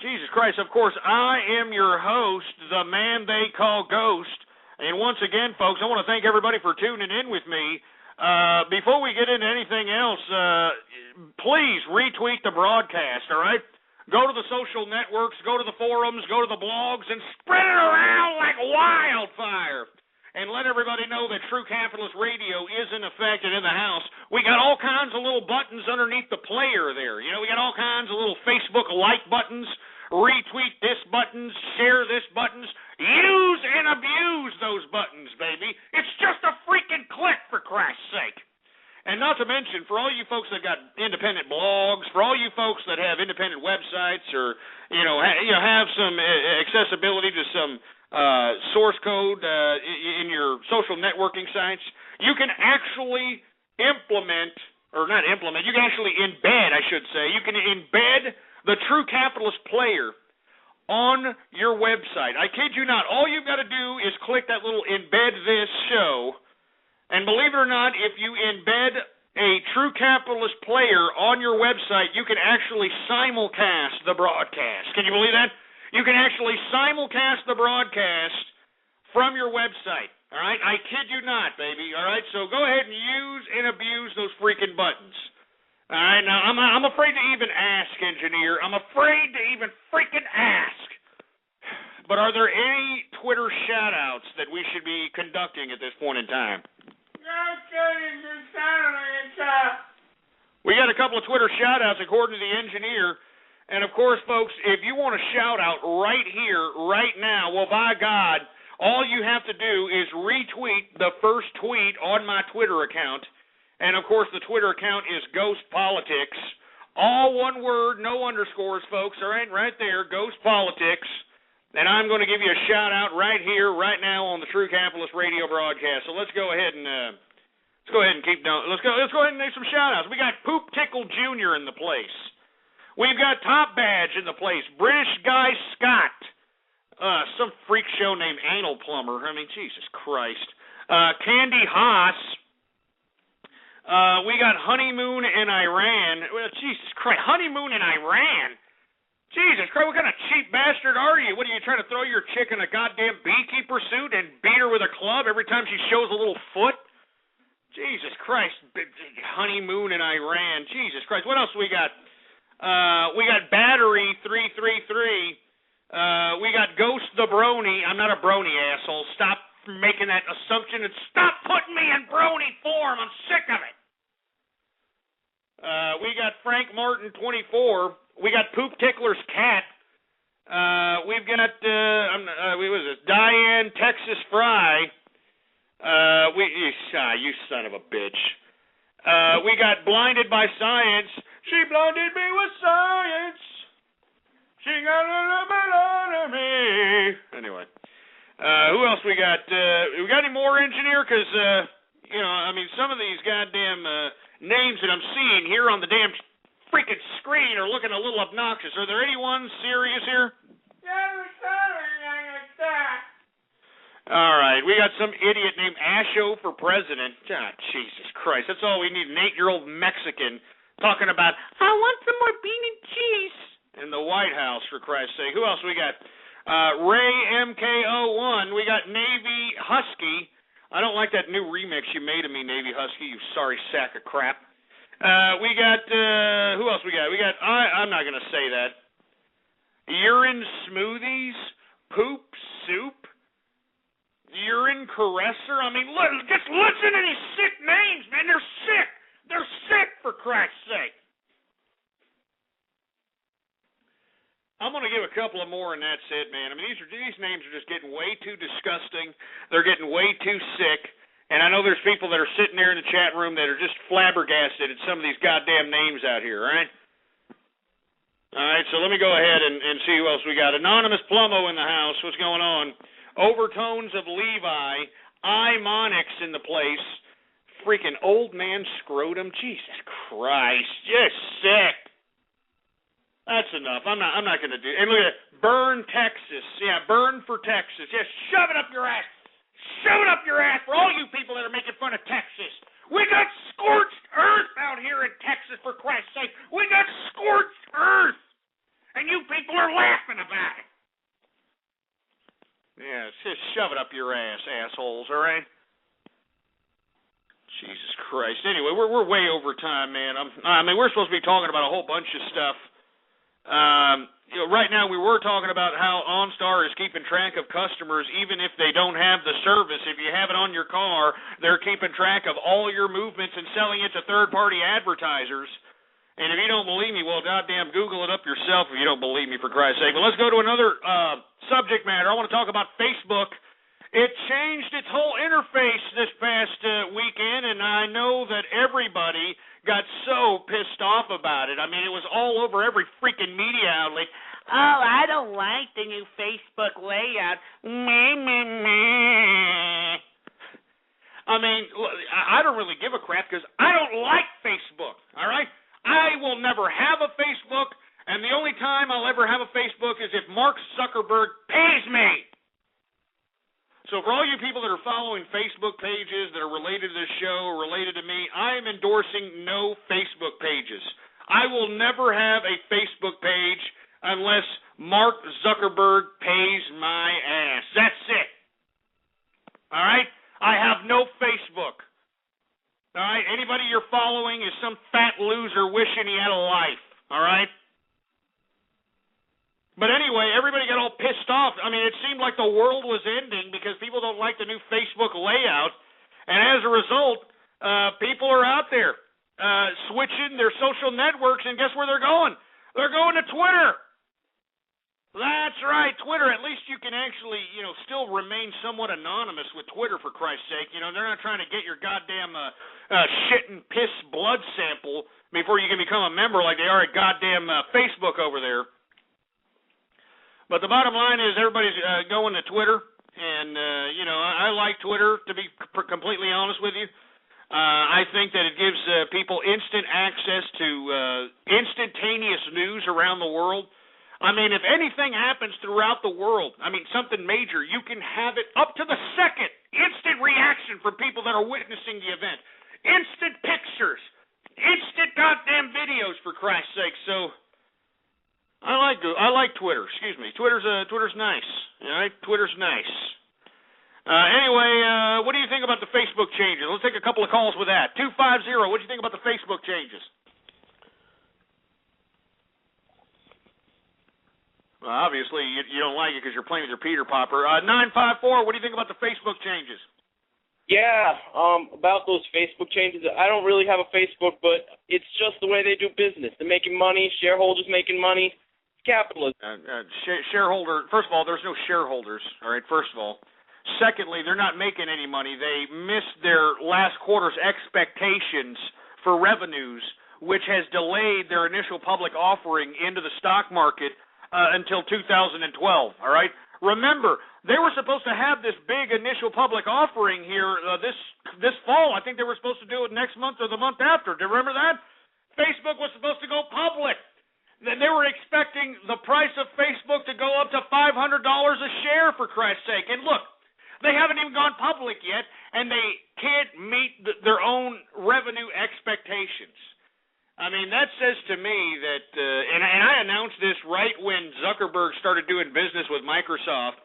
Jesus Christ, of course, I am your host, the man they call Ghost. And once again, folks, I want to thank everybody for tuning in with me. Before we get into anything else, please retweet the broadcast, all right? Go to the social networks, go to the forums, go to the blogs, and spread it around like wildfire. And let everybody know that True Capitalist Radio is in effect and in the house. We got all kinds of little buttons underneath the player there. We got all kinds of little Facebook like buttons, retweet this buttons, share this buttons. Use and abuse those buttons, baby. It's just a freaking click, for Christ's sake. And not to mention, for all you folks that got independent blogs, for all you folks that have independent websites or, have some accessibility to some source code in your social networking sites, you can actually you can actually embed, I should say, you can embed the True Capitalist player on your website. I kid you not. All you've got to do is click that little embed this show, and believe it or not, if you embed a True Capitalist player on your website, you can actually simulcast the broadcast. Can you believe that? You can actually simulcast the broadcast from your website. All right? I kid you not, baby. All right? So go ahead and use and abuse those freaking buttons. All right, now, I'm afraid to even ask, engineer. I'm afraid to even freaking ask. But are there any Twitter shout-outs that we should be conducting at this point in time? We got a couple of Twitter shout-outs according to the engineer. And, of course, folks, if you want a shout-out right here, right now, well, by God, all you have to do is retweet the first tweet on my Twitter account. And, of course, the Twitter account is Ghost Politics. All one word, no underscores, folks. All right, right there, Ghost Politics. And I'm going to give you a shout-out right here, right now on the True Capitalist Radio broadcast. So let's go ahead and keep going. Let's go ahead and make some shout-outs. We got Poop Tickle Jr. in the place. We've got Top Badge in the place. British Guy Scott. Some freak show named Anal Plumber. I mean, Jesus Christ. Candy Haas. We got Honeymoon in Iran. Well, Jesus Christ, Honeymoon in Iran? Jesus Christ, what kind of cheap bastard are you? What, are you trying to throw your chick in a goddamn beekeeper suit and beat her with a club every time she shows a little foot? Jesus Christ, honeymoon in Iran. Jesus Christ, what else we got? We got Battery 333. We got Ghost the Brony. I'm not a brony, asshole. Stop making that assumption and stop putting me in brony form. I'm sick of it. We got Frank Martin 24. We got Poop Tickler's cat. We've got what is this? Diane Texas Fry. You son of a bitch. We got Blinded by Science. She blinded me with science. She got a little bit out of me. Anyway, who else we got? We got any more, engineer? Because some of these goddamn names that I'm seeing here on the damn freaking screen are looking a little obnoxious. Are there anyone serious here? All right, we got some idiot named Asho for president. Ah, Jesus Christ, that's all we need, an 8-year-old Mexican talking about, I want some more bean and cheese in the White House, for Christ's sake. Who else we got? Ray MKO1. We got Navy Husky. I don't like that new remix you made of me, Navy Husky, you sorry sack of crap. We got, who else we got? We got, I'm not going to say that. Urine Smoothies, Poop Soup, Urine Caresser. I mean, just listen to these sick names, man. They're sick. They're sick, for Christ's sake. I'm going to give a couple of more, and that's it, man. I mean, these names are just getting way too disgusting. They're getting way too sick. And I know there's people that are sitting there in the chat room that are just flabbergasted at some of these goddamn names out here, all right? All right, so let me go ahead and see who else we got. Anonymous Plumbo in the house. What's going on? Overtones of Levi. I-Monix in the place. Freaking old man scrotum. Jesus Christ. Just sick. That's enough. I'm not going to do it. And look at it. Burn, Texas. Yeah, burn for Texas. Just shove it up your ass. Shove it up your ass for all you people that are making fun of Texas. We got scorched earth out here in Texas, for Christ's sake. We got scorched earth. And you people are laughing about it. Yeah, just shove it up your ass, assholes, all right? Jesus Christ. Anyway, we're way over time, man. We're supposed to be talking about a whole bunch of stuff. Right now we were talking about how OnStar is keeping track of customers even if they don't have the service. If you have it on your car, they're keeping track of all your movements and selling it to third-party advertisers. And if you don't believe me, well, goddamn, Google it up yourself if you don't believe me, for Christ's sake. But let's go to another subject matter. I want to talk about Facebook. It changed its whole interface this past weekend, and I know that everybody got so pissed off about it. I mean, it was all over every freaking media outlet. Oh, I don't like the new Facebook layout. I mean, I don't really give a crap because I don't like Facebook, all right? I will never have a Facebook, and the only time I'll ever have a Facebook is if Mark Zuckerberg pays me. So for all you people that are following Facebook pages that are related to this show or related to me, I am endorsing no Facebook pages. I will never have a Facebook page unless Mark Zuckerberg pays my ass. That's it. All right? I have no Facebook. All right? Anybody you're following is some fat loser wishing he had a life. All right? But anyway, everybody got all pissed off. I mean, it seemed like the world was ending because people don't like the new Facebook layout. And as a result, people are out there switching their social networks, and guess where they're going? They're going to Twitter. That's right, Twitter. At least you can actually, still remain somewhat anonymous with Twitter, for Christ's sake. They're not trying to get your goddamn shit and piss blood sample before you can become a member like they are at goddamn Facebook over there. But the bottom line is everybody's going to Twitter, and, I like Twitter, to be completely honest with you. I think that it gives people instant access to instantaneous news around the world. I mean, if anything happens throughout the world, something major, you can have it up to the second. Instant reaction from people that are witnessing the event. Instant pictures. Instant goddamn videos, for Christ's sake. So I like I like Twitter. Excuse me. Twitter's nice. All right, Twitter's nice. Anyway, what do you think about the Facebook changes? Let's take a couple of calls with that. 250. What do you think about the Facebook changes? Well, obviously, you don't like it because you're playing with your Peter Popper. 954. What do you think about the Facebook changes? Yeah, about those Facebook changes, I don't really have a Facebook, but it's just the way they do business. They're making money, shareholders making money, it's capitalism. Shareholder, first of all, there's no shareholders, all right, first of all. Secondly, they're not making any money. They missed their last quarter's expectations for revenues, which has delayed their initial public offering into the stock market until 2012, all right? Remember, they were supposed to have this big initial public offering here this fall. I think they were supposed to do it next month or the month after. Do you remember that? Facebook was supposed to go public. They were expecting the price of Facebook to go up to $500 a share, for Christ's sake. And look, they haven't even gone public yet, and they can't meet their own revenue expectations. I mean, that says to me that, and I announced this right when Zuckerberg started doing business with Microsoft,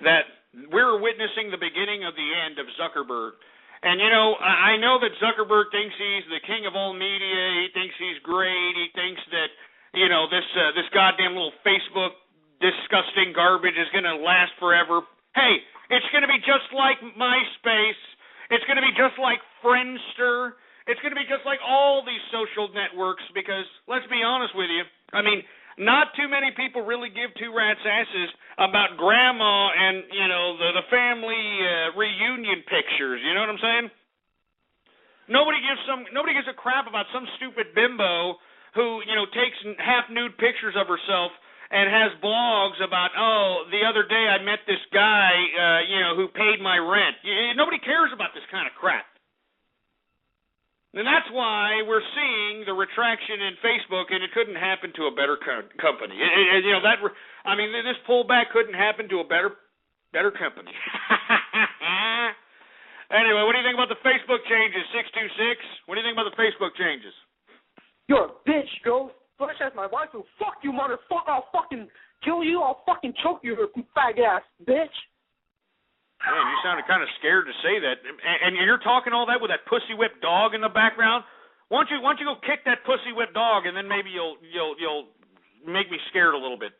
that we're witnessing the beginning of the end of Zuckerberg. And, you know, I know that Zuckerberg thinks he's the king of all media. He thinks he's great. He thinks that, you know, this goddamn little Facebook disgusting garbage is going to last forever. Hey, it's going to be just like MySpace. It's going to be just like Friendster. It's going to be just like all these social networks because, let's be honest with you, I mean, not too many people really give two rats' asses about grandma and, you know, the family reunion pictures. You know what I'm saying? Nobody gives a crap about some stupid bimbo who, you know, takes half-nude pictures of herself and has blogs about, oh, the other day I met this guy, you know, who paid my rent. Nobody cares about this kind of crap. And that's why we're seeing the retraction in Facebook, and it couldn't happen to a better company. You know, this pullback couldn't happen to a better company. Anyway, what do you think about the Facebook changes, 626? What do you think about the Facebook changes? You're a bitch, Ghost. Flesh as my wife will fuck you, motherfucker. I'll fucking kill you. I'll fucking choke you, fag ass bitch. Man, you sounded kind of scared to say that, and you're talking all that with that pussy whipped dog in the background. Why don't you go kick that pussy whipped dog, and then maybe you'll make me scared a little bit.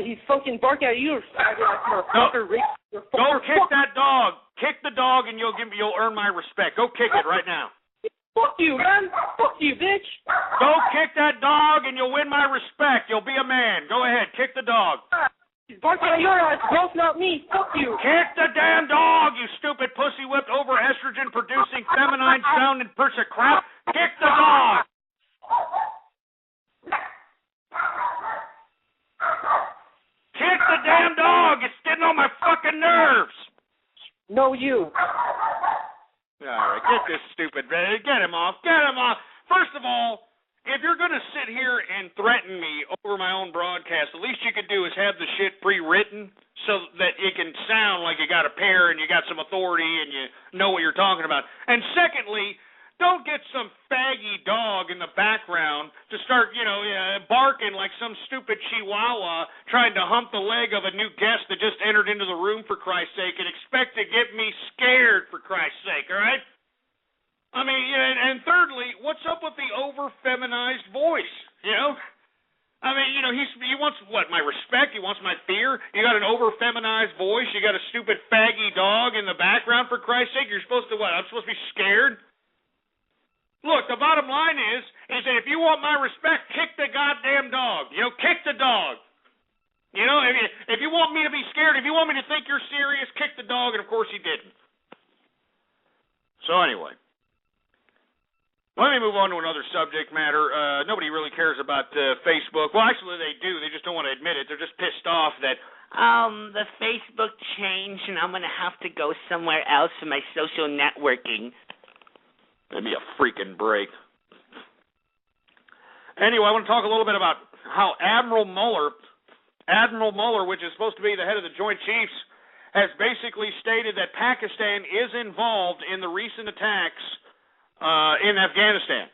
He's fucking barking at you, fag ass motherfucker. No. Go kick that dog. Kick the dog, and you'll earn my respect. Go kick it right now. Fuck you, man. Fuck you, bitch. Go kick that dog, and you'll win my respect. You'll be a man. Go ahead, kick the dog. He's barking at your ass, Ghost, not me. Fuck you. Kick the damn dog, you stupid pussy whipped over estrogen producing feminine sounding piece of crap. Kick the dog. Kick the damn dog. It's getting on my fucking nerves. No, you. All right, get this stupid, get him off. Get him off. First of all, if you're going to sit here and threaten me over my own broadcast, the least you could do is have the shit pre-written so that it can sound like you got a pair and you got some authority and you know what you're talking about. And secondly, don't get some faggy dog in the background to start, barking like some stupid chihuahua trying to hump the leg of a new guest that just entered into the room, for Christ's sake, and expect to get me scared, for Christ's sake, all right? I mean, and thirdly, what's up with the over-feminized voice, you know? I mean, he wants, what, my respect? He wants my fear? You got an over-feminized voice? You got a stupid faggy dog in the background, for Christ's sake? You're supposed to, what, I'm supposed to be scared? Look, the bottom line is that if you want my respect, kick the goddamn dog. Kick the dog. If you want me to be scared, if you want me to think you're serious, kick the dog, and of course he didn't. So anyway. Let me move on to another subject matter. Nobody really cares about Facebook. Well, actually, they do. They just don't want to admit it. They're just pissed off that, the Facebook changed, and I'm going to have to go somewhere else for my social networking. Give me a freaking break. Anyway, I want to talk a little bit about how Admiral Mueller, which is supposed to be the head of the Joint Chiefs, has basically stated that Pakistan is involved in the recent attacks in Afghanistan.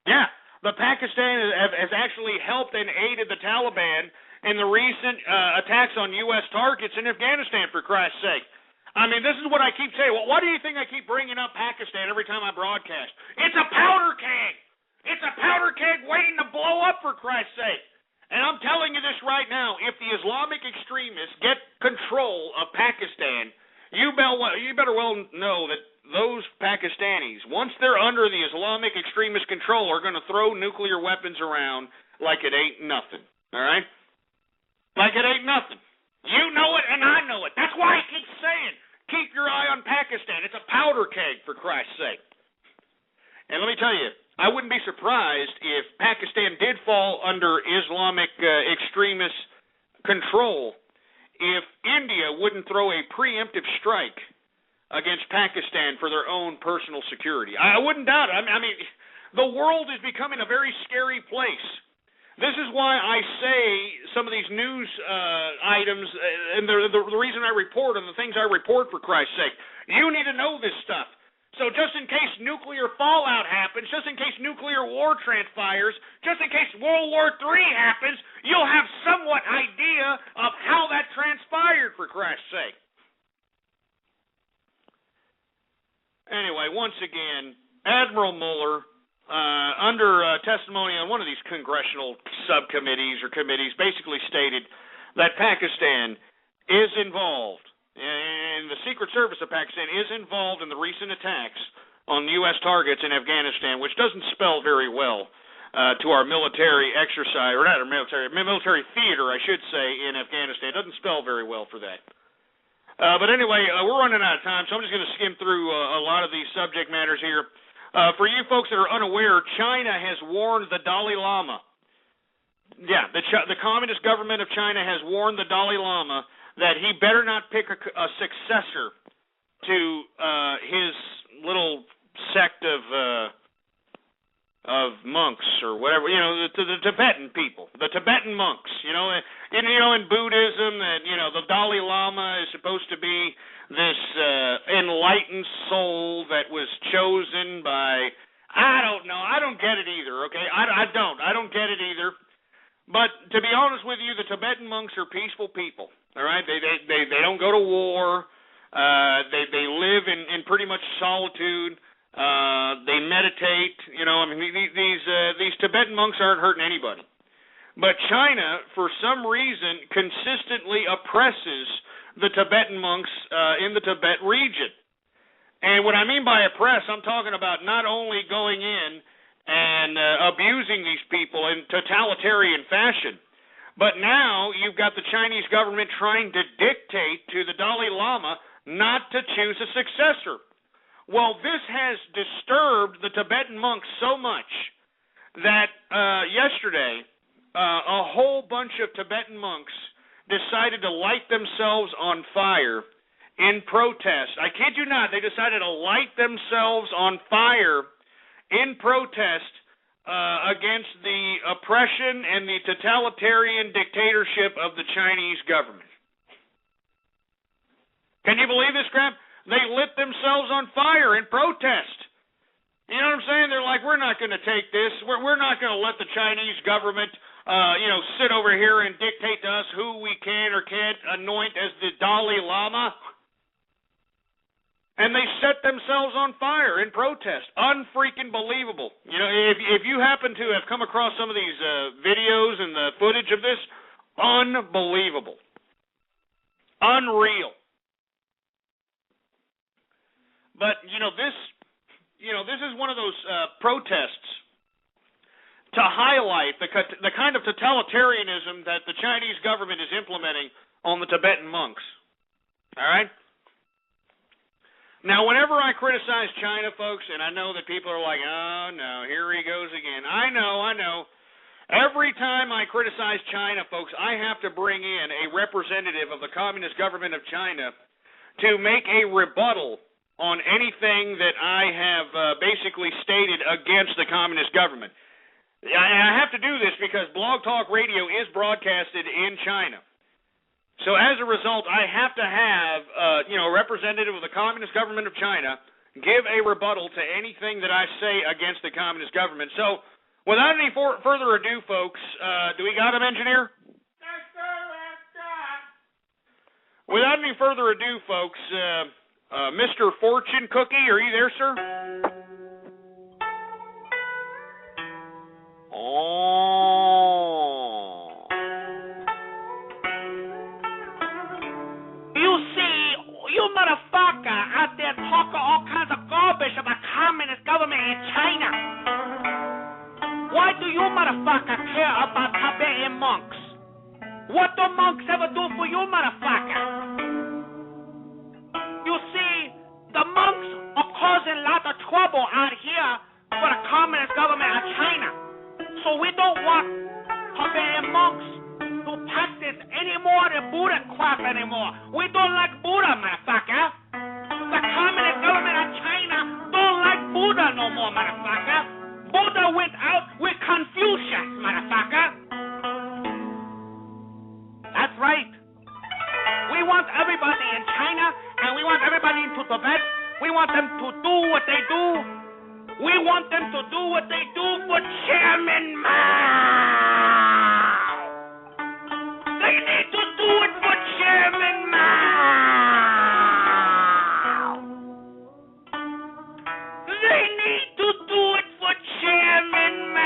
Yeah, But Pakistan has actually helped and aided the Taliban in the recent attacks on U.S. targets in Afghanistan, for Christ's sake. I mean, this is what I keep saying. Well, why do you think I keep bringing up Pakistan every time I broadcast? It's a powder keg. It's a powder keg waiting to blow up, for Christ's sake. And I'm telling you this right now, if the Islamic extremists get control of Pakistan, you better well know that those Pakistanis, once they're under the Islamic extremist control, are going to throw nuclear weapons around like it ain't nothing. All right? Like it ain't nothing. You know it and I know it. That's why I keep saying, keep your eye on Pakistan. It's a powder keg, for Christ's sake. And let me tell you, I wouldn't be surprised if Pakistan did fall under Islamic extremist control if India wouldn't throw a preemptive strike against Pakistan for their own personal security. I wouldn't doubt it. I mean, the world is becoming a very scary place. This is why I say some of these news items, and the reason I report and the things I report, for Christ's sake. You need to know this stuff. So just in case nuclear fallout happens, just in case nuclear war transpires, just in case World War III happens, you'll have somewhat idea of how that transpired, for Christ's sake. Anyway, once again, Admiral Mueller, under testimony on one of these congressional subcommittees or committees, basically stated that Pakistan is involved, and the Secret Service of Pakistan is involved in the recent attacks on U.S. targets in Afghanistan, which doesn't spell very well to our military exercise, or not our military theater, I should say, in Afghanistan. It doesn't spell very well for that. But anyway, we're running out of time, so I'm just going to skim through a lot of these subject matters here. For you folks that are unaware, China has warned the Dalai Lama. Yeah, the Communist government of China has warned the Dalai Lama that he better not pick a successor to his little sect of monks or whatever, the Tibetan people, the Tibetan monks, in Buddhism, that the Dalai Lama is supposed to be this enlightened soul that was chosen by, I don't know, I don't get it either, okay, I don't get it either, but to be honest with you, the Tibetan monks are peaceful people, all right, they don't go to war, they live in pretty much solitude, they meditate, these Tibetan monks aren't hurting anybody. But China, for some reason, consistently oppresses the Tibetan monks in the Tibet region. And what I mean by oppress, I'm talking about not only going in and abusing these people in totalitarian fashion, but now you've got the Chinese government trying to dictate to the Dalai Lama not to choose a successor. Well, this has disturbed the Tibetan monks so much that yesterday a whole bunch of Tibetan monks decided to light themselves on fire in protest. I kid you not, they decided to light themselves on fire in protest against the oppression and the totalitarian dictatorship of the Chinese government. Can you believe this crap? They lit themselves on fire in protest. You know what I'm saying? They're like, we're not going to take this. We're not going to let the Chinese government, sit over here and dictate to us who we can or can't anoint as the Dalai Lama. And they set themselves on fire in protest. Unfreaking believable. If you happen to have come across some of these videos and the footage of this, unbelievable. Unreal. But, this is one of those protests to highlight the kind of totalitarianism that the Chinese government is implementing on the Tibetan monks. All right? Now, whenever I criticize China, folks, and I know that people are like, oh, no, here he goes again. I know. Every time I criticize China, folks, I have to bring in a representative of the Communist government of China to make a rebuttal on anything that I have basically stated against the Communist government. I have to do this because Blog Talk Radio is broadcasted in China. So as a result, I have to have a representative of the Communist government of China give a rebuttal to anything that I say against the Communist government. So Without any further ado, folks, do we got him, engineer? Without any further ado, folks, Mr. Fortune Cookie, are you there, sir? Oh. You see, you motherfucker out there talking all kinds of garbage about communist government in China. Why do you motherfucker care about Tibetan monks? What do monks ever do for you, motherfucker? You see, the monks are causing a lot of trouble out here for the communist government of China. So we don't want Tibetan monks to practice any more than Buddha crap anymore. We don't like Buddha, motherfucker. The communist government of China don't like Buddha no more, motherfucker. Buddha went out with Confucius, motherfucker. That's right. We want everybody in China, and we want everybody in Tibet. We want them to do what they do. We want them to do what they do for Chairman Mao. They need to do it for Chairman Mao. They need to do it for Chairman Mao.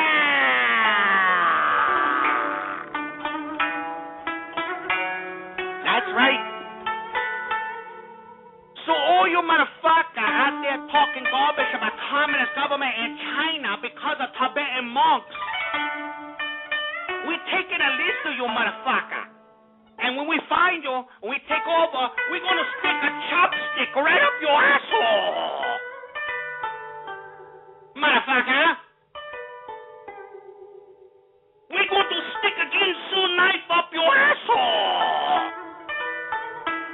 That's right. So all you motherfuckers out there talking garbage about communist government in China because of Tibetan monks, we're taking a list of you motherfucker. And when we find you, when we take over, we're going to stick a chopstick right up your asshole. Motherfucker. We're going to stick a Ginsu knife up your asshole.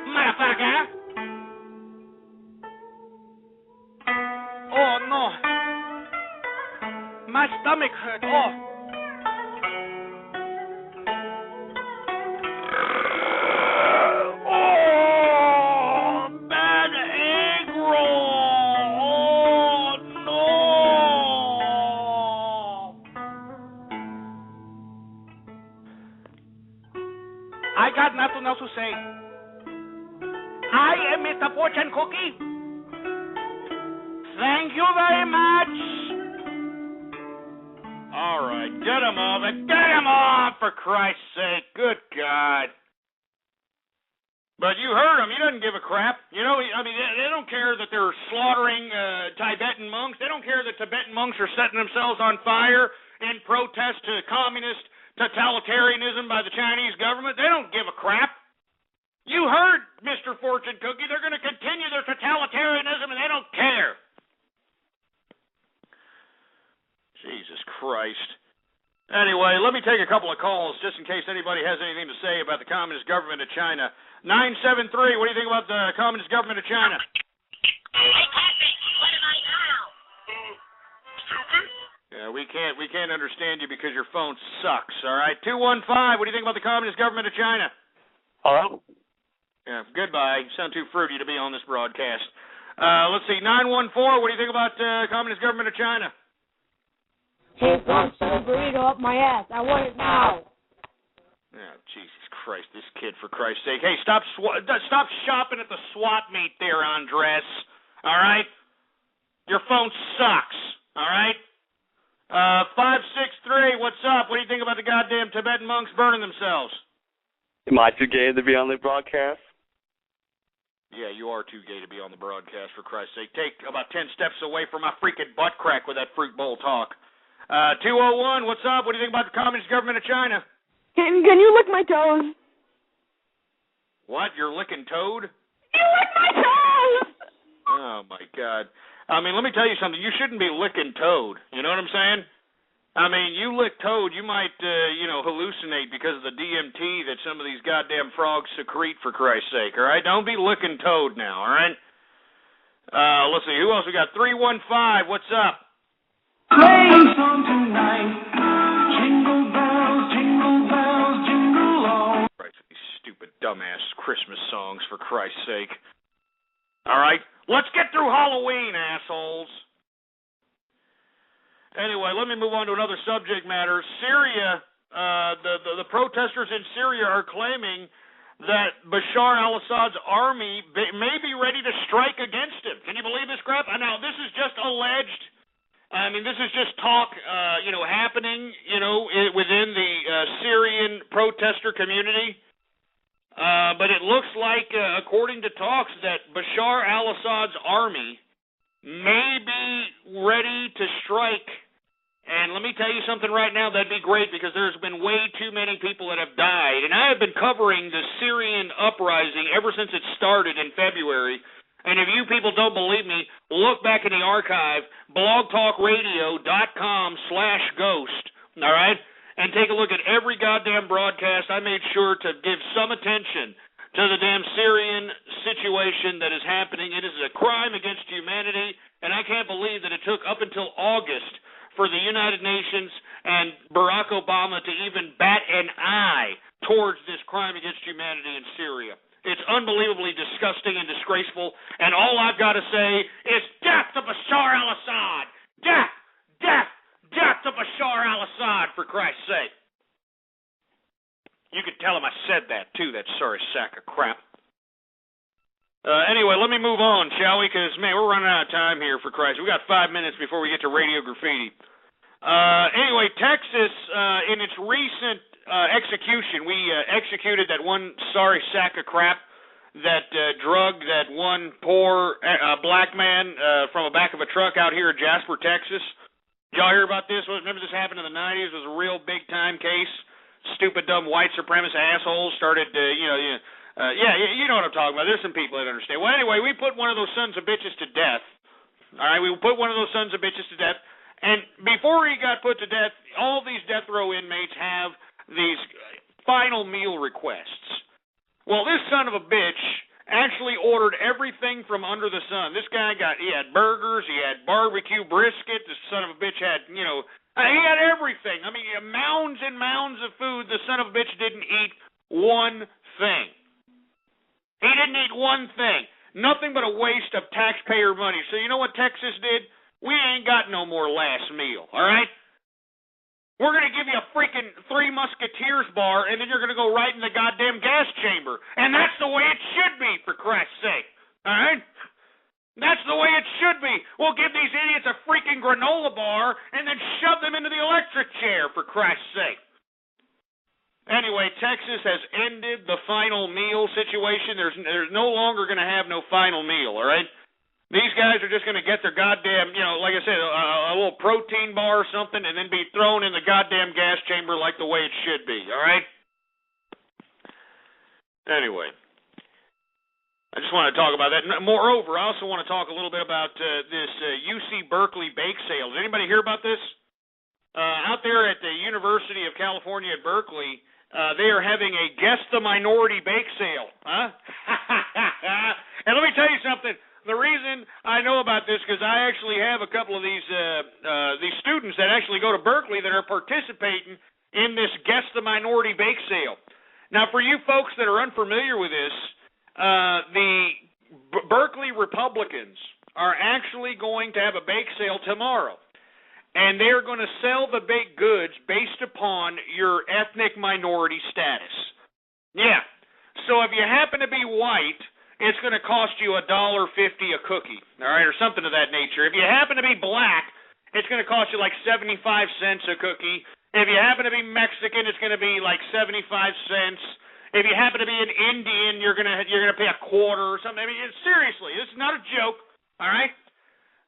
Motherfucker. Oh, no. My stomach hurt. Oh. Oh, bad egg roll. Oh, no. I got nothing else to say. I am Mr. Fortune Cookie. Thank you very much. All right, get him off. Get him off, for Christ's sake. Good God. But you heard him. He doesn't give a crap. You know, I mean, they don't care that they're slaughtering Tibetan monks. They don't care that Tibetan monks are setting themselves on fire in protest to communist totalitarianism by the Chinese government. They don't give a crap. You heard Mr. Fortune Cookie. They're going to continue their totalitarianism, and they don't care. Jesus Christ. Anyway, let me take a couple of calls just in case anybody has anything to say about the Communist government of China. 973, what do you think about the Communist government of China? Hey, Patrick, what am I now? Stupid? Yeah, we can't understand you because your phone sucks, all right? 215, what do you think about the Communist government of China? Hello? Yeah, goodbye. You sound too fruity to be on this broadcast. Let's see, 914, what do you think about the Communist government of China? Hey, don't shove a burrito up my ass. I want it now. Oh, Jesus Christ, this kid, for Christ's sake. Hey, stop shopping at the swap meet there, Andres. All right? Your phone sucks. All right? 563, what's up? What do you think about the goddamn Tibetan monks burning themselves? Am I too gay to be on the broadcast? Yeah, you are too gay to be on the broadcast, for Christ's sake. Take about 10 steps away from my freaking butt crack with that fruit bowl talk. 201, what's up? What do you think about the Communist government of China? Can you lick my toes? What? You're licking toad? You lick my toes! Oh, my God. I mean, let me tell you something. You shouldn't be licking toad. You know what I'm saying? I mean, you lick toad, you might, hallucinate because of the DMT that some of these goddamn frogs secrete, for Christ's sake, all right? Don't be licking toad now, all right? Let's see. Who else we got? 315, what's up? Playing song tonight. Jingle bells, jingle all. Christ, these stupid, dumbass Christmas songs, for Christ's sake. All right, let's get through Halloween, assholes. Anyway, let me move on to another subject matter. Syria, the protesters in Syria are claiming that Bashar al-Assad's army may be ready to strike against him. Can you believe this crap? Now, this is just alleged. I mean, this is just talk, happening, within the Syrian protester community. But it looks like, according to talks, that Bashar al-Assad's army may be ready to strike. And let me tell you something right now, that'd be great, because there's been way too many people that have died. And I have been covering the Syrian uprising ever since it started in February. And if you people don't believe me, look back in the archive, blogtalkradio.com/ghost, all right? And take a look at every goddamn broadcast. I made sure to give some attention to the damn Syrian situation that is happening. It is a crime against humanity, and I can't believe that it took up until August for the United Nations and Barack Obama to even bat an eye towards this crime against humanity in Syria. It's unbelievably disgusting and disgraceful, and all I've got to say is death to Bashar al-Assad! Death! Death! Death to Bashar al-Assad, for Christ's sake! You could tell him I said that, too, that sorry sack of crap. Anyway, let me move on, shall we? Because, man, we're running out of time here, for Christ. We got 5 minutes before we get to Radio Graffiti. Anyway, Texas, in its recent execution, we executed that one sorry sack of crap that drugged that one poor black man from the back of a truck out here in Jasper, Texas. Did y'all hear about this? Remember this happened in the 90s? It was a real big-time case. Stupid, dumb, white supremacist assholes started, you know what I'm talking about. There's some people that understand. Well, anyway, we put one of those sons of bitches to death. All right, we put one of those sons of bitches to death. And before he got put to death, all these death row inmates have these final meal requests. Well, this son of a bitch actually ordered everything from under the sun. This guy he had burgers, he had barbecue brisket. This son of a bitch had, he had everything. I mean, mounds and mounds of food. The son of a bitch didn't eat one thing. He didn't eat one thing. Nothing but a waste of taxpayer money. So you know what Texas did? We ain't got no more last meal, all right? We're going to give you a freaking Three Musketeers bar, and then you're going to go right in the goddamn gas chamber. And that's the way it should be, for Christ's sake, all right? That's the way it should be. We'll give these idiots a freaking granola bar and then shove them into the electric chair, for Christ's sake. Anyway, Texas has ended the final meal situation. There's no longer going to have no final meal, all right? These guys are just going to get their goddamn, like I said, a little protein bar or something and then be thrown in the goddamn gas chamber like the way it should be, all right? Anyway, I just want to talk about that. Moreover, I also want to talk a little bit about this UC Berkeley bake sale. Did anybody hear about this? Out there at the University of California at Berkeley, they are having a Guess the Minority bake sale. Huh? And let me tell you something. The reason I know about this because I actually have a couple of these students that actually go to Berkeley that are participating in this Guess the Minority bake sale. Now, for you folks that are unfamiliar with this, the Berkeley Republicans are actually going to have a bake sale tomorrow. And they're going to sell the baked goods based upon your ethnic minority status. Yeah. So if you happen to be white, it's going to cost you $1.50 a cookie, all right, or something of that nature. If you happen to be black, it's going to cost you like 75 cents a cookie. If you happen to be Mexican, it's going to be like 75 cents. If you happen to be an Indian, you're going to pay a quarter or something. I mean, seriously, this is not a joke, all right?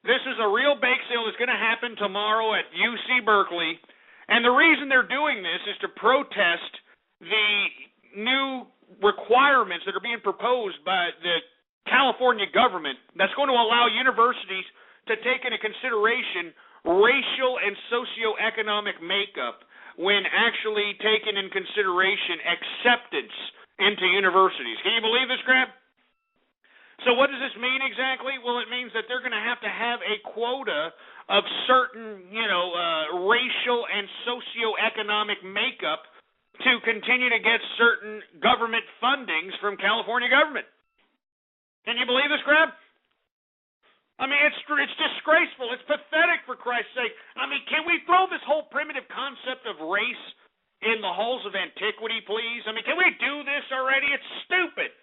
This is a real bake sale that's going to happen tomorrow at UC Berkeley. And the reason they're doing this is to protest the new requirements that are being proposed by the California government that's going to allow universities to take into consideration racial and socioeconomic makeup when actually taking in consideration acceptance into universities. Can you believe this crap? So what does this mean exactly? Well, it means that they're going to have a quota of certain, racial and socioeconomic makeup to continue to get certain government fundings from California government. Can you believe this crap? I mean, it's disgraceful. It's pathetic, for Christ's sake. I mean, can we throw this whole primitive concept of race in the halls of antiquity, please? I mean, can we do this already? It's stupid.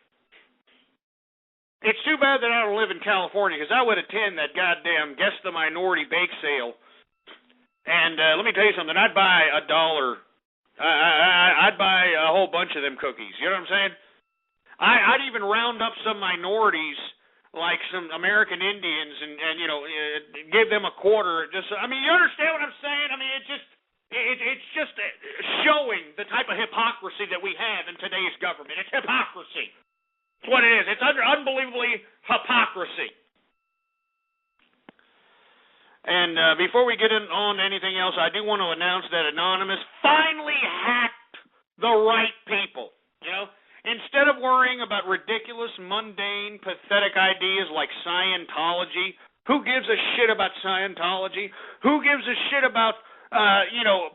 It's too bad that I don't live in California, because I would attend that goddamn Guess the Minority bake sale. And let me tell you something. I'd buy $1. I'd buy a whole bunch of them cookies. You know what I'm saying? I'd even round up some minorities, like some American Indians, and give them a quarter. I mean, you understand what I'm saying? I mean, it's just showing the type of hypocrisy that we have in today's government. It's hypocrisy. That's what it is. It's unbelievably hypocrisy. And before we get on to anything else, I do want to announce that Anonymous finally hacked the right people. You know, instead of worrying about ridiculous, mundane, pathetic ideas like Scientology, who gives a shit about Scientology? Who gives a shit about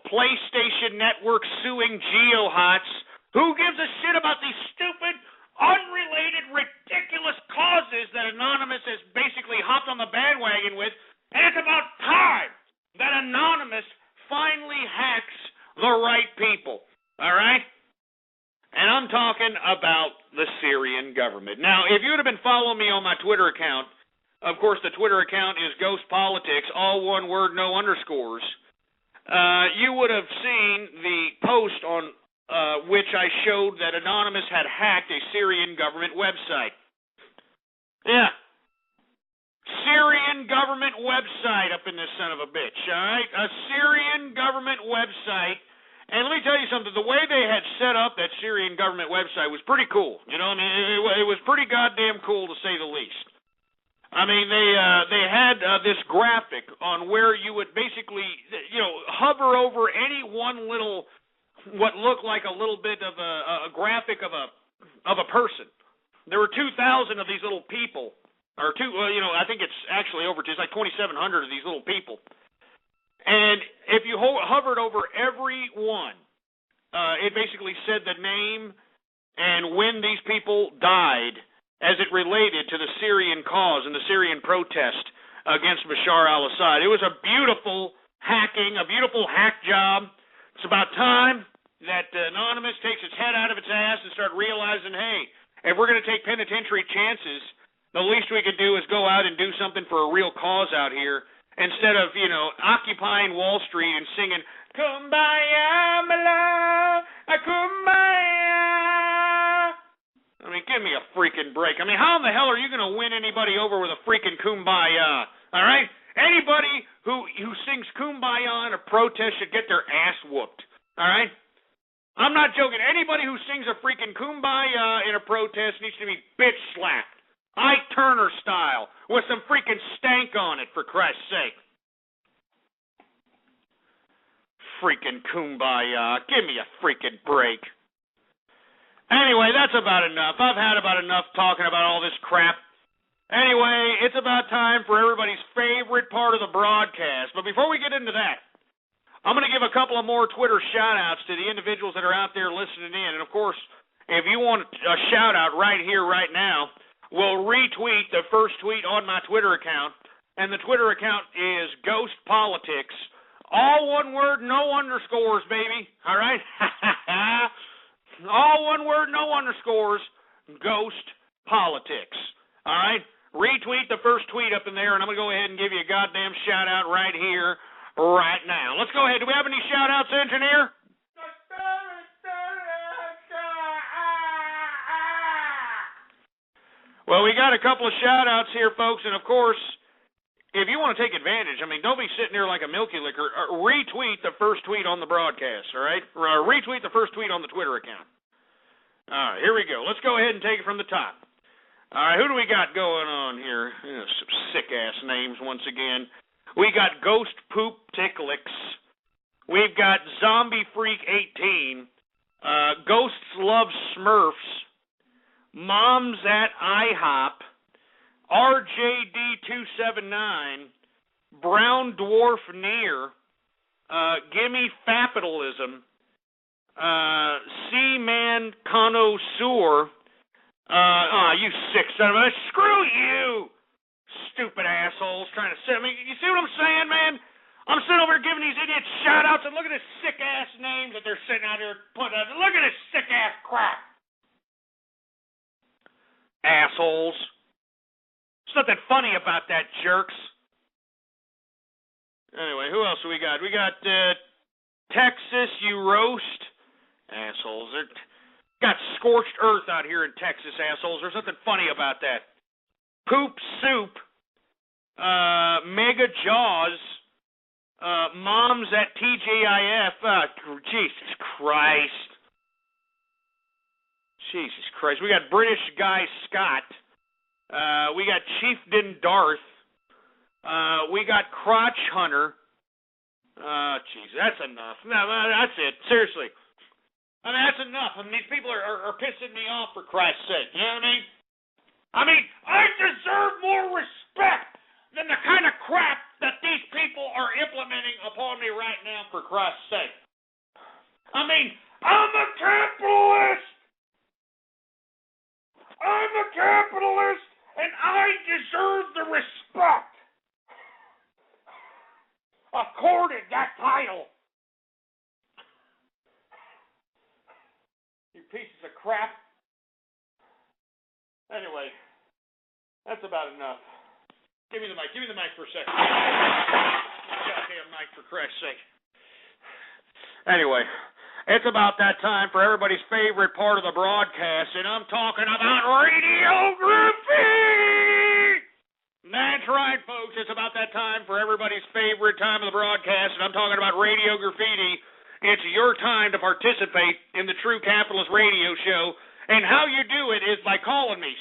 PlayStation Network suing GeoHots? Who gives a shit about these stupid, unrelated, ridiculous causes that Anonymous has basically hopped on the bandwagon with? And it's about time that Anonymous finally hacks the right people, all right? And I'm talking about the Syrian government. Now, if you would have been following me on my Twitter account, of course the Twitter account is Ghost Politics, all one word, no underscores, you would have seen the post on which I showed that Anonymous had hacked a Syrian government website. Yeah. Syrian government website up in this son of a bitch, all right? A Syrian government website. And let me tell you something. The way they had set up that Syrian government website was pretty cool. You know, I mean, it was pretty goddamn cool, to say the least. I mean, they had this graphic on where you would basically, hover over any one little, what looked like a little bit of a graphic of a person. There were 2,000 of these little people. Or I think it's actually it's like 2,700 of these little people. And if you hovered over every one, it basically said the name and when these people died as it related to the Syrian cause and the Syrian protest against Bashar al-Assad. It was a beautiful hacking, a beautiful hack job. It's about time that Anonymous takes its head out of its ass and start realizing, hey, if we're going to take penitentiary chances, the least we could do is go out and do something for a real cause out here instead of, occupying Wall Street and singing, Kumbaya, my love, Kumbaya. I mean, give me a freaking break. I mean, how in the hell are you going to win anybody over with a freaking Kumbaya? All right? Anybody who sings Kumbaya in a protest should get their ass whooped. All right? I'm not joking. Anybody who sings a freaking Kumbaya in a protest needs to be bitch slapped. Ike Turner style, with some freaking stank on it, for Christ's sake. Freaking Kumbaya. Give me a freaking break. Anyway, that's about enough. I've had about enough talking about all this crap. Anyway, it's about time for everybody's favorite part of the broadcast. But before we get into that, I'm going to give a couple of more Twitter shout-outs to the individuals that are out there listening in. And, of course, if you want a shout-out right here, right now, we'll retweet the first tweet on my Twitter account, and the Twitter account is Ghost Politics. All one word, no underscores, baby. All right? All one word, no underscores, Ghost Politics. All right? Retweet the first tweet up in there, and I'm going to go ahead and give you a goddamn shout-out right here, right now. Let's go ahead. Do we have any shout-outs, engineer? Well, we got a couple of shout-outs here, folks, and of course, if you want to take advantage, I mean, don't be sitting there like a milky liquor. Retweet the first tweet on the broadcast, all right? Retweet the first tweet on the Twitter account. All right, here we go. Let's go ahead and take it from the top. All right, who do we got going on here? Some sick-ass names once again. We got Ghost Poop Ticklix. We've got Zombie Freak 18. Ghosts Love Smurfs. Moms at IHOP, RJD279, Brown Dwarf Near, Gimme Fapitalism, Seaman Connoisseur, you sick son of a, screw you! Stupid assholes trying to sit. I mean, you see what I'm saying, man? I'm sitting over here giving these idiots shout-outs, and look at this sick-ass names that they're sitting out here putting out. Look at this sick-ass crap. Assholes. There's nothing funny about that, jerks. Anyway, who else do we got? We got Texas, you roast. Assholes. They're got scorched earth out here in Texas, assholes. There's nothing funny about that. Poop Soup, Mega Jaws, Moms at TGIF. Jesus Christ. Jesus Christ. We got British Guy Scott. We got Chieftain Darth. We got Crotch Hunter. Jeez, that's enough. No, that's it. Seriously. I mean, that's enough. I mean, these people are pissing me off, for Christ's sake. You know what I mean? I deserve more respect than the kind of crap that these people are implementing upon me right now, for Christ's sake. I mean, I'm a capitalist! I'm a capitalist, and I deserve the respect accorded that title. You pieces of crap. Anyway, that's about enough. Give me the mic. Give me the mic for a second. Goddamn mic, for Christ's sake. Anyway, it's about that time for everybody's favorite part of the broadcast, and I'm talking about radiography! That's right, folks. It's about that time for everybody's favorite time of the broadcast, and I'm talking about Radio Graffiti. It's your time to participate in the True Capitalist Radio Show, and how you do it is by calling me.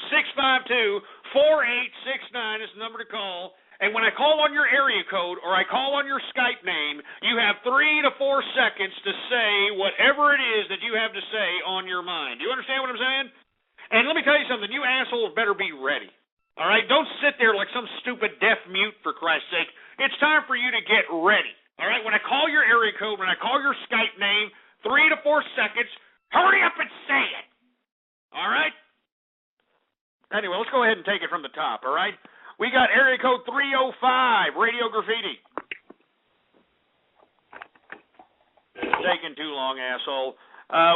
646-652-4869 is the number to call. And when I call on your area code or I call on your Skype name, you have 3 to 4 seconds to say whatever it is that you have to say on your mind. Do you understand what I'm saying? And let me tell you something. You assholes better be ready. All right? Don't sit there like some stupid deaf mute, for Christ's sake. It's time for you to get ready. All right? When I call your area code, when I call your Skype name, 3 to 4 seconds, hurry up and say it. All right? Anyway, let's go ahead and take it from the top, all right? We got area code 305, Radio Graffiti. Taking too long, asshole.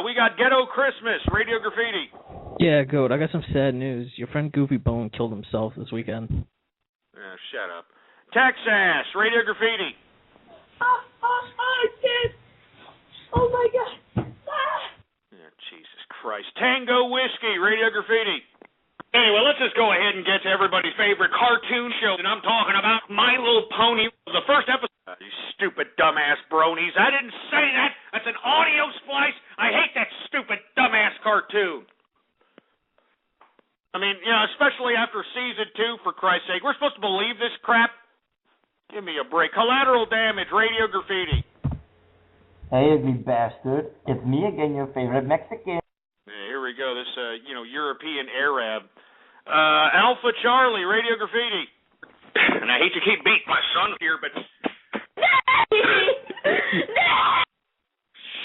We got Ghetto Christmas, Radio Graffiti. Yeah, Goat, I got some sad news. Your friend Goofy Bone killed himself this weekend. Shut up. Texas, Radio Graffiti. I did. Oh, my God. Yeah, Jesus Christ. Tango Whiskey, Radio Graffiti. Anyway, let's just go ahead and get to everybody's favorite cartoon show, and I'm talking about My Little Pony, the first episode. You stupid dumbass bronies. I didn't say that. That's an audio splice. I hate that stupid dumbass cartoon. I mean, you know, especially after season 2, for Christ's sake. We're supposed to believe this crap? Give me a break. Collateral Damage, Radio Graffiti. Hey, ugly bastard. It's me again, your favorite Mexican. Here we go, this, European Arab. Alpha Charlie, Radio Graffiti. And I hate to keep beating my son here, but...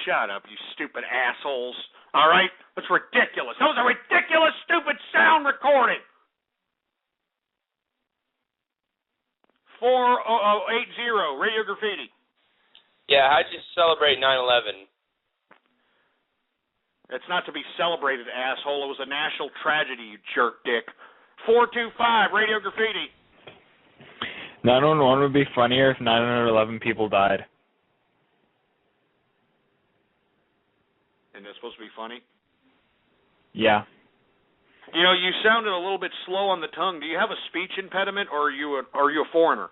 Shut up, you stupid assholes. All right? That's ridiculous. That was a ridiculous, stupid sound recording. 4080, Radio Graffiti. Yeah, how'd you celebrate 9/11? It's not to be celebrated, asshole. It was a national tragedy, you jerk dick. 425, Radio Graffiti. 911 would be funnier if 911 people died. And that's supposed to be funny? Yeah. You know, you sounded a little bit slow on the tongue. Do you have a speech impediment, or are you a foreigner?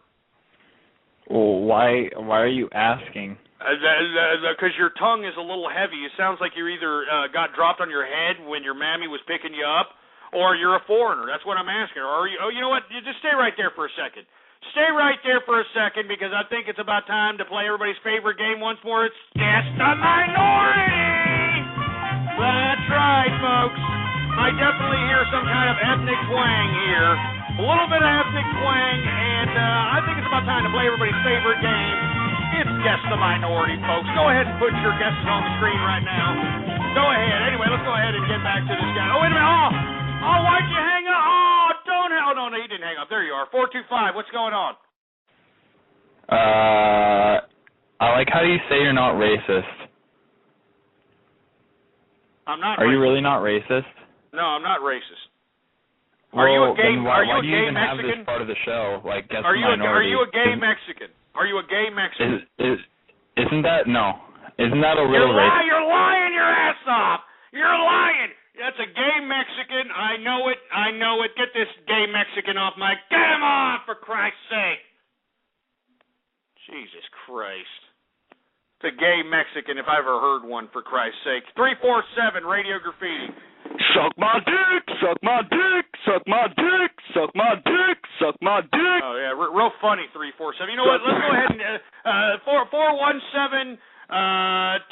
Well, why are you asking? Because your tongue is a little heavy. It sounds like you either got dropped on your head when your mammy was picking you up, or you're a foreigner. That's what I'm asking. Or are you? Oh, you know what? You just stay right there for a second. Stay right there for a second, because I think it's about time to play everybody's favorite game once more. It's Guess the Minority! That's right, folks. I definitely hear some kind of ethnic twang here. A little bit of ethnic twang, and I think it's about time to play everybody's favorite game. It's Guess the Minority, folks. Go ahead and put your guesses on the screen right now. Go ahead. Anyway, let's go ahead and get back to this guy. Oh, wait a minute. Oh, why'd you hang up? Oh, don't. Oh, no. no, you didn't hang up. There you are. 425, what's going on? I like how you say you're not racist. I'm not Are racist. you really not racist? No, I'm not racist. Well, Are you a gay? Then Are why you a do you gay even Mexican? have this part of the show? Like, guess Are the you minority. a gay Mexican? Are you a gay Mexican? Isn't that no? Isn't that a You're little racist? You're lying your ass off. You're lying. That's a gay Mexican. I know it. I know it. Get this gay Mexican off my. Get him off, for Christ's sake. Jesus Christ. It's a gay Mexican if I ever heard one, for Christ's sake. 347 Radio Graffiti. Suck my dick, suck my dick, suck my dick, suck my dick, suck my dick. Oh, yeah, real funny, 347. You know what? Let's go ahead and 417,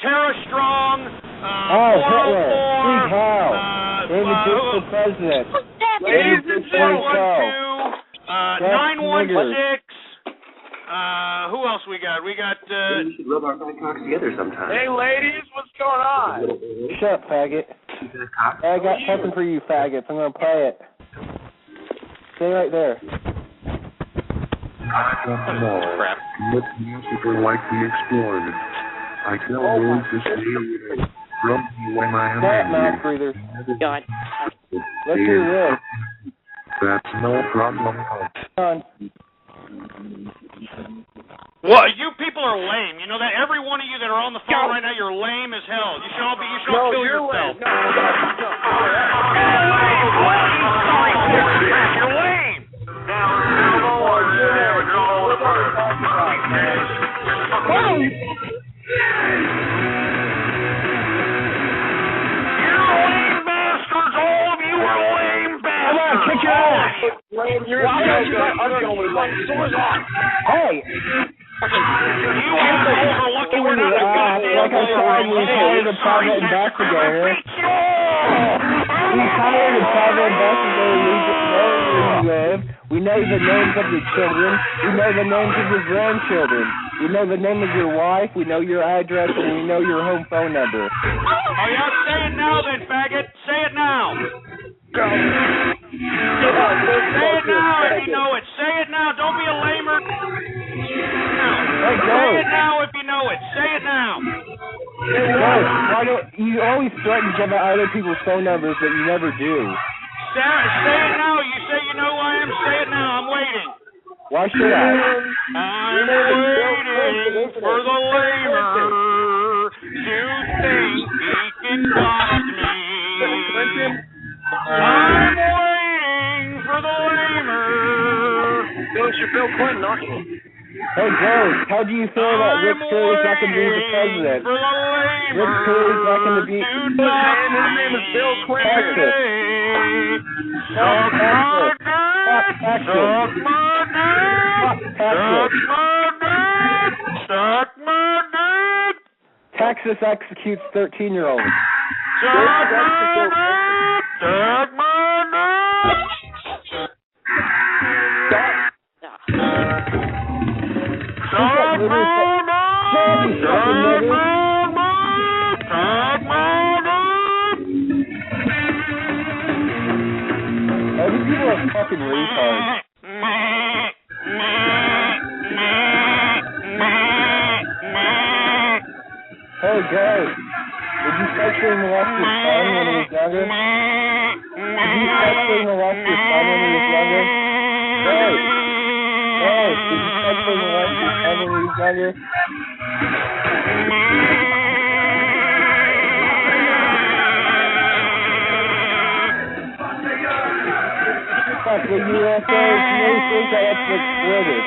Tara Strong, 404, David Duke for president. Ladies and gentlemen, 916. Who else we got? We got. We should rub our cocks together sometime. Hey, ladies, what's going on? Shut up, faggot. I got something for you, faggots. I'm gonna play it. Stay right there. I don't know. What massacre like the explored. I tell those this day from when I am Stop, mouth breather. God. Let's hear this. That's no problem. On. Well, you people are lame. You know that? Every one of you that are on the phone right now, you're lame as hell. You should all kill yourself. You're lame. Kick your ass! Hey! You assholes are lucky we're not a goddamn we hired a private investigator. We hired a private investigator. We know where you live. We know the names of your children. We know the names of your grandchildren. We know the name of your wife. We know your address, and we know your home phone number. Oh, yeah? Say it now then, faggot. Say it now. Say it now if you know it. Say it now. Don't be a lamer. Say it now if you know it. Say it now. Why don't you always threaten to give out other people's phone numbers, but you never do? Say it now. You say you know who I am. Say it now. I'm waiting. Why should I? I'm waiting for the lamer to think he can dox me. I'm waiting for the lamer. Don't you Bill Clinton, aren't you? Hey, Joe, how do you feel that Rick Perry's not going to be the president? Rick Perry's not going to be... His name is Bill Clinton. Texas executes 13-year-olds. These people are fucking retards. Hey, Joe, did you sexually molest your son when he was younger? Did you sexually molest your son when he was younger? Hey, did you sexually molest your son when he was younger? Fuck the USA, you think that that's exploded.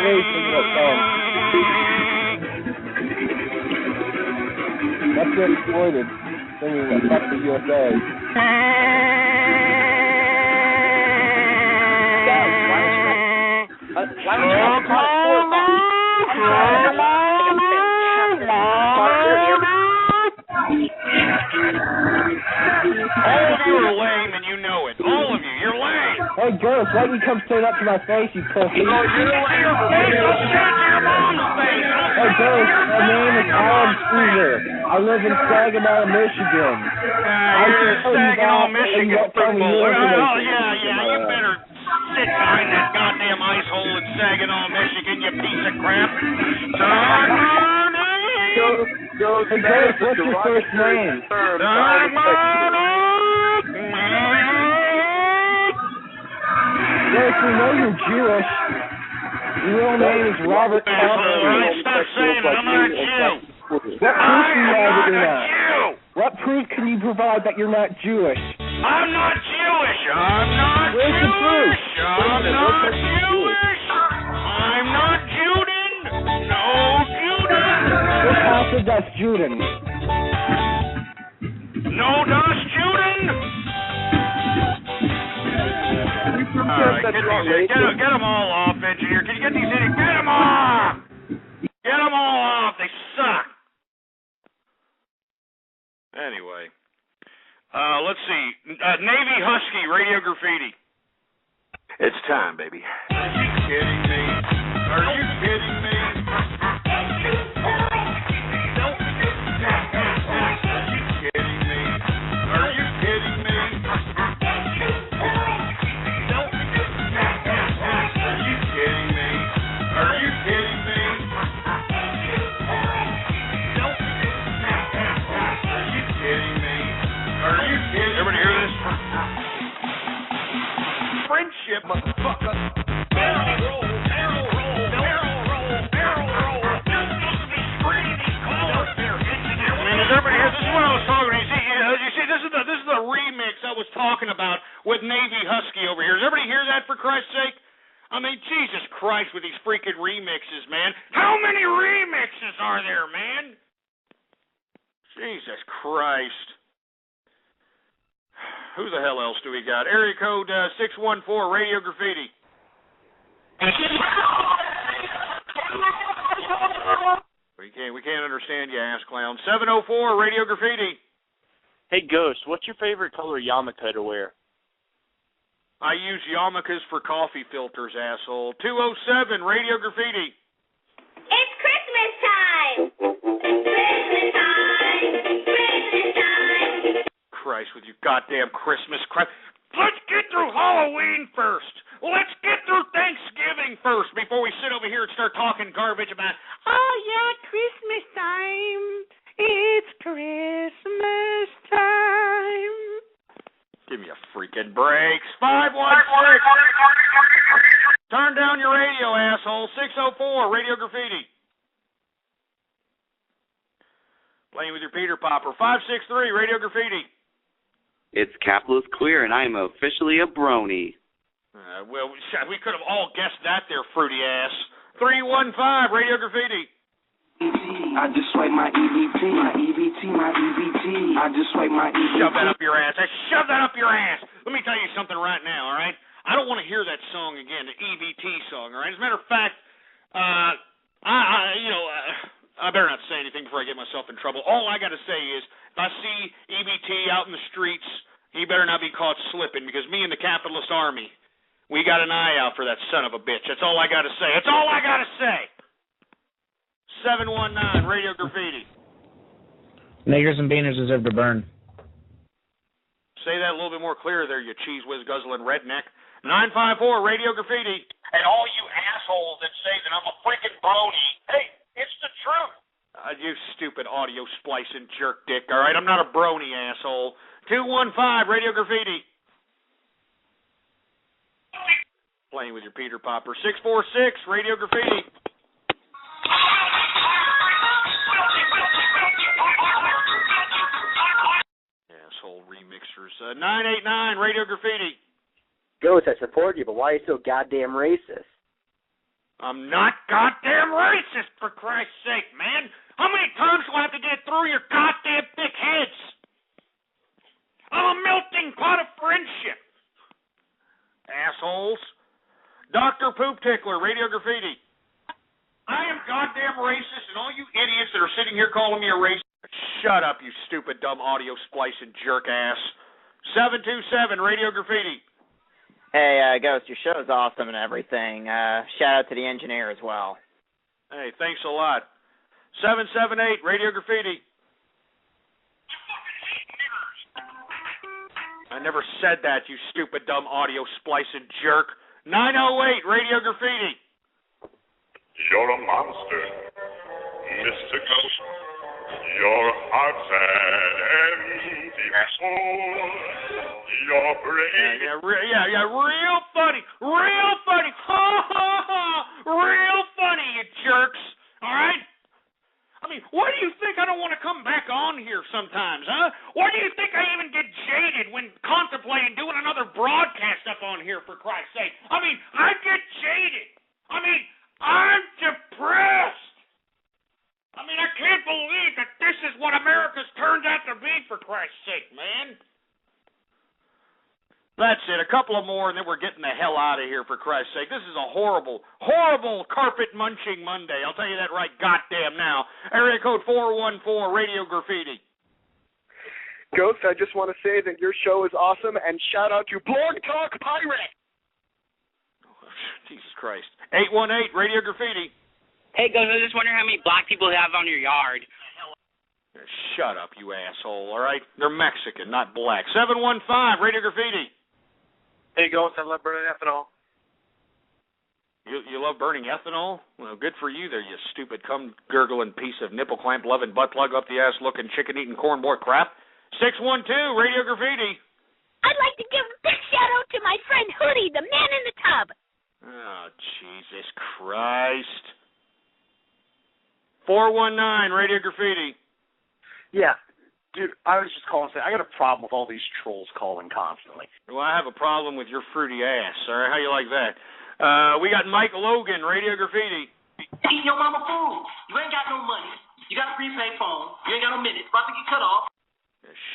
Really think that's dumb. That's the exploited thinking that fuck the USA. Why don't you have a all of you are lame and you know it. All of you, you're lame. Hey, girls, why don't you come straight up to my face, you pussy? Oh, you're lame. Your mom's face. Hey, girls, my name is Alan Caesar. I live in Saginaw, Michigan. You're in Saginaw, Michigan, football. Oh, yeah, you Saginaw, Michigan, you piece of crap. Hey, Ghost, what's your first name? Ghost, we know you're Jewish. Your real name is Robert Kaufman. Stop saying it. I'm not a Jew. What proof do you have that you're not? What proof can you provide that you're not Jewish? I'm not Jewish. I'm not Where's the proof? I'm not Jewish. I'm not Juden. No Juden. What pastor das Juden? No das Juden. All right, get them all off, engineer. Can you get these idiots? Get them off. Get them all off. They suck. Anyway, let's see. Navy Husky, Radio Graffiti. It's time, baby. Are you kidding me? Are you kidding me? Are you kidding me? Are you kidding me? Everybody hear this? Friendship, motherfucker. Barrel roll, barrel roll, barrel roll, barrel roll. You're supposed to be screaming these callers there. I mean, does everybody hear? This is what I was talking about. You see, this is the remix I was talking about with Navy Husky over here. Does everybody hear that, for Christ's sake? I mean, Jesus Christ, with these freaking remixes, man. How many remixes are there, man? Jesus Christ. Who the hell else do we got? Area code 614, Radio Graffiti. We can't understand you, ass clown. 704, Radio Graffiti. Hey, Ghost, what's your favorite color yarmulke to wear? I use yarmulkes for coffee filters, asshole. 207, Radio Graffiti. It's Christmas time! It's Christmas time! Christmas time! Christ, with your goddamn Christmas crap. Let's get through Halloween first. Let's get through Thanksgiving first before we sit over here and start talking garbage about, oh, yeah, Christmas time. It's Christmas time. Give me a freaking break. 516. Turn down your radio, asshole. 604, Radio Graffiti. Playing with your Peter Popper. 563, Radio Graffiti. It's Capitalist Queer, and I'm officially a brony. Well, we could have all guessed that there, fruity ass. 315, Radio Graffiti. I just swipe my EBT, my EBT, my EBT. I just swipe my EBT. Shove that up your ass. Shove that up your ass. Let me tell you something right now, all right? I don't want to hear that song again, the EBT song, all right? As a matter of fact, I better not say anything before I get myself in trouble. All I got to say is, if I see EBT out in the streets, he better not be caught slipping, because me and the Capitalist Army, we got an eye out for that son of a bitch. That's all I got to say. That's all I got to say. 719, Radio Graffiti. Niggers and beaners deserve to burn. Say that a little bit more clear there, you cheese whiz guzzling redneck. 954, Radio Graffiti. And all you assholes that say that I'm a freaking brony, hey, it's the truth. You stupid audio splicing jerk dick, all right? I'm not a brony, asshole. 215, Radio Graffiti. Playing with your Peter Popper. 646, Radio Graffiti. Asshole remixers. 989, Radio Graffiti. Ghost, I support you, but why are you so goddamn racist? I'm not goddamn racist, for Christ's sake, man. How many times do I have to get it through your goddamn thick heads? I'm a melting pot of friendship. Assholes. Dr. Poop Tickler, Radio Graffiti. I am goddamn racist, and all you idiots that are sitting here calling me a racist, shut up, you stupid, dumb audio splicing jerk ass. 727, Radio Graffiti. Hey, Ghost, your show's awesome and everything. Shout out to the engineer as well. Hey, thanks a lot. 778, Radio Graffiti. I never said that, you stupid, dumb audio splicing jerk. 908, Radio Graffiti. You're a monster, Mr. Ghost. Your heart's an empty asshole. Your brain. Real funny. Real funny. Ha, ha, ha. Real funny, you jerks. All right? I mean, why do you think I don't want to come back on here sometimes, huh? Why do you think I even get jaded when contemplating doing another broadcast up on here, for Christ's sake? I mean, I get jaded. I mean, I'm depressed. I mean, I can't believe that this is what America's turned out to be, for Christ's sake, man. That's it. A couple of more, and then we're getting the hell out of here, for Christ's sake. This is a horrible, horrible carpet-munching Monday. I'll tell you that right goddamn now. Area code 414, Radio Graffiti. Ghost, I just want to say that your show is awesome, and shout out to Blog Talk Pirate. Oh, Jesus Christ. 818, Radio Graffiti. Hey, Ghost, I was just wondering how many black people you have on your yard. Shut up, you asshole, all right? They're Mexican, not black. 715, Radio Graffiti. Hey, Ghost, I love burning ethanol. You love burning ethanol? Well, good for you there, you stupid cum-gurgling piece of nipple-clamp-loving, butt-plug up-the-ass-looking, chicken-eating cornboard crap. 612, Radio Graffiti. I'd like to give a big shout-out to my friend Hoodie, the man in the tub. Oh, Jesus Christ. 419, Radio Graffiti. Yeah. Dude, I was just calling to say, I got a problem with all these trolls calling constantly. Well, I have a problem with your fruity ass, all right? How you like that? We got Mike Logan, Radio Graffiti. Eat your mama food. You ain't got no money. You got a prepaid phone. You ain't got no minutes. About to get cut off.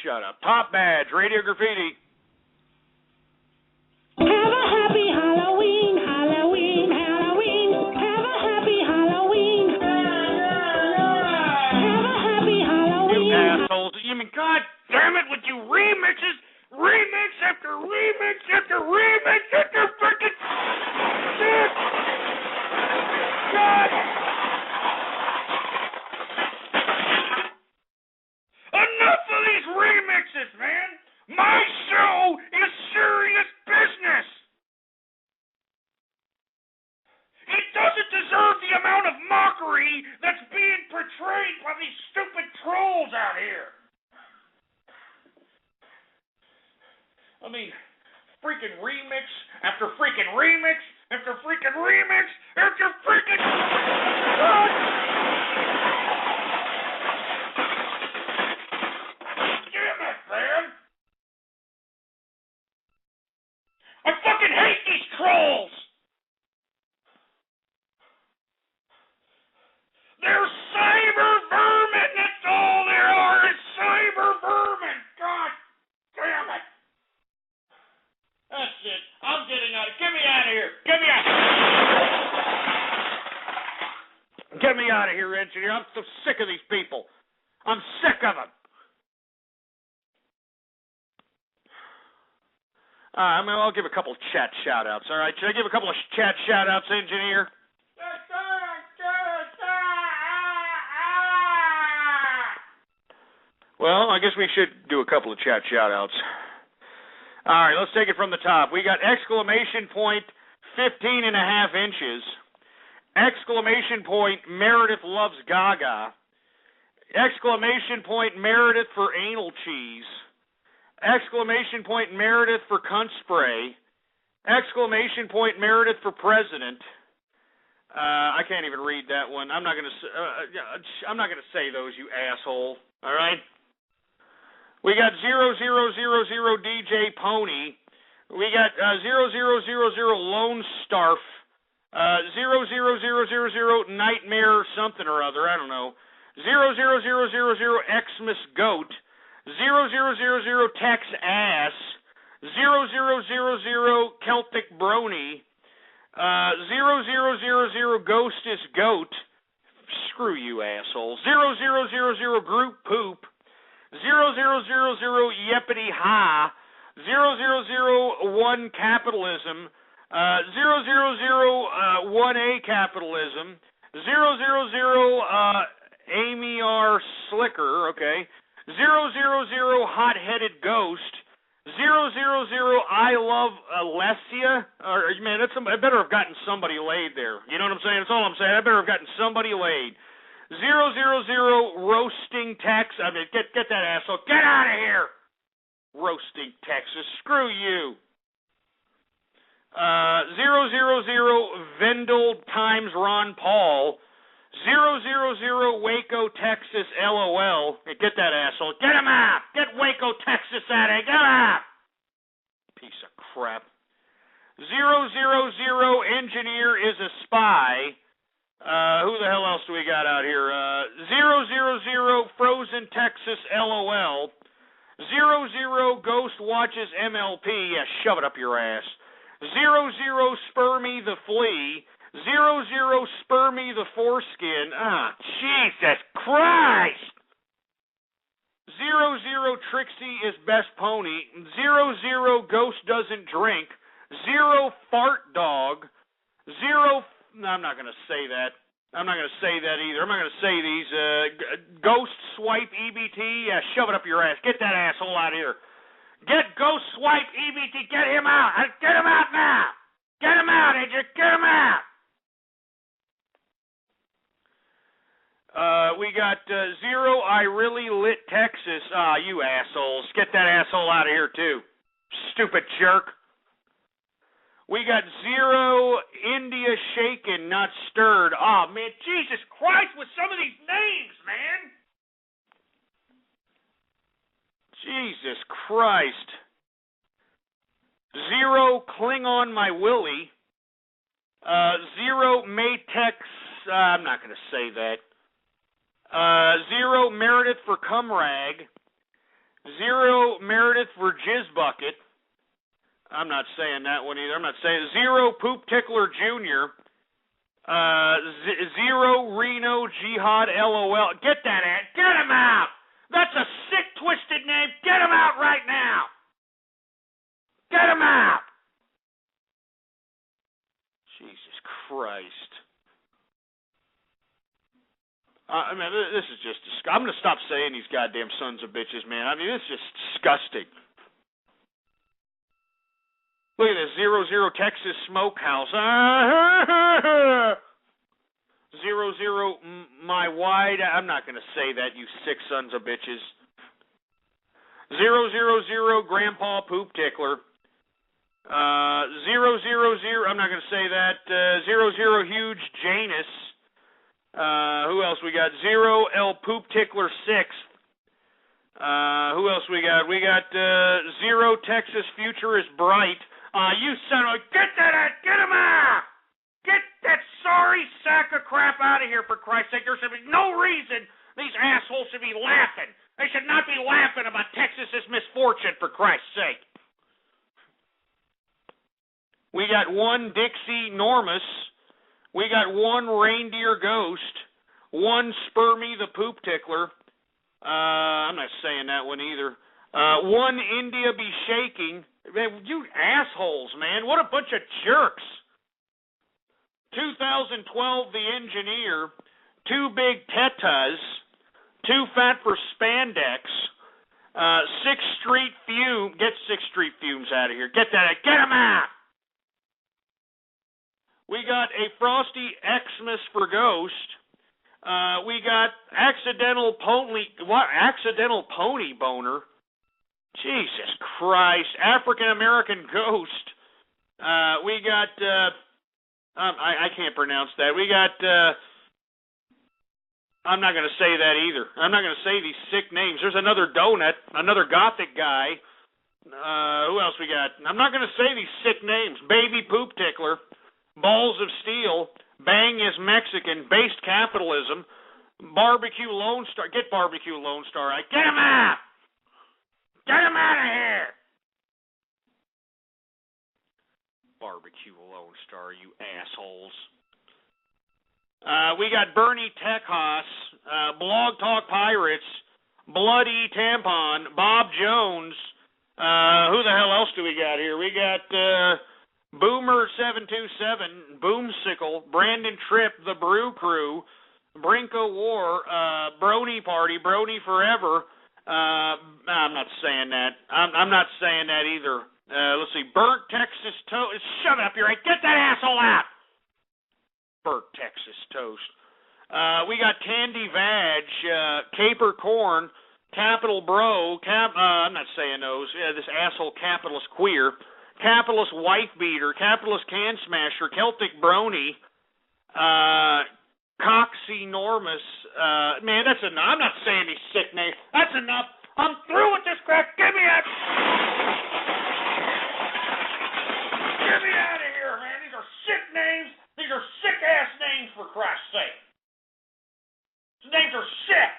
Shut up. Top Badge, Radio Graffiti. Have a happy Halloween, Halloween, Halloween. Have a happy Halloween. Have a happy Halloween. You assholes. You mean, God damn it, with you remixes, remix after remix after remix after freaking shit. God. Enough of these remixes, man. My show is serious business. It doesn't deserve the amount of mockery that's being portrayed by these stupid trolls out here. I mean, freaking remix after freaking remix after freaking remix after freaking... Damn it, man. I fucking hate these trolls. They're cyber vermin. That's all there are is cyber vermin. God damn it. That's it. I'm getting out. Get me out of here. Get me out. Get me out of here, engineer. I'm so sick of these people. I'm sick of them. I'll give a couple of chat shout-outs, all right? Should I give a couple of chat shout-outs, engineer? Well, I guess we should do a couple of chat shout-outs. All right, let's take it from the top. We got exclamation point 15 and a half inches. Exclamation point Meredith loves Gaga. Exclamation point Meredith for anal cheese. Exclamation point Meredith for cunt spray. Exclamation point Meredith for president. I can't even read that one. I'm not gonna say those, you asshole. All right. We got 0000 DJ Pony. We got 0000 Lone Starf. 00000 Nightmare something or other. I don't know. 00000 Xmas Goat. 0000 Tex Ass. 0000 Celtic Brony. 0000 Ghost is Goat. Screw you, asshole. 0000 Group Poop. 0000 Yeppity Ha. 0001 Capitalism. 0001A Capitalism. 000 Amy R. Slicker, okay. 000 Hot-Headed Ghost. I love Alessia. Or man, I better have gotten somebody laid there. You know what I'm saying? That's all I'm saying. I better have gotten somebody laid. 000 roasting Texas. I mean, get that asshole. Get out of here. Roasting Texas. Screw you. 000 Vendel times Ron Paul. 000 Waco, Texas, LOL. Hey, get that asshole. Get him out. Get Waco, Texas out of here. Get him out. Piece of crap. 000 engineer is a spy. Who the hell else do we got out here? 000 frozen Texas, LOL. 00 ghost watches MLP. Yeah, shove it up your ass. 00 Spermy the flea. 00 Spermy the foreskin. Ah, Jesus Christ! 00 Trixie is best pony. 00 ghost doesn't drink. 0 fart dog. 0. No, I'm not going to say that. I'm not going to say that either. I'm not going to say these. Ghost swipe EBT. Yeah, shove it up your ass. Get that asshole out of here. Get Ghost Swipe EBT. Get him out. Get him out now. Get him out, Agent. Get him out. We got 0 I really lit Texas. Ah, you assholes. Get that asshole out of here, too. Stupid jerk. We got 0 India shaken, not stirred. Ah, man, Jesus Christ with some of these names, man. Jesus Christ. 0 Klingon my Willie. 0 Matex. I'm not going to say that. 0 Meredith for Cumrag. 0 Meredith for Jizzbucket. I'm not saying that one either. I'm not saying 0 Poop Tickler Jr. 0 Reno Jihad LOL. Get that at. Get him out. That's a sick, twisted name. Get him out right now. Get him out. Jesus Christ. I mean, this is just disgusting. I'm going to stop saying these goddamn sons of bitches, man. I mean, it's just disgusting. Look at this, 00 Texas Smokehouse. 00 my wide. I'm not going to say that, you sick sons of bitches. 000 Grandpa Poop Tickler. 000. I'm not going to say that. 00 Huge Janus. Who else we got? 0 El Poop Tickler 6th. Who else we got? We got 0 Texas Future is Bright. You son of a... Get him out! Get that sorry sack of crap out of here, for Christ's sake. There should be no reason these assholes should be laughing. They should not be laughing about Texas's misfortune, for Christ's sake. We got 1 Dixie Normus. We got 1 Reindeer Ghost. 1 Spermy the Poop Tickler. I'm not saying that one either. 1 India Be Shaking. Man, you assholes, man. What a bunch of jerks. 2012 The Engineer. 2 Big Tetas. 2 Fat for Spandex. 6th Street Fume. Get 6th Street Fumes out of here. Get him out. We got a Frosty Xmas for Ghost. We got Accidental Pony Boner. Jesus Christ. African American Ghost. We got, I can't pronounce that. We got, I'm not going to say that either. I'm not going to say these sick names. There's another donut, another gothic guy. Who else we got? I'm not going to say these sick names. Baby Poop Tickler. Balls of Steel. Bang is Mexican. Based Capitalism. Barbecue Lone Star. Get Barbecue Lone Star. Get him out! Get him out of here! Barbecue Lone Star, you assholes. We got Bernie Techhouse, Blog Talk Pirates, Bloody Tampon, Bob Jones. Who the hell else do we got here? We got Boomer727, Boomsicle, Brandon Tripp, The Brew Crew, Brinko War, Brony Party, Brony Forever, I'm not saying that. I'm not saying that either. Let's see. Burnt Texas toast. Shut up, you're right. Get that asshole out. Burnt Texas toast. We got Candy Vag, Caper Corn, Capital Bro, I'm not saying those. This asshole Capitalist Queer, Capitalist Wife Beater, Capitalist Can Smasher, Celtic Brony, Coxenormous. Man, that's enough. I'm not saying these sick names. That's enough. I'm through with this crap. Get me out. Get me out of here, man. These are sick names. These are sick-ass names, for Christ's sake. These names are sick.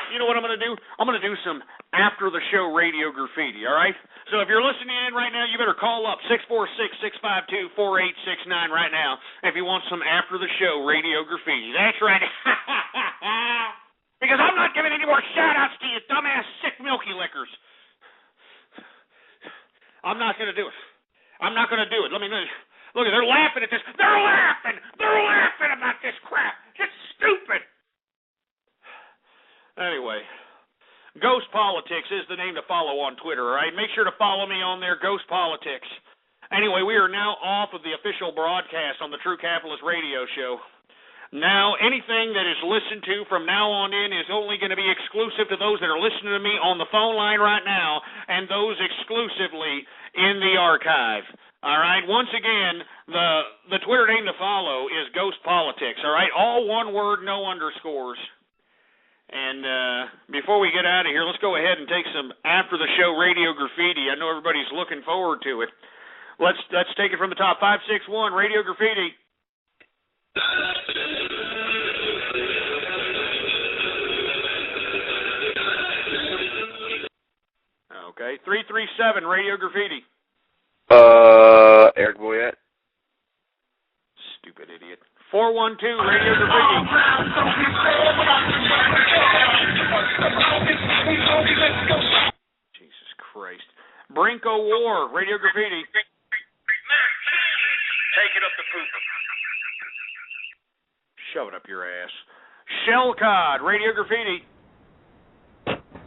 You know what I'm going to do? I'm going to do some after-the-show radio graffiti, all right? So if you're listening in right now, you better call up 646-652-4869 right now if you want some after-the-show radio graffiti. That's right. Because I'm not giving any more shout-outs to you dumbass sick milky lickers. I'm not going to do it. I'm not going to do it. Look, they're laughing at this. They're laughing. They're laughing about this crap. It's stupid. Anyway, Ghost Politics is the name to follow on Twitter, all right? Make sure to follow me on there, Ghost Politics. Anyway, we are now off of the official broadcast on the True Capitalist Radio Show. Now, anything that is listened to from now on in is only going to be exclusive to those that are listening to me on the phone line right now and those exclusively in the archive. All right, once again, the Twitter name to follow is Ghost Politics, all right? All one word, no underscores. And before we get out of here, let's go ahead and take some after-the-show radio graffiti. I know everybody's looking forward to it. Let's take it from the top. 561, radio graffiti. Okay, 337, radio graffiti. Eric Boyette. Stupid idiot. 412, radio graffiti. Jesus Christ. Brinko War, radio graffiti. Take it up the poop. Shove it up your ass. Shell Cod, radio graffiti.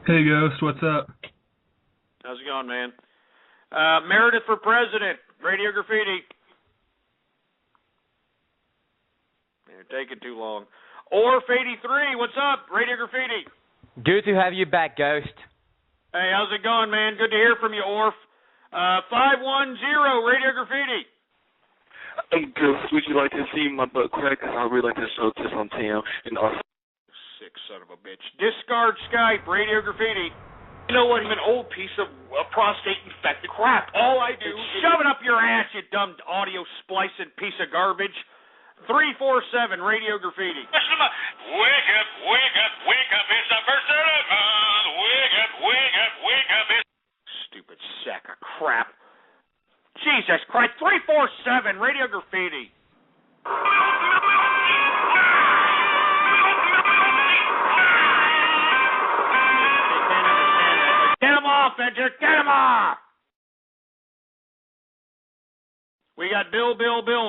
Hey, Ghost, what's up? How's it going, man? Meredith for President, radio graffiti. You're taking too long. Orf83, what's up? Radio graffiti. Good to have you back, Ghost. Hey, how's it going, man? Good to hear from you, Orf. 510, radio graffiti. Hey, Ghost, would you like to see my butt crack? I really like to show this on town. And also, sick son of a bitch. Discard Skype, radio graffiti. You know what? I'm an old piece of prostate-infected crap. All I do is shove it up your ass, you dumb audio splicing piece of garbage. 347, radio graffiti. Wake up, wake up, wake up. It's the first of the month. Wake up, wake up, wake up. Stupid sack of crap. Jesus Christ. 347, radio graffiti. Get him off, Edger. Get him off. We got Bill,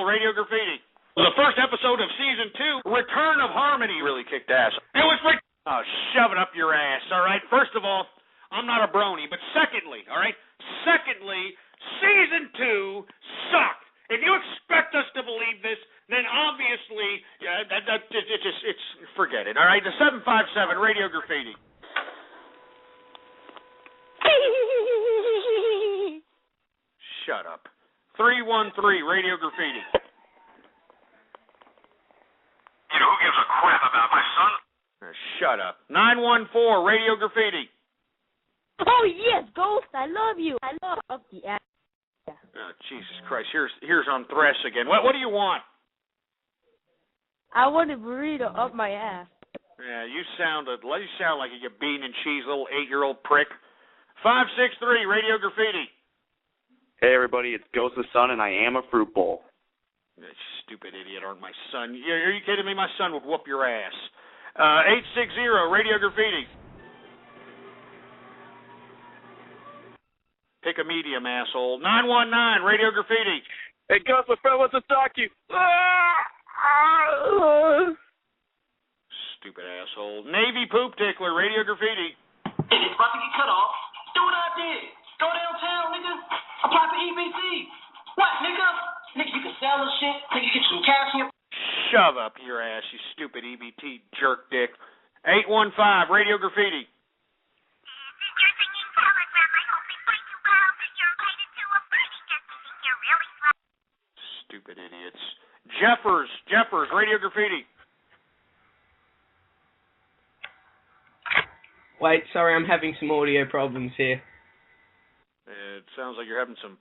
radio graffiti. The first episode of Season 2, Return of Harmony, really kicked ass. It was oh, shove it up your ass, all right? First of all, I'm not a brony, but secondly, all right? Secondly, Season 2 sucked. If you expect us to believe this, then obviously, it's forget it, all right? The 757, radio graffiti. Shut up. 313, radio graffiti. You know, who gives a crap about my son? Shut up. 914, radio graffiti. Oh, yes, Ghost, I love you. I love the ass. Oh, Jesus Christ. Here's on Thresh again. What do you want? I want a burrito up my ass. Yeah, you sound like a bean and cheese little 8-year-old prick. 563, radio graffiti. Hey, everybody, it's Ghost the Sun, and I am a fruit bowl. That stupid idiot aren't my son. Are you kidding me? My son would whoop your ass. 860, radio graffiti. Pick a medium, asshole. 919, radio graffiti. Hey, Ghost, my friend wants to talk to you. Stupid asshole. Navy poop tickler, Radio Graffiti. It's about to get cut off. Do what I did. Go downtown, nigga. Apply for EBT. What, nigga? Nigga, you can sell this shit. Nigga, get some cash in your... Shove up your ass, you stupid EBT jerk dick. 815, Radio Graffiti. Stupid idiots. Jeffers, Radio Graffiti. Wait, sorry, I'm having some audio problems here. It sounds like you're having some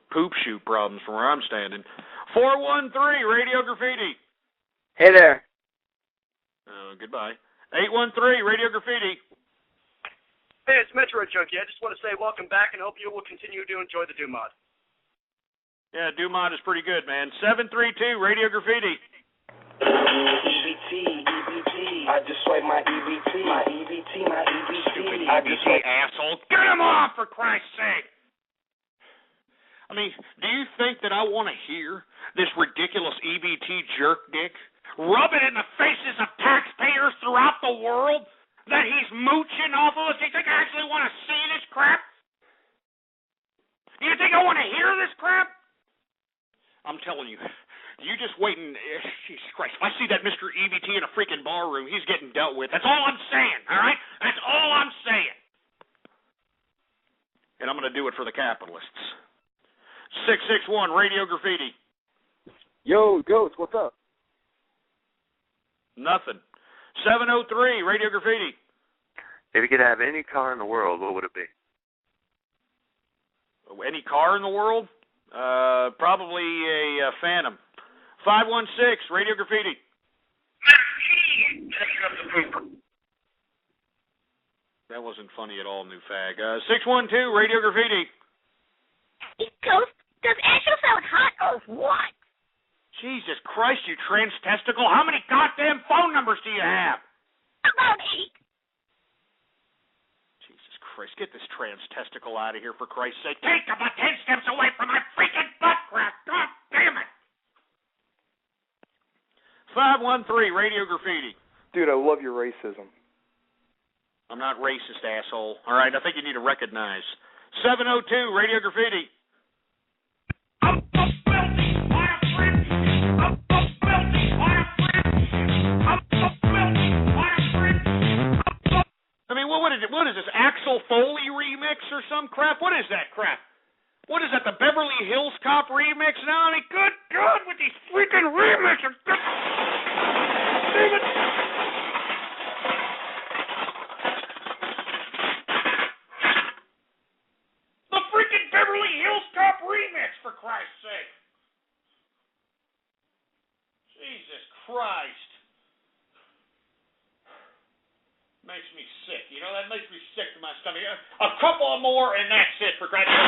poop shoot problems from where I'm standing. 413, Radio Graffiti. Hey there. Goodbye. 813, Radio Graffiti. Hey, it's Metro Junkie. I just want to say welcome back and hope you will continue to enjoy the Doomod. Yeah, Doomod is pretty good, man. 732, Radio Graffiti. EBT. I just swipe my EBT. My EBT. Stupid EBT asshole. Get him off, for Christ's sake! I mean, do you think that I want to hear this ridiculous EBT jerk dick rub it in the faces of taxpayers throughout the world that he's mooching off of us? Do you think I actually want to see this crap? Do you think I want to hear this crap? I'm telling you, you just wait and... Jesus Christ, if I see that Mr. EBT in a freaking bar room, he's getting dealt with. That's all I'm saying, all right? That's all I'm saying. And I'm going to do it for the capitalists. 661, Radio Graffiti. Yo, Ghost, what's up? Nothing. 703, Radio Graffiti. If you could have any car in the world, what would it be? Any car in the world? Probably a Phantom. 516, Radio Graffiti. That wasn't funny at all, new fag. 612, Radio Graffiti. Ghost, does Astro sound hot or what? Jesus Christ, you trans-testicle. How many goddamn phone numbers do you have? About 8. Jesus Christ, get this trans-testicle out of here, for Christ's sake. Take about 10 steps away from my freaking butt crack. God damn it. 513, Radio Graffiti. Dude, I love your racism. I'm not racist, asshole. All right, I think you need to recognize. 702, Radio Graffiti. I mean, what is this, Axel Foley remix or some crap? What is that crap? What is that, the Beverly Hills Cop remix now? I mean, good God, with these freaking remixes. Damn it. The freaking Beverly Hills Cop remix, for Christ's sake. Jesus Christ. Makes me sick. You know, that makes me sick to my stomach. A couple more and that's it, for Christ's sake.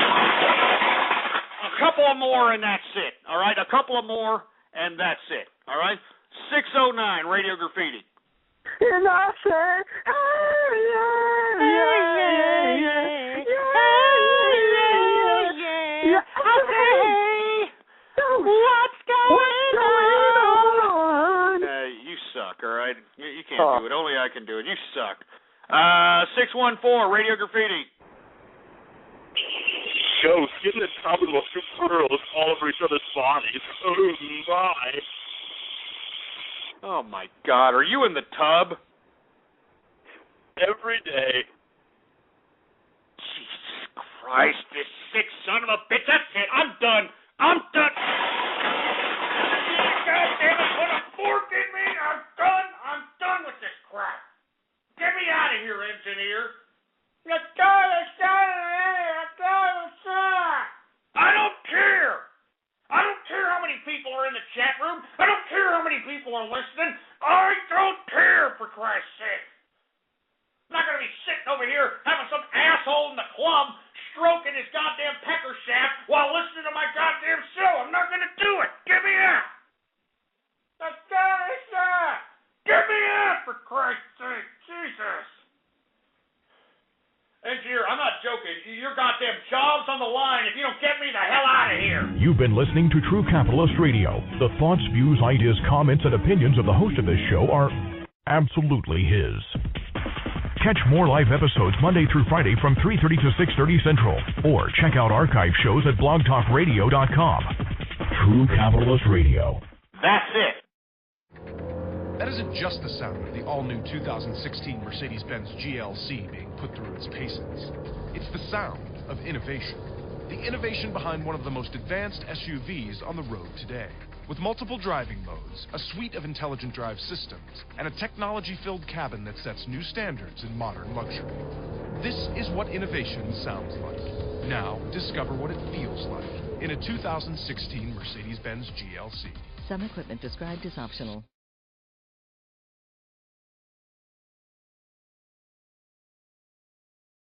A couple more and that's it. All right? A couple more and that's it. All right? 609, Radio Graffiti. And I say, hey, yeah, yeah, yeah, yeah, yeah, hey, what's going on? You suck, all right? You can't do it. Only I can do it. You suck. 614, Radio Graffiti. Ghost, get in the top of the two girls all over each other's bodies. Oh, my. Oh, my God. Are you in the tub? Every day. Jesus Christ, this sick son of a bitch. That's it. I'm done. I'm done. God damn it, put a fork in me. I'm done. I'm done with this crap. Get me out of here, engineer. I don't care. I don't care how many people are in the chat room. I don't care how many people are listening. I don't care, for Christ's sake. I'm not going to be sitting over here having some asshole in the club stroking his goddamn pecker shaft while listening to my goddamn show. I'm not going to do it. Get me out. Get me out, for Christ's sake. Jesus. Engineer, I'm not joking. Your goddamn job's on the line if you don't get me the hell out of here. You've been listening to True Capitalist Radio. The thoughts, views, ideas, comments, and opinions of the host of this show are absolutely his. Catch more live episodes Monday through Friday from 3:30 to 6:30 Central, or check out archive shows at blogtalkradio.com. True Capitalist Radio. That's it. That isn't just the sound of the all-new 2016 Mercedes-Benz GLC being put through its paces. It's the sound of innovation. The innovation behind one of the most advanced SUVs on the road today. With multiple driving modes, a suite of intelligent drive systems, and a technology-filled cabin that sets new standards in modern luxury. This is what innovation sounds like. Now, discover what it feels like in a 2016 Mercedes-Benz GLC. Some equipment described as optional.